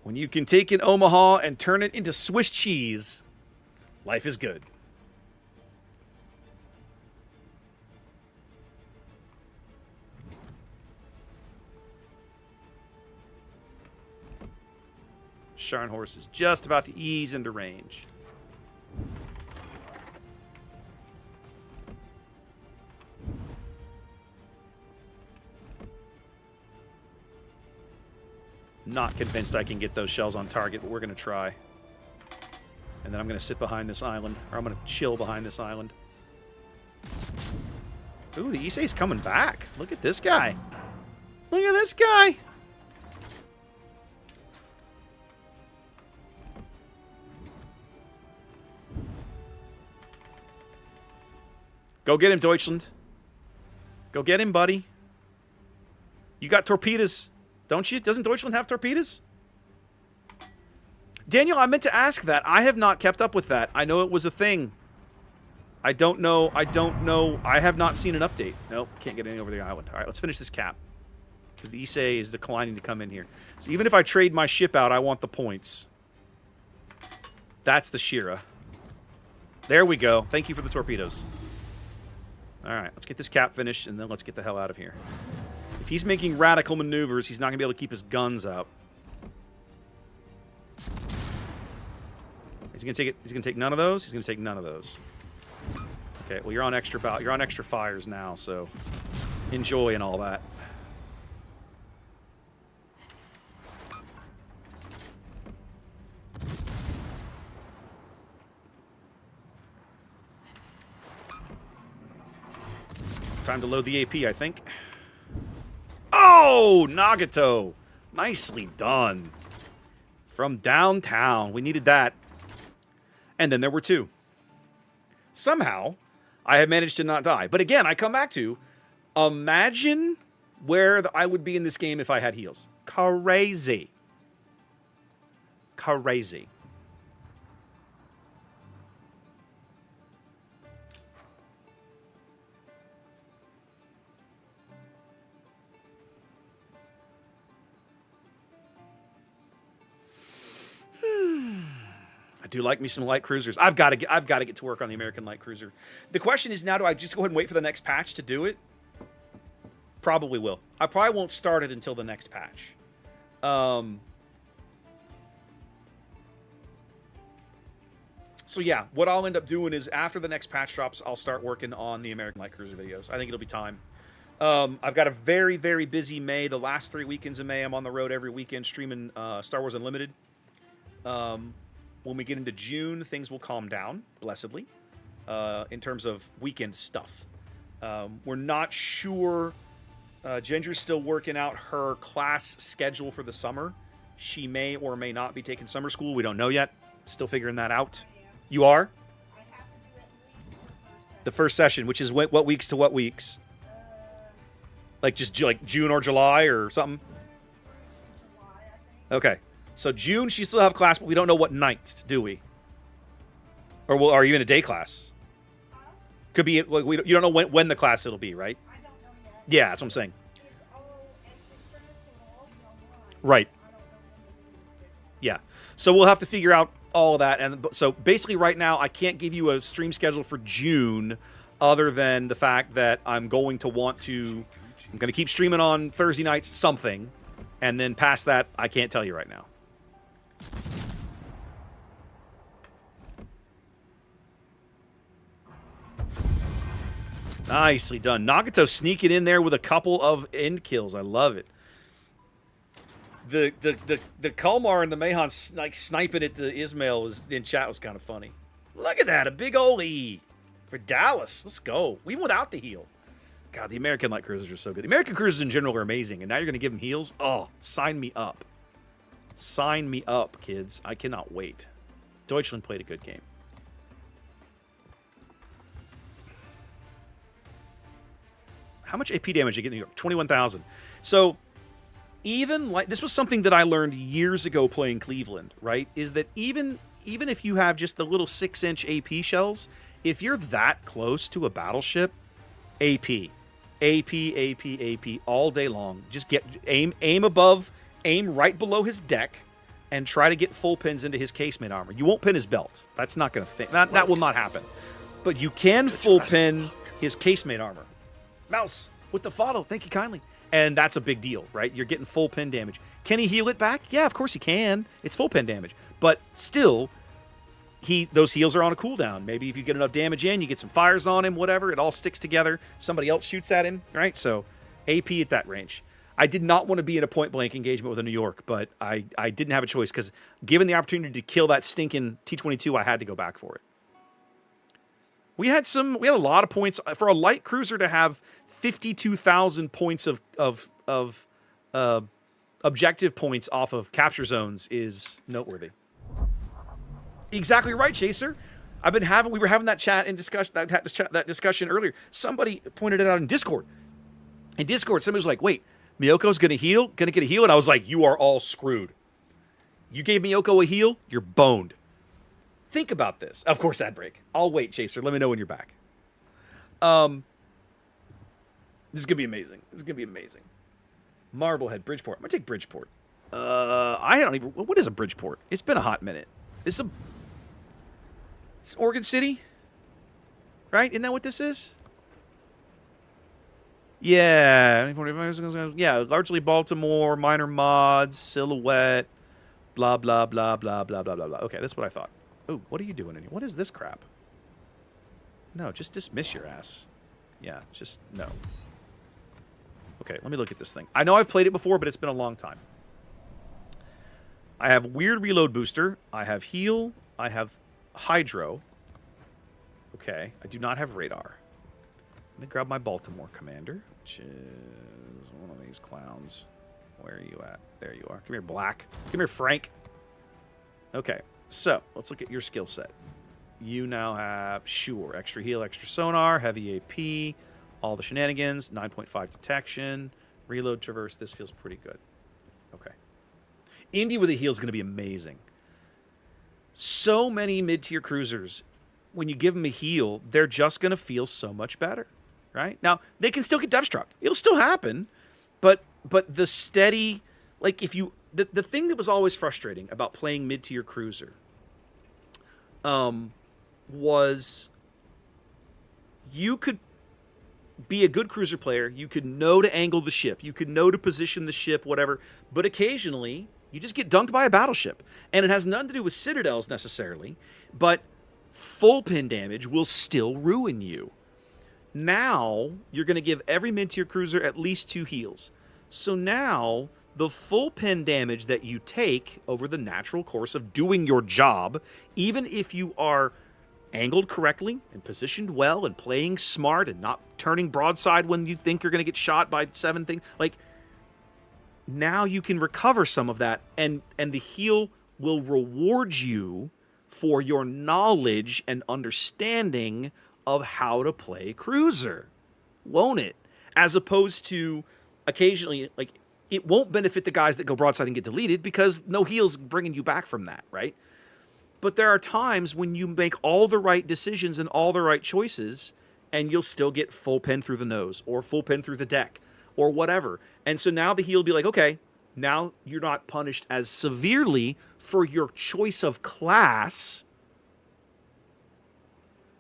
When you can take an Omaha and turn it into Swiss cheese, life is good. Scharnhorst is just about to ease into range. Not convinced I can get those shells on target, but we're going to try. And then I'm going to sit behind this island, or I'm going to chill behind this island. Ooh, the Issei's coming back. Look at this guy. Look at this guy. Go get him, Deutschland. Go get him, buddy. You got torpedoes, don't you? Doesn't Deutschland have torpedoes? Daniel, I meant to ask that. I have not kept up with that. I know it was a thing. I don't know. I have not seen an update. Nope, can't get any over the island. All right, let's finish this cap. Because the Issei is declining to come in here. So even if I trade my ship out, I want the points. That's the Shira. There we go. Thank you for the torpedoes. All right, let's get this cap finished, and then let's get the hell out of here. If he's making radical maneuvers, he's not going to be able to keep his guns up. Is he going to take it? He's going to take none of those? He's going to take none of those. Okay, well, you're on extra you're on extra fires now, so enjoy and all that. Time to load the AP, I think. Oh, Nagato. Nicely done. From downtown. We needed that. And then there were two. Somehow, I have managed to not die. But again, I come back to, imagine where I would be in this game if I had heals. Crazy. Crazy. I do like me some light cruisers. I've got to get to work on the American light cruiser. The question is now, do I just go ahead and wait for the next patch to do it? Probably will. I probably won't start it until the next patch. So yeah, what I'll end up doing is after the next patch drops, I'll start working on the American Light Cruiser videos. I think it'll be time. I've got a very, very busy May. The last 3 weekends of May, I'm on the road every weekend streaming Star Wars Unlimited. When we get into June, things will calm down, blessedly, in terms of weekend stuff. We're not sure. Ginger's still working out her class schedule for the summer. She may or may not be taking summer school. We don't know yet. Still figuring that out. You are? I have to do at least The first session, which is what weeks to what weeks? Like just like June or July or something? July, I think. Okay. So June, she still have class, but we don't know what night, do we? Or are you in a day class? Could be, like, you don't know when the class it'll be, right? I don't know yet. Yeah, that's what I'm saying. It's all asynchronous, so it'll all be online. Right. I don't know when the meeting schedule. Yeah. So we'll have to figure out all of that. And so basically right now, I can't give you a stream schedule for June other than the fact that I'm going to keep streaming on Thursday nights, something. And then past that, I can't tell you right now. Nicely done. Nagato sneaking in there with a couple of end kills. I love it. The Kalmar and the Mahon like sniping at the Ismail was in chat was kind of funny. Look at that, a big ol' E for Dallas. Let's go. Even without the heal. God, the American light cruisers are so good. The American cruisers in general are amazing, and now you're going to give them heals? Oh, sign me up. Sign me up, kids. I cannot wait. Deutschland played a good game. How much AP damage did you get in New York? 21,000. So, even like this was something that I learned years ago playing Cleveland, right? Is that even if you have just the little 6-inch AP shells, if you're that close to a battleship, AP all day long. Just aim above, aim right below his deck, and try to get full pins into his casemate armor. You won't pin his belt. That's not going to fit. That will not happen. But you can full pin his casemate armor. Mouse with the follow. Thank you kindly. And that's a big deal, right? You're getting full pin damage. Can he heal it back? Yeah, of course he can. It's full pin damage. But still, those heals are on a cooldown. Maybe if you get enough damage in, you get some fires on him, whatever. It all sticks together. Somebody else shoots at him, right? So AP at that range. I did not want to be in a point-blank engagement with a New York, but I didn't have a choice because given the opportunity to kill that stinking T-22, I had to go back for it. We had a lot of points for a light cruiser to have 52,000 points of objective points off of capture zones is noteworthy. Exactly right, Chaser. We were having that chat and discussion that discussion earlier. Somebody pointed it out in Discord. In Discord, somebody was like, "Wait, Miyoko's gonna get a heal," and I was like, "You are all screwed. You gave Miyoko a heal, you're boned." Think about this. Of course, ad break. I'll wait, Chaser. Let me know when you're back. This is going to be amazing. Marblehead, Bridgeport. I'm going to take Bridgeport. What is a Bridgeport? It's been a hot minute. It's Oregon City? Right? Isn't that what this is? Yeah. Yeah, largely Baltimore, minor mods, Silhouette, blah, blah, blah, blah, blah, blah, blah, blah. Okay, that's what I thought. Oh, what are you doing in here? What is this crap? No, just dismiss your ass. Yeah, just no. Okay, let me look at this thing. I know I've played it before, but it's been a long time. I have weird reload booster. I have heal. I have hydro. Okay, I do not have radar. Let me grab my Baltimore commander, which is one of these clowns. Where are you at? There you are. Come here, Black. Come here, Frank. Okay. So, let's look at your skill set. You now have, sure, extra heal, extra sonar, heavy AP, all the shenanigans, 9.5 detection, reload, traverse. This feels pretty good. Okay. Indy with a heal is going to be amazing. So many mid-tier cruisers, when you give them a heal, they're just going to feel so much better, right? Now, they can still get death struck. It'll still happen, but the steady, like if you, the thing that was always frustrating about playing mid-tier cruiser was you could be a good cruiser player. You could know to angle the ship. You could know to position the ship, whatever. But occasionally, you just get dunked by a battleship. And it has nothing to do with citadels necessarily, but full pin damage will still ruin you. Now, you're going to give every mid-tier cruiser at least 2 heals. So now, the full pin damage that you take over the natural course of doing your job, even if you are angled correctly and positioned well and playing smart and not turning broadside when you think you're going to get shot by 7 things, like, now you can recover some of that, and the heal will reward you for your knowledge and understanding of how to play cruiser, won't it? As opposed to occasionally, like, it won't benefit the guys that go broadside and get deleted because no heal's bringing you back from that, right? But there are times when you make all the right decisions and all the right choices, and you'll still get full pin through the nose or full pin through the deck or whatever. And so now the heal will be like, okay, now you're not punished as severely for your choice of class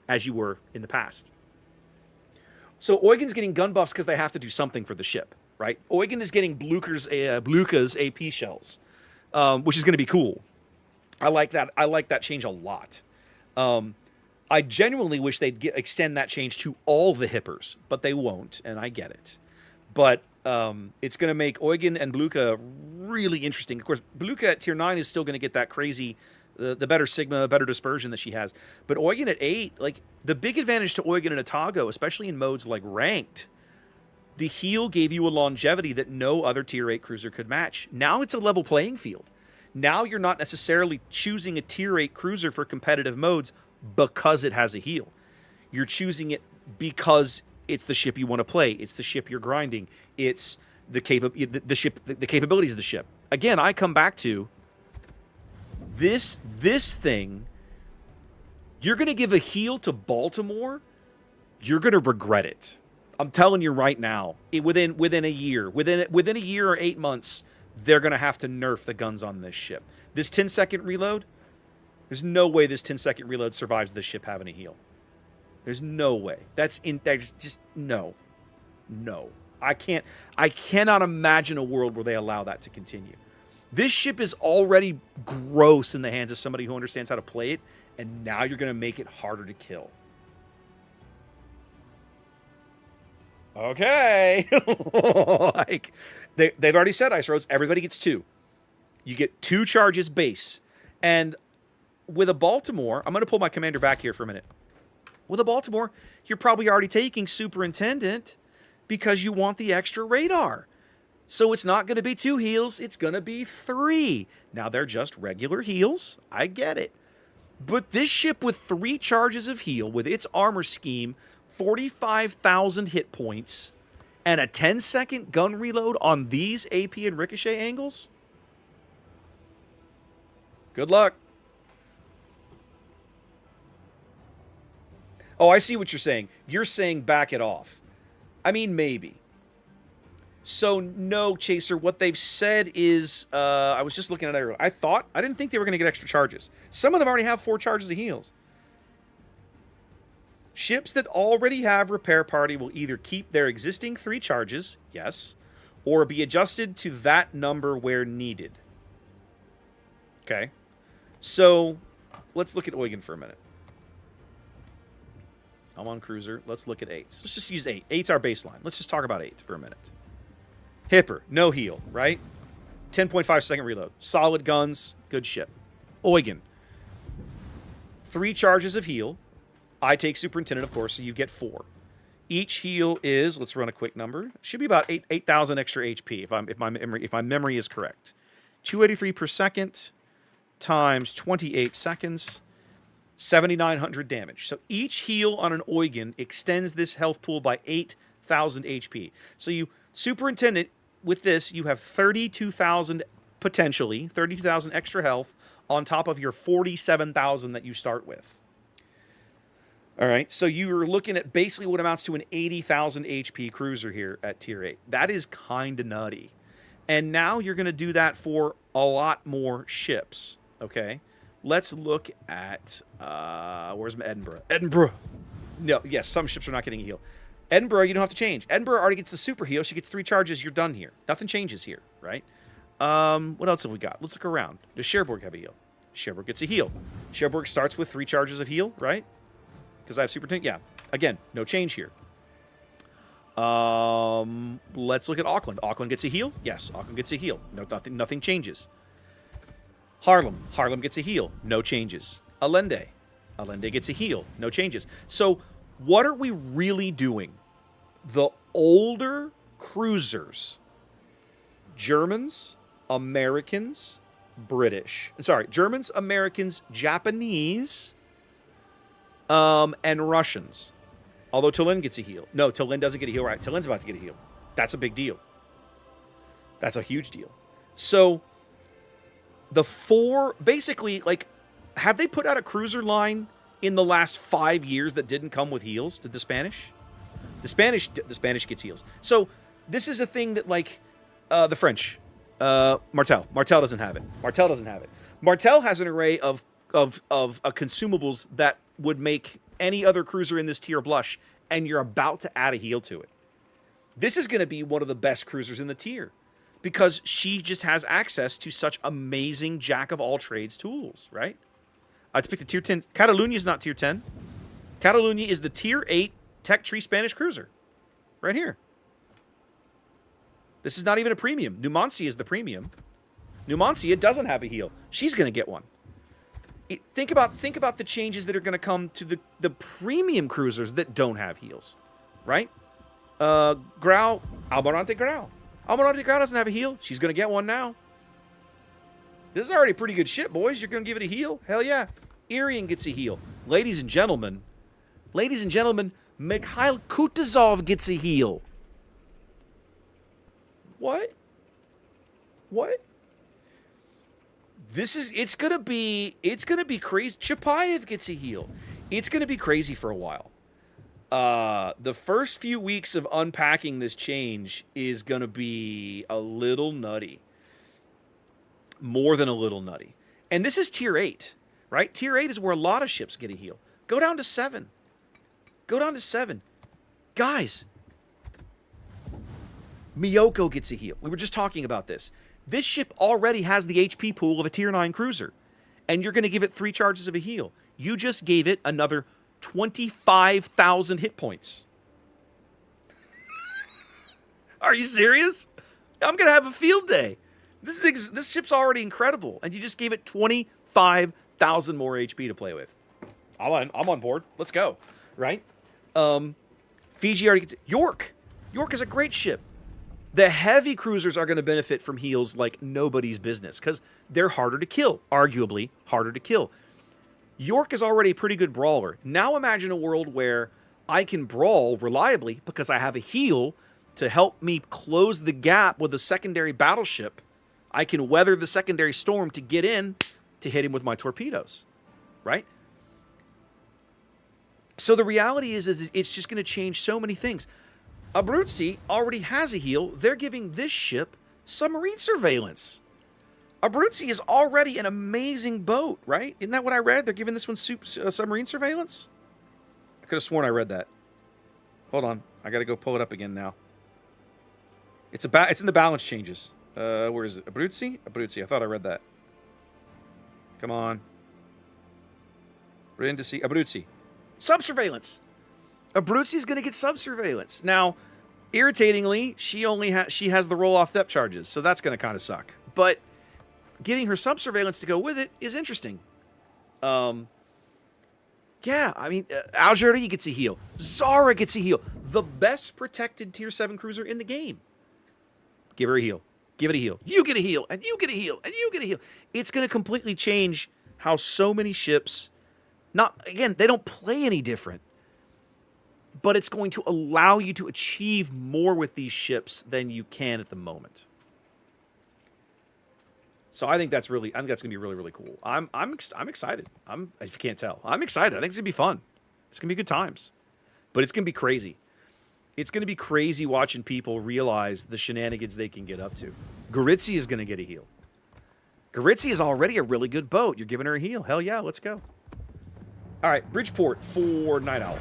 as you were in the past. So Eugen's getting gun buffs because they have to do something for the ship, right? Eugen is getting Bluka's AP shells, which is going to be cool. I like that. I like that change a lot. I genuinely wish they'd extend that change to all the hippers, but they won't, and I get it. But it's going to make Eugen and Bluka really interesting. Of course, Bluka at tier 9 is still going to get that crazy, the better Sigma, better dispersion that she has. But Eugen at 8, like, the big advantage to Eugen and Atago, especially in modes like ranked, the heal gave you a longevity that no other tier 8 cruiser could match. Now it's a level playing field. Now you're not necessarily choosing a tier 8 cruiser for competitive modes because it has a heal. You're choosing it because it's the ship you want to play. It's the ship you're grinding. It's the capabilities of the ship. Again, I come back to this thing. You're going to give a heal to Baltimore, you're going to regret it. I'm telling you right now. Within a year, within a year or 8 months, they're going to have to nerf the guns on this ship. This 10-second reload, there's no way this 10-second reload survives this ship having a heal. There's no way. That's just no. I cannot imagine a world where they allow that to continue. This ship is already gross in the hands of somebody who understands how to play it, and now you're going to make it harder to kill. Okay. Like, they've already said, Ice Rose, everybody gets 2. You get 2 charges base. And with a Baltimore, I'm going to pull my commander back here for a minute. With a Baltimore, you're probably already taking Superintendent because you want the extra radar. So it's not going to be 2 heals, it's going to be 3. Now, they're just regular heals. I get it. But this ship with 3 charges of heal, with its armor scheme, 45,000 hit points, and a 10-second gun reload on these AP and ricochet angles? Good luck. Oh, I see what you're saying. You're saying back it off. I mean, maybe. So, no, Chaser, what they've said is, I was just looking at it earlier. I didn't think they were going to get extra charges. Some of them already have 4 charges of heals. Ships that already have Repair Party will either keep their existing 3 charges, yes, or be adjusted to that number where needed. Okay. So, let's look at Eugen for a minute. I'm on cruiser. Let's look at 8s. Let's just use 8. 8's our baseline. Let's just talk about 8 for a minute. Hipper, no heal, right? 10.5 second reload. Solid guns, good ship. Eugen, 3 charges of heal. I take Superintendent, of course, so you get 4. Each heal is, let's run a quick number. Should be about 8,000 extra HP if my memory is correct. 283 per second times 28 seconds. 7,900 damage. So each heal on an Eugen extends this health pool by 8,000 HP. So you, Superintendent, with this, you have 32,000, potentially, 32,000 extra health on top of your 47,000 that you start with. All right, so you're looking at basically what amounts to an 80,000 HP cruiser here at Tier 8. That is kind of nutty. And now you're going to do that for a lot more ships, okay? Let's look at, where's my Edinburgh? Edinburgh! No, yes, some ships are not getting a heal. Edinburgh, you don't have to change. Edinburgh already gets the super heal. She gets 3 charges. You're done here. Nothing changes here, right? What else have we got? Let's look around. Does Cherbourg have a heal? Cherbourg gets a heal. Cherbourg starts with 3 charges of heal, right? Because I have super tank. Yeah. Again, no change here. Let's look at Auckland. Auckland gets a heal. Yes, Auckland gets a heal. No, nothing changes. Harlem. Harlem gets a heal. No changes. Allende. Allende gets a heal. No changes. So what are we really doing? The older cruisers, Germans, Americans, British. Sorry, Germans, Americans, Japanese, and Russians. Although Tallinn gets a heal. No, Tallinn doesn't get a heal, right? Tallinn's about to get a heal. That's a big deal. That's a huge deal. So the 4, basically, like, have they put out a cruiser line in the last 5 years that didn't come with heals? Did the Spanish? The Spanish gets heals. So this is a thing that, like, the French, Martel doesn't have it. Martel doesn't have it. Martel has an array of consumables that would make any other cruiser in this tier blush, and you're about to add a heal to it. This is going to be one of the best cruisers in the tier because she just has access to such amazing jack-of-all-trades tools, right? To pick the tier 10. Catalunya is not tier 10. Catalunya is the tier 8 tech tree Spanish cruiser. Right here. This is not even a premium. Numancia is the premium. Numancia doesn't have a heal. She's going to get one. Think about the changes that are going to come to the premium cruisers that don't have heals, right? Grau, Almirante Grau. Almirante Grau doesn't have a heal. She's going to get one now. This is already pretty good shit, boys. You're going to give it a heal? Hell yeah. Irian gets a heal. Ladies and gentlemen, Mikhail Kutuzov gets a heal. What? It's gonna be crazy. Chapayev gets a heal. It's gonna be crazy for a while. The first few weeks of unpacking this change is gonna be a little nutty. More than a little nutty. And this is tier 8, right? Tier 8 is where a lot of ships get a heal. Go down to 7. Guys, Miyoko gets a heal. We were just talking about this. This ship already has the HP pool of a tier 9 cruiser, and you're going to give it 3 charges of a heal. You just gave it another 25,000 hit points. Are you serious? I'm going to have a field day. This ship's already incredible, and you just gave it 25,000 more HP to play with. I'm on board. Let's go. Right? Fiji already gets it. York is a great ship. The heavy cruisers are going to benefit from heals like nobody's business because they're harder to kill, arguably harder to kill. York is already a pretty good brawler. Now imagine a world where I can brawl reliably because I have a heal to help me close the gap with a secondary battleship. I can weather the secondary storm to get in to hit him with my torpedoes, right? So the reality is it's just going to change so many things. Abruzzi already has a heal. They're giving this ship submarine surveillance. Abruzzi is already an amazing boat, right? Isn't that what I read? They're giving this one submarine surveillance? I could have sworn I read that. Hold on. I got to go pull it up again now. It's in the balance changes. Where is it? Abruzzi? Abruzzi. I thought I read that. Come on. Brindisi. Abruzzi. Sub-surveillance. Abruzzi's going to get sub-surveillance. Now, irritatingly, she has the roll-off depth charges, so that's going to kind of suck. But getting her sub-surveillance to go with it is interesting. Yeah, I mean, Algeria gets a heal. Zara gets a heal. The best protected Tier 7 cruiser in the game. Give her a heal. Give it a heal. You get a heal, and you get a heal, and you get a heal. It's going to completely change how so many ships... Again, they don't play any different. But it's going to allow you to achieve more with these ships than you can at the moment. So I think that's going to be really, really cool. I'm excited. If you can't tell, I'm excited. I think it's going to be fun. It's going to be good times. But it's going to be crazy. It's going to be crazy watching people realize the shenanigans they can get up to. Goritzi is going to get a heal. Goritzi is already a really good boat. You're giving her a heal. Hell yeah, let's go. All right, Bridgeport for Night Owl.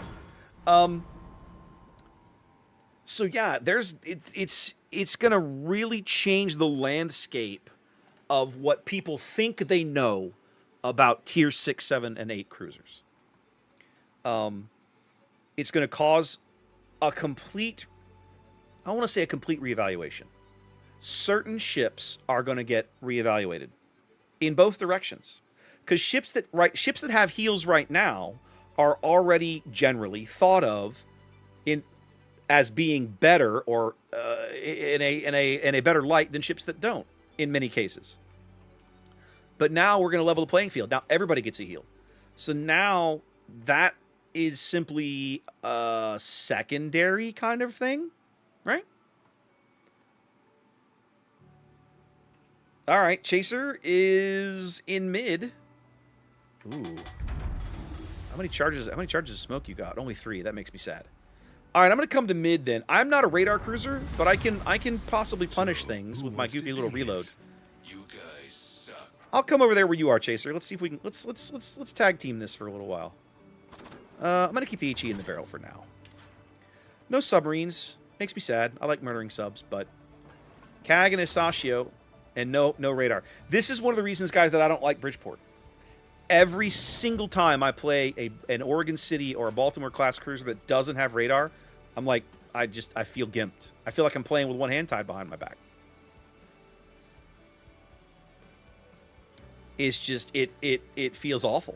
So yeah, it's gonna really change the landscape of what people think they know about tier 6, 7, and 8 cruisers. It's gonna cause a complete, I want to say a complete reevaluation. Certain ships are going to get reevaluated in both directions, because ships that have heals right now are already generally thought of as being better or in a better light than ships that don't in many cases. But now we're going to level the playing field. Now everybody gets a heal, so now that is simply a secondary kind of thing, right? All right, Chaser is in mid. Ooh. How many charges of smoke you got? Only 3. That makes me sad. All right, I'm going to come to mid then. I'm not a radar cruiser, but I can possibly punish things with my goofy little reload. You guys suck. I'll come over there where you are, Chaser. Let's see if we can let's tag team this for a little while. I'm going to keep the HE in the barrel for now. No submarines. Makes me sad. I like murdering subs, but CAG and Isashio, and no radar. This is one of the reasons, guys, that I don't like Bridgeport. Every single time I play an Oregon City or a Baltimore class cruiser that doesn't have radar, I'm like, I feel gimped. I feel like I'm playing with one hand tied behind my back. It's just, it feels awful.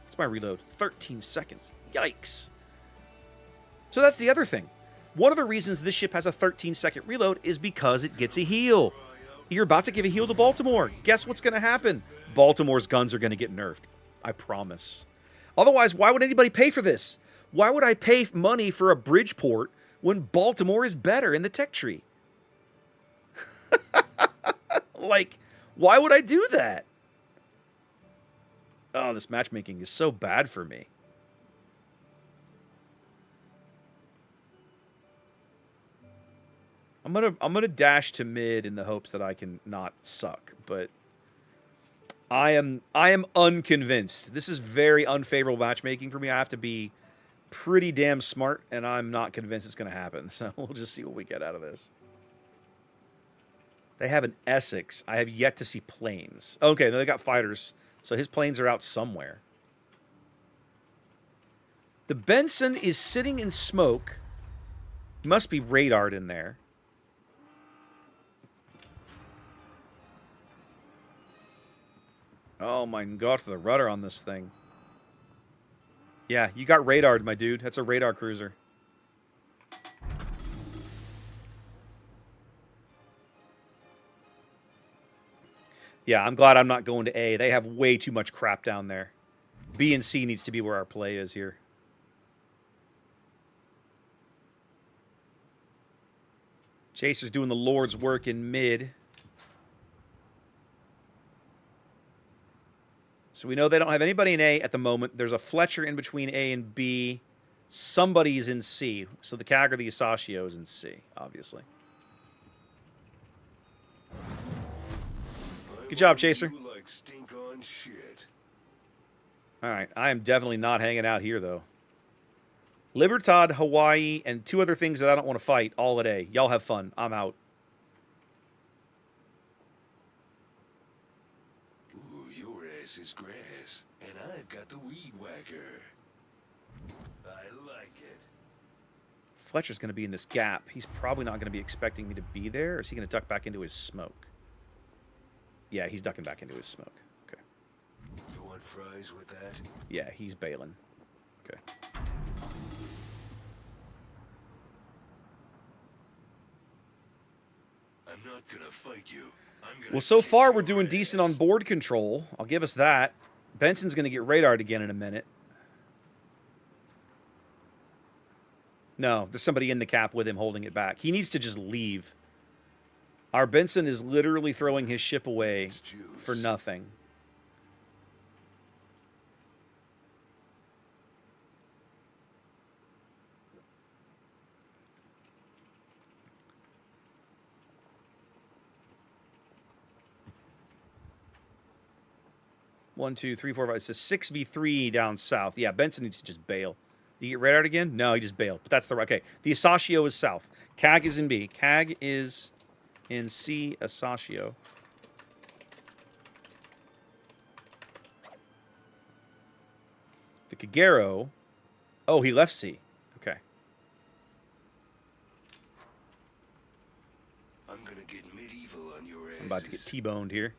What's my reload? 13 seconds. Yikes. So that's the other thing. One of the reasons this ship has a 13-second reload is because it gets a heal. You're about to give a heal to Baltimore. Guess what's going to happen? Baltimore's guns are going to get nerfed. I promise. Otherwise, why would anybody pay for this? Why would I pay money for a Bridgeport when Baltimore is better in the tech tree? Like, why would I do that? Oh, this matchmaking is so bad for me. I'm gonna dash to mid in the hopes that I can not suck, but I am unconvinced. This is very unfavorable matchmaking for me. I have to be pretty damn smart, and I'm not convinced it's gonna happen. So we'll just see what we get out of this. They have an Essex. I have yet to see planes. Okay, they got fighters, so his planes are out somewhere. The Benson is sitting in smoke. Must be radared in there. Oh my god, the rudder on this thing. Yeah, you got radared, my dude. That's a radar cruiser. Yeah, I'm glad I'm not going to A. They have way too much crap down there. B and C needs to be where our play is here. Chaser's doing the Lord's work in mid. So we know they don't have anybody in A at the moment. There's a Fletcher in between A and B. Somebody's in C. So the CAG or the Isashio is in C, obviously. Good job, Chaser. Like stink on shit. All right, I am definitely not hanging out here, though. Libertad, Hawaii, and 2 other things that I don't want to fight, all at A. Y'all have fun. I'm out. Ooh, your ass is grass, and I've got the weed whacker. I like it. Fletcher's going to be in this gap. He's probably not going to be expecting me to be there. Or is he going to duck back into his smoke? Yeah, he's ducking back into his smoke. Okay. You want fries with that? Yeah, he's bailing. Okay. I'm not gonna fight you. I'm gonna Well, so far we're kick your doing decent on ass. board control. I'll give us that. Benson's going to get radared again in a minute. No, there's somebody in the cap with him holding it back. He needs to just leave. Our Benson is literally throwing his ship away It's juice. for nothing. One, two, three, four, five. It's a 6v3 down south. Yeah, Benson needs to just bail. Did he get red out again? No, he just bailed. But that's the right. Okay. The Asashio is south. Cag is in B. Cag is in C. Asashio. The Kagero. Oh, he left C. Okay. I'm gonna get medieval on your ass. I'm about to get T-boned here.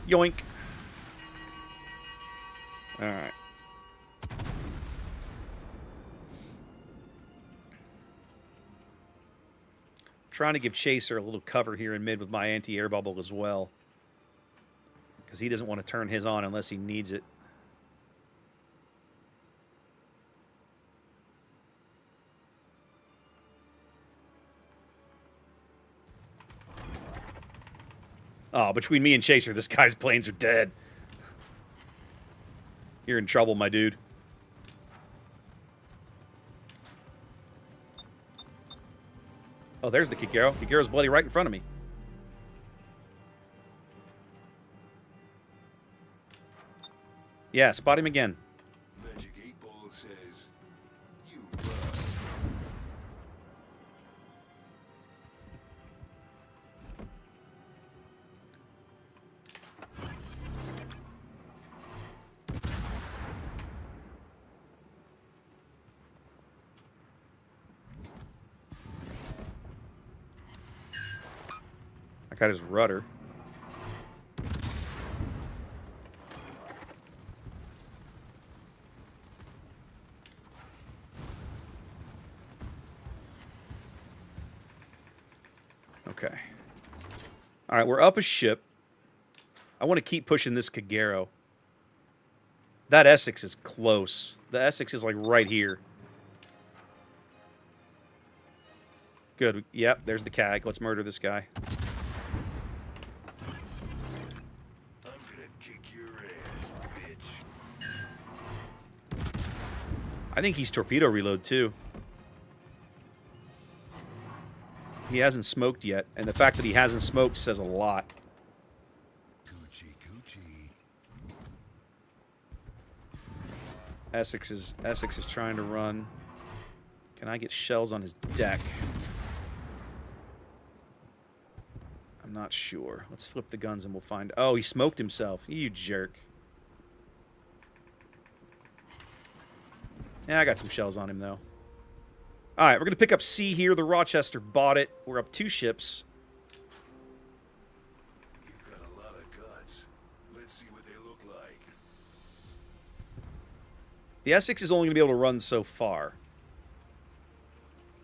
Yoink. All right. Trying to give Chaser a little cover here in mid with my anti-air bubble as well. Because he doesn't want to turn his on unless he needs it. Oh, between me and Chaser, this guy's planes are dead. You're in trouble, my dude. Oh, there's the Kagero. Kagero's bloody right in front of me. Yeah, spot him again. Magic 8 Ball says, you I got his rudder. Okay. All right, we're up a ship. I want to keep pushing this Kagero. That Essex is close. The Essex is like right here. Good. Yep, there's the CAG. Let's murder this guy. I'm gonna kick your ass, bitch. I think he's torpedo reload too. He hasn't smoked yet, and the fact that he hasn't smoked says a lot. Coochie, coochie. Essex is trying to run. Can I get shells on his deck? I'm not sure. Let's flip the guns and we'll find... Oh, he smoked himself. You jerk. Yeah, I got some shells on him, though. All right, we're going to pick up C here. The Rochester bought it. We're up 2 ships. You've got a lot of guts. Let's see what they look like. The Essex is only going to be able to run so far.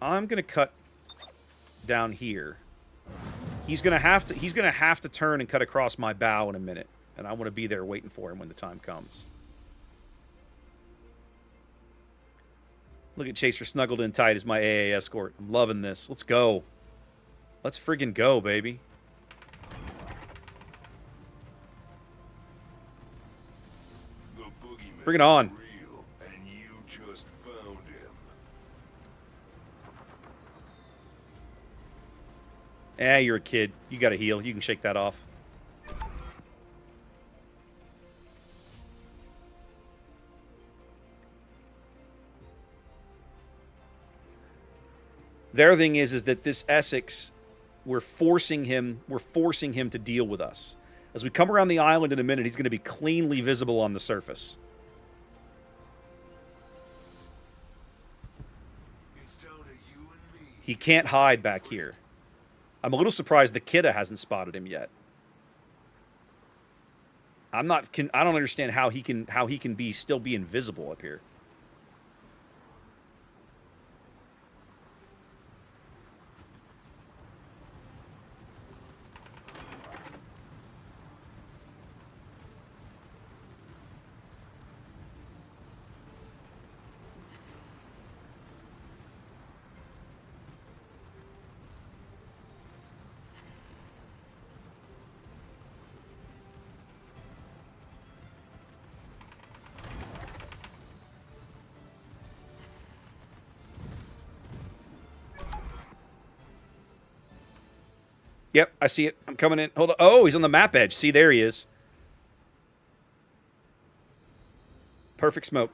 I'm going to cut down here. He's going to have to turn and cut across my bow in a minute, and I want to be there waiting for him when the time comes. Look at Chaser snuggled in tight as my AA escort. I'm loving this. Let's go. Let's friggin' go, baby. The boogeyman Bring it on. is real, and you just found him. Eh, you're a kid. You got to heal. You can shake that off. Their thing is that this Essex, we're forcing him to deal with us. As we come around the island in a minute, he's going to be cleanly visible on the surface. It's down to you and me. He can't hide back here. I'm a little surprised the Kidda hasn't spotted him yet. I don't understand how he can still be invisible up here. Yep, I see it. I'm coming in. Hold on. Oh, he's on the map edge. See, there he is. Perfect smoke.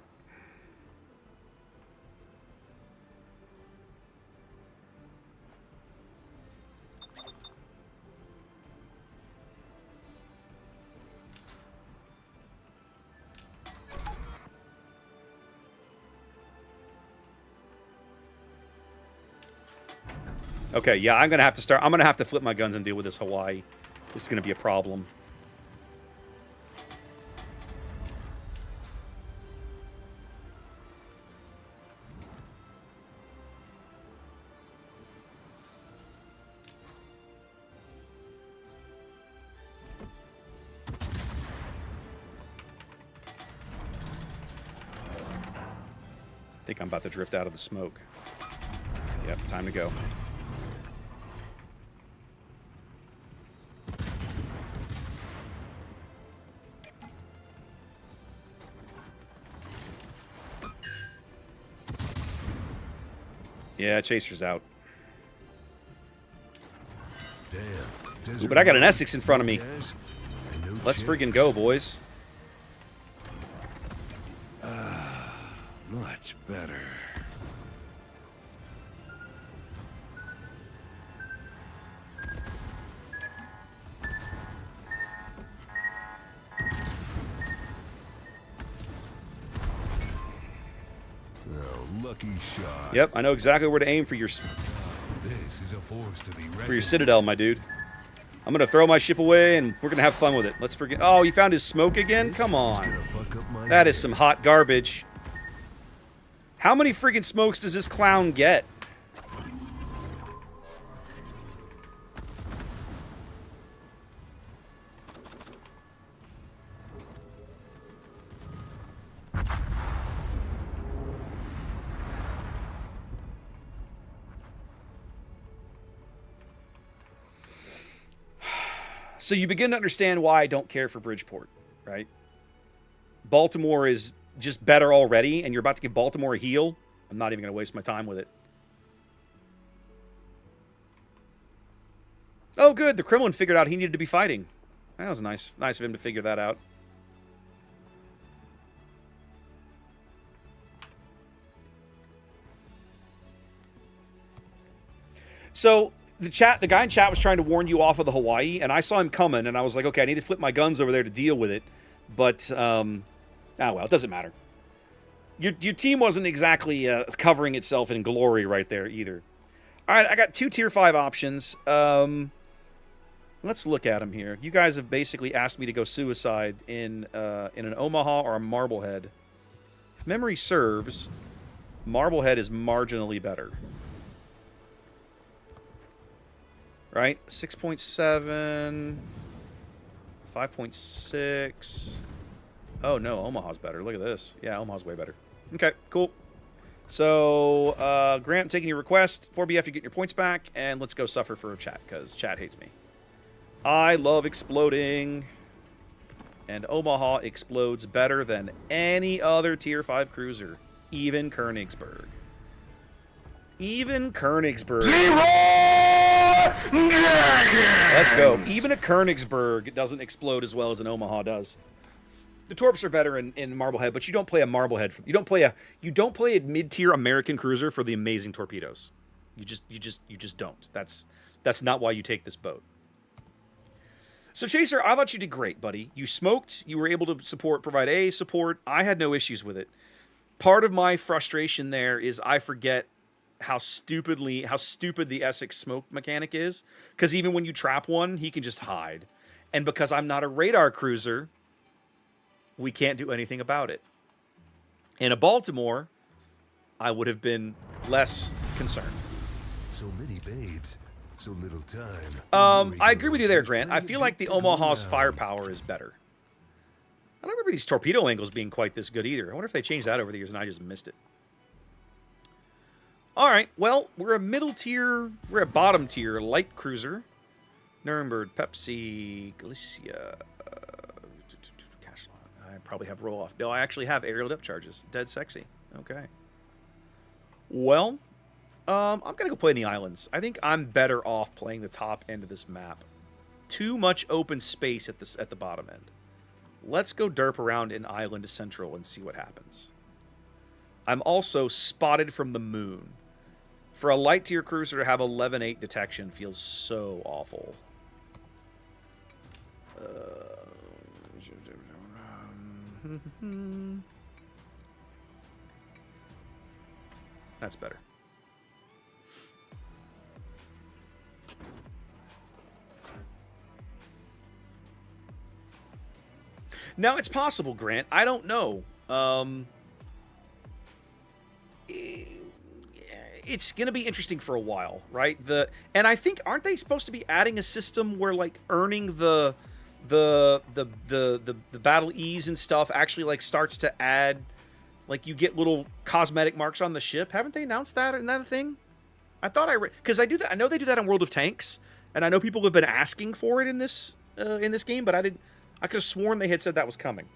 Okay, yeah, I'm gonna have to start. I'm gonna have to flip my guns and deal with this Hawaii. This is gonna be a problem. I think I'm about to drift out of the smoke. Yep, time to go. Yeah, Chaser's out. Damn. Ooh, but I got an Essex in front of me. Gas and no Let's chance. friggin' go, boys. Much better. Oh, lucky shot. Yep, I know exactly where to aim for your This is a force to be reckoned for your citadel, my dude. I'm gonna throw my ship away and we're gonna have fun with it. Let's forget. Oh, you found his smoke again? This Come is on. gonna fuck up my That is day. some hot garbage. How many friggin' smokes does this clown get? So you begin to understand why I don't care for Bridgeport, right? Baltimore is just better already, and you're about to give Baltimore a heal. I'm not even going to waste my time with it. Oh, good. The Kremlin figured out he needed to be fighting. That was nice. Nice of him to figure that out. So the guy in chat was trying to warn you off of the Hawaii, and I saw him coming, and I was like, okay, I need to flip my guns over there to deal with it. But, well, it doesn't matter. Your team wasn't exactly covering itself in glory right there either. All right, I got 2 tier 5 options. Let's look at them here. You guys have basically asked me to go suicide in an Omaha or a Marblehead. If memory serves, Marblehead is marginally better. Right? 6.7, 5.6. Oh, no, Omaha's better. Look at this. Yeah, Omaha's way better. Okay, cool. So, Grant, taking your request. 4BF, you get your points back, and let's go suffer for chat, because chat hates me. I love exploding, and Omaha explodes better than any other Tier 5 cruiser, even Königsberg. Even Königsberg. Let's go. Even a Königsberg doesn't explode as well as an Omaha does. The Torps are better in Marblehead, but you don't play a Marblehead. You don't play a mid-tier American cruiser for the amazing torpedoes. You just don't. That's not why you take this boat. So Chaser, I thought you did great, buddy. You smoked. You were able to provide A support. I had no issues with it. Part of my frustration there is I forget how stupid the Essex smoke mechanic is. Because even when you trap one, he can just hide. And because I'm not a radar cruiser, we can't do anything about it. In a Baltimore, I would have been less concerned. So many babes, so little time. I agree with you there, Grant. I feel like the Omaha's firepower is better. I don't remember these torpedo angles being quite this good either. I wonder if they changed that over the years and I just missed it. All right, well, we're a bottom tier light cruiser. Nuremberg, Pepsi, Galicia. I probably have roll off. No, I actually have aerial depth charges. Dead sexy. Okay. Well, I'm gonna go play in the islands. I think I'm better off playing the top end of this map. Too much open space at the bottom end. Let's go derp around in Island Central and see what happens. I'm also spotted from the moon. For a light tier cruiser to have 11.8 detection feels so awful. That's better. Now, it's possible, Grant. I don't know. It's going to be interesting for a while, right? And I think, aren't they supposed to be adding a system where, like, earning the battle ease and stuff actually, like, starts to add, like, you get little cosmetic marks on the ship? Haven't they announced that? Isn't that a thing? I thought because I do that. I know they do that in World of Tanks, and I know people have been asking for it in this game, but I could have sworn they had said that was coming.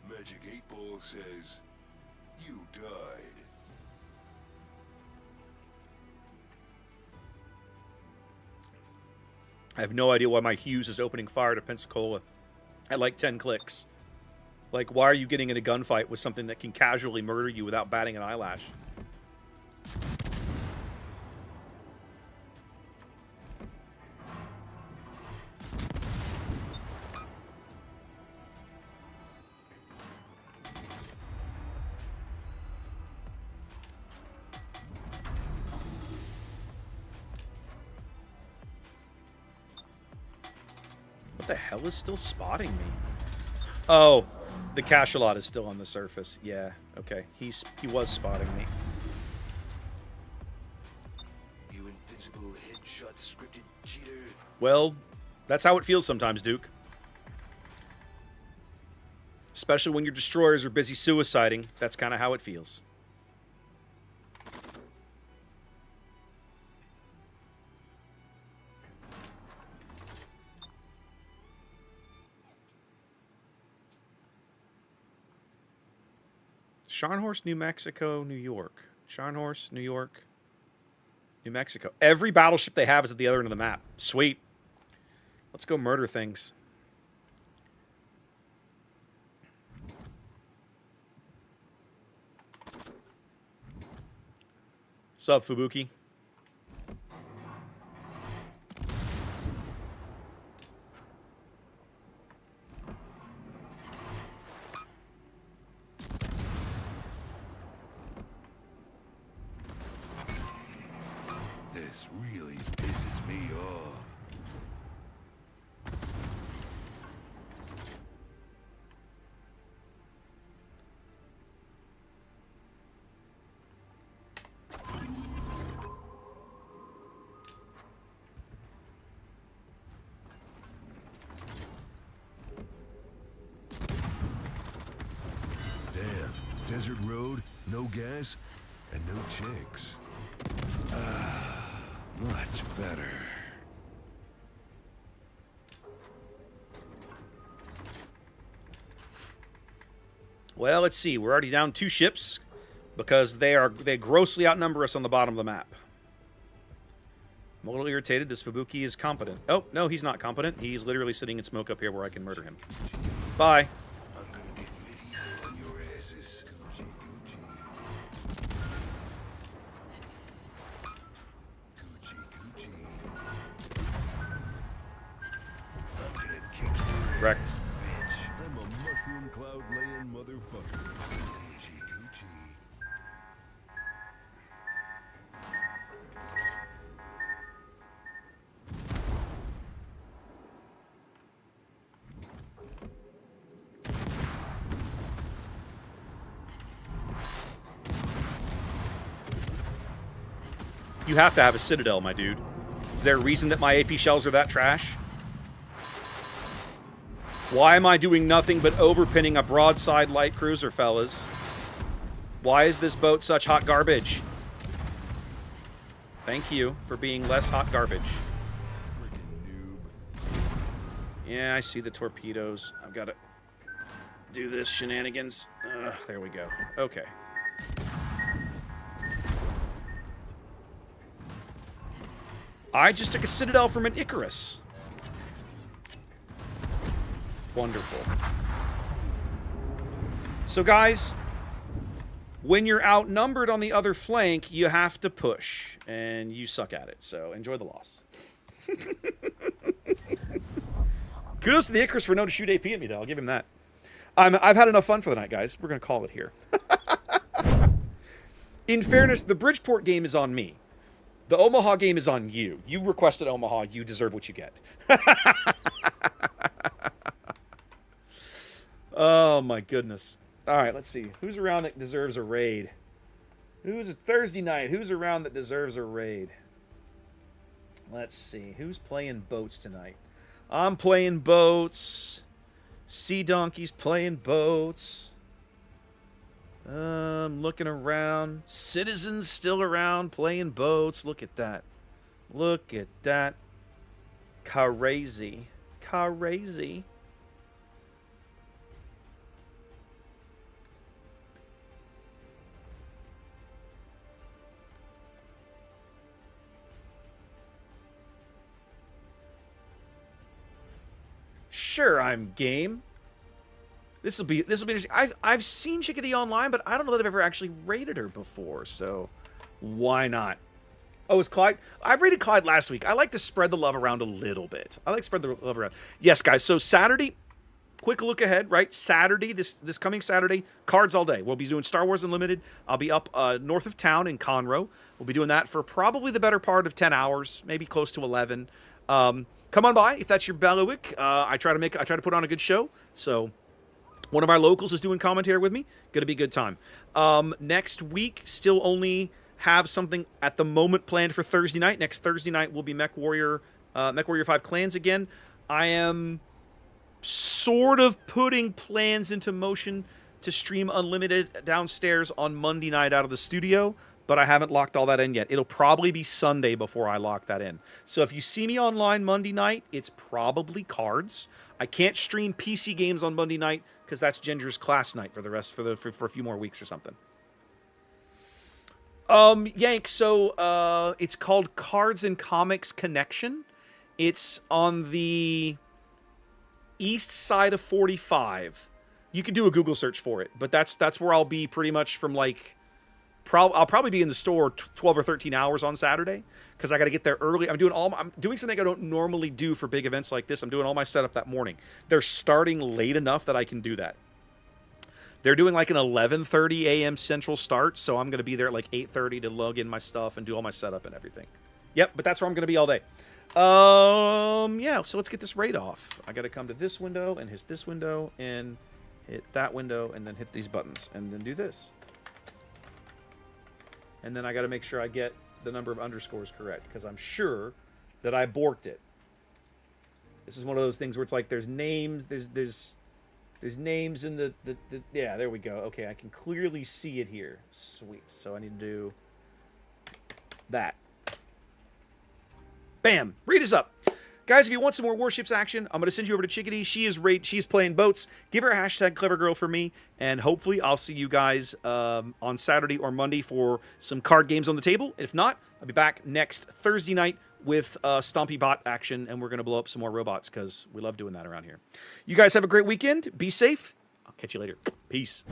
Magic 8 Ball says, you died. I have no idea why my Hughes is opening fire to Pensacola at like 10 clicks. Like, why are you getting in a gunfight with something that can casually murder you without batting an eyelash? What the hell is still spotting me? Oh, the cachalot is still on the surface. Yeah, okay. He was spotting me. You invincible headshot scripted cheater. Well, that's how it feels sometimes, Duke. Especially when your destroyers are busy suiciding. That's kind of how it feels. Scharnhorst, New Mexico, New York. Scharnhorst, New York, New Mexico. Every battleship they have is at the other end of the map. Sweet. Let's go murder things. Sup, Fubuki? This really pisses me off. Damn. Desert road, no gas, and no chicks. Much better. Well, let's see. We're already down 2 ships because they grossly outnumber us on the bottom of the map. I'm a little irritated. This Fubuki is competent. Oh, no, he's not competent. He's literally sitting in smoke up here where I can murder him. Bye. I'm gonna get video on your asses. I'm gonna kick your Wrecked. bitch. I'm a mushroom cloud laying motherfucker. Coochie coochie. You have to have a Citadel, my dude. Is there a reason that my AP shells are that trash? Why am I doing nothing but overpinning a broadside light cruiser, fellas? Why is this boat such hot garbage? Thank you for being less hot garbage. Freaking noob. Yeah, I see the torpedoes. I've got to do this shenanigans. There we go. Okay. I just took a Citadel from an Icarus. Wonderful. So, guys, when you're outnumbered on the other flank, you have to push, and you suck at it. So, enjoy the loss. Kudos to the Icarus for no to shoot AP at me, though. I'll give him that. I've had enough fun for the night, guys. We're going to call it here. In fairness, the Bridgeport game is on me. The Omaha game is on you. You requested Omaha. You deserve what you get. Oh, my goodness. All right, let's see. Who's around that deserves a raid? Who's a Thursday night? Who's around that deserves a raid? Let's see. Who's playing boats tonight? I'm playing boats. Sea Donkey's playing boats. Looking around. Citizens still around playing boats. Look at that. Look at that. Crazy. Crazy. Sure, I'm game. This will be interesting. I've seen Chickadee online, but I don't know that I've ever actually raided her before, so why not? Oh, is Clyde? I raided Clyde last week. I like to spread the love around a little bit. I like to spread the love around. Yes, guys. So Saturday, quick look ahead, right? Saturday, this coming Saturday, cards all day. We'll be doing Star Wars Unlimited. I'll be up north of town in Conroe. We'll be doing that for probably the better part of 10 hours, maybe close to 11. Come on by if that's your bailiwick. I try to put on a good show. So one of our locals is doing commentary with me. Gonna be a good time. Next week, still only have something at the moment planned for Thursday night. Next Thursday night will be Mech Warrior 5 Clans again. I am sort of putting plans into motion to stream Unlimited downstairs on Monday night out of the studio, but I haven't locked all that in yet. It'll probably be Sunday before I lock that in. So if you see me online Monday night, it's probably cards. I can't stream PC games on Monday night because that's Ginger's class night for the rest for a few more weeks or something. Yank, so it's called Cards and Comics Connection. It's on the east side of 45. You can do a Google search for it, but that's where I'll be pretty much from like I'll probably be in the store 12 or 13 hours on Saturday because I got to get there early. I'm doing something I don't normally do for big events like this. I'm doing all my setup that morning. They're starting late enough that I can do that. They're doing like an 11:30 a.m. Central start, so I'm going to be there at like 8:30 to log in my stuff and do all my setup and everything. Yep, but that's where I'm going to be all day. Yeah, so let's get this raid off. I got to come to this window and hit this window and hit that window and then hit these buttons and then do this. And then I got to make sure I get the number of underscores correct because I'm sure that I borked it. This is one of those things where it's like there's names, there's names in the yeah, there we go. Okay, I can clearly see it here. Sweet. So I need to do that. Bam! Read us up. Guys, if you want some more Warships action, I'm going to send you over to Chickadee. She's playing boats. Give her a hashtag clevergirl for me, and hopefully I'll see you guys on Saturday or Monday for some card games on the table. If not, I'll be back next Thursday night with Stompy Bot action, and we're going to blow up some more robots because we love doing that around here. You guys have a great weekend. Be safe. I'll catch you later. Peace.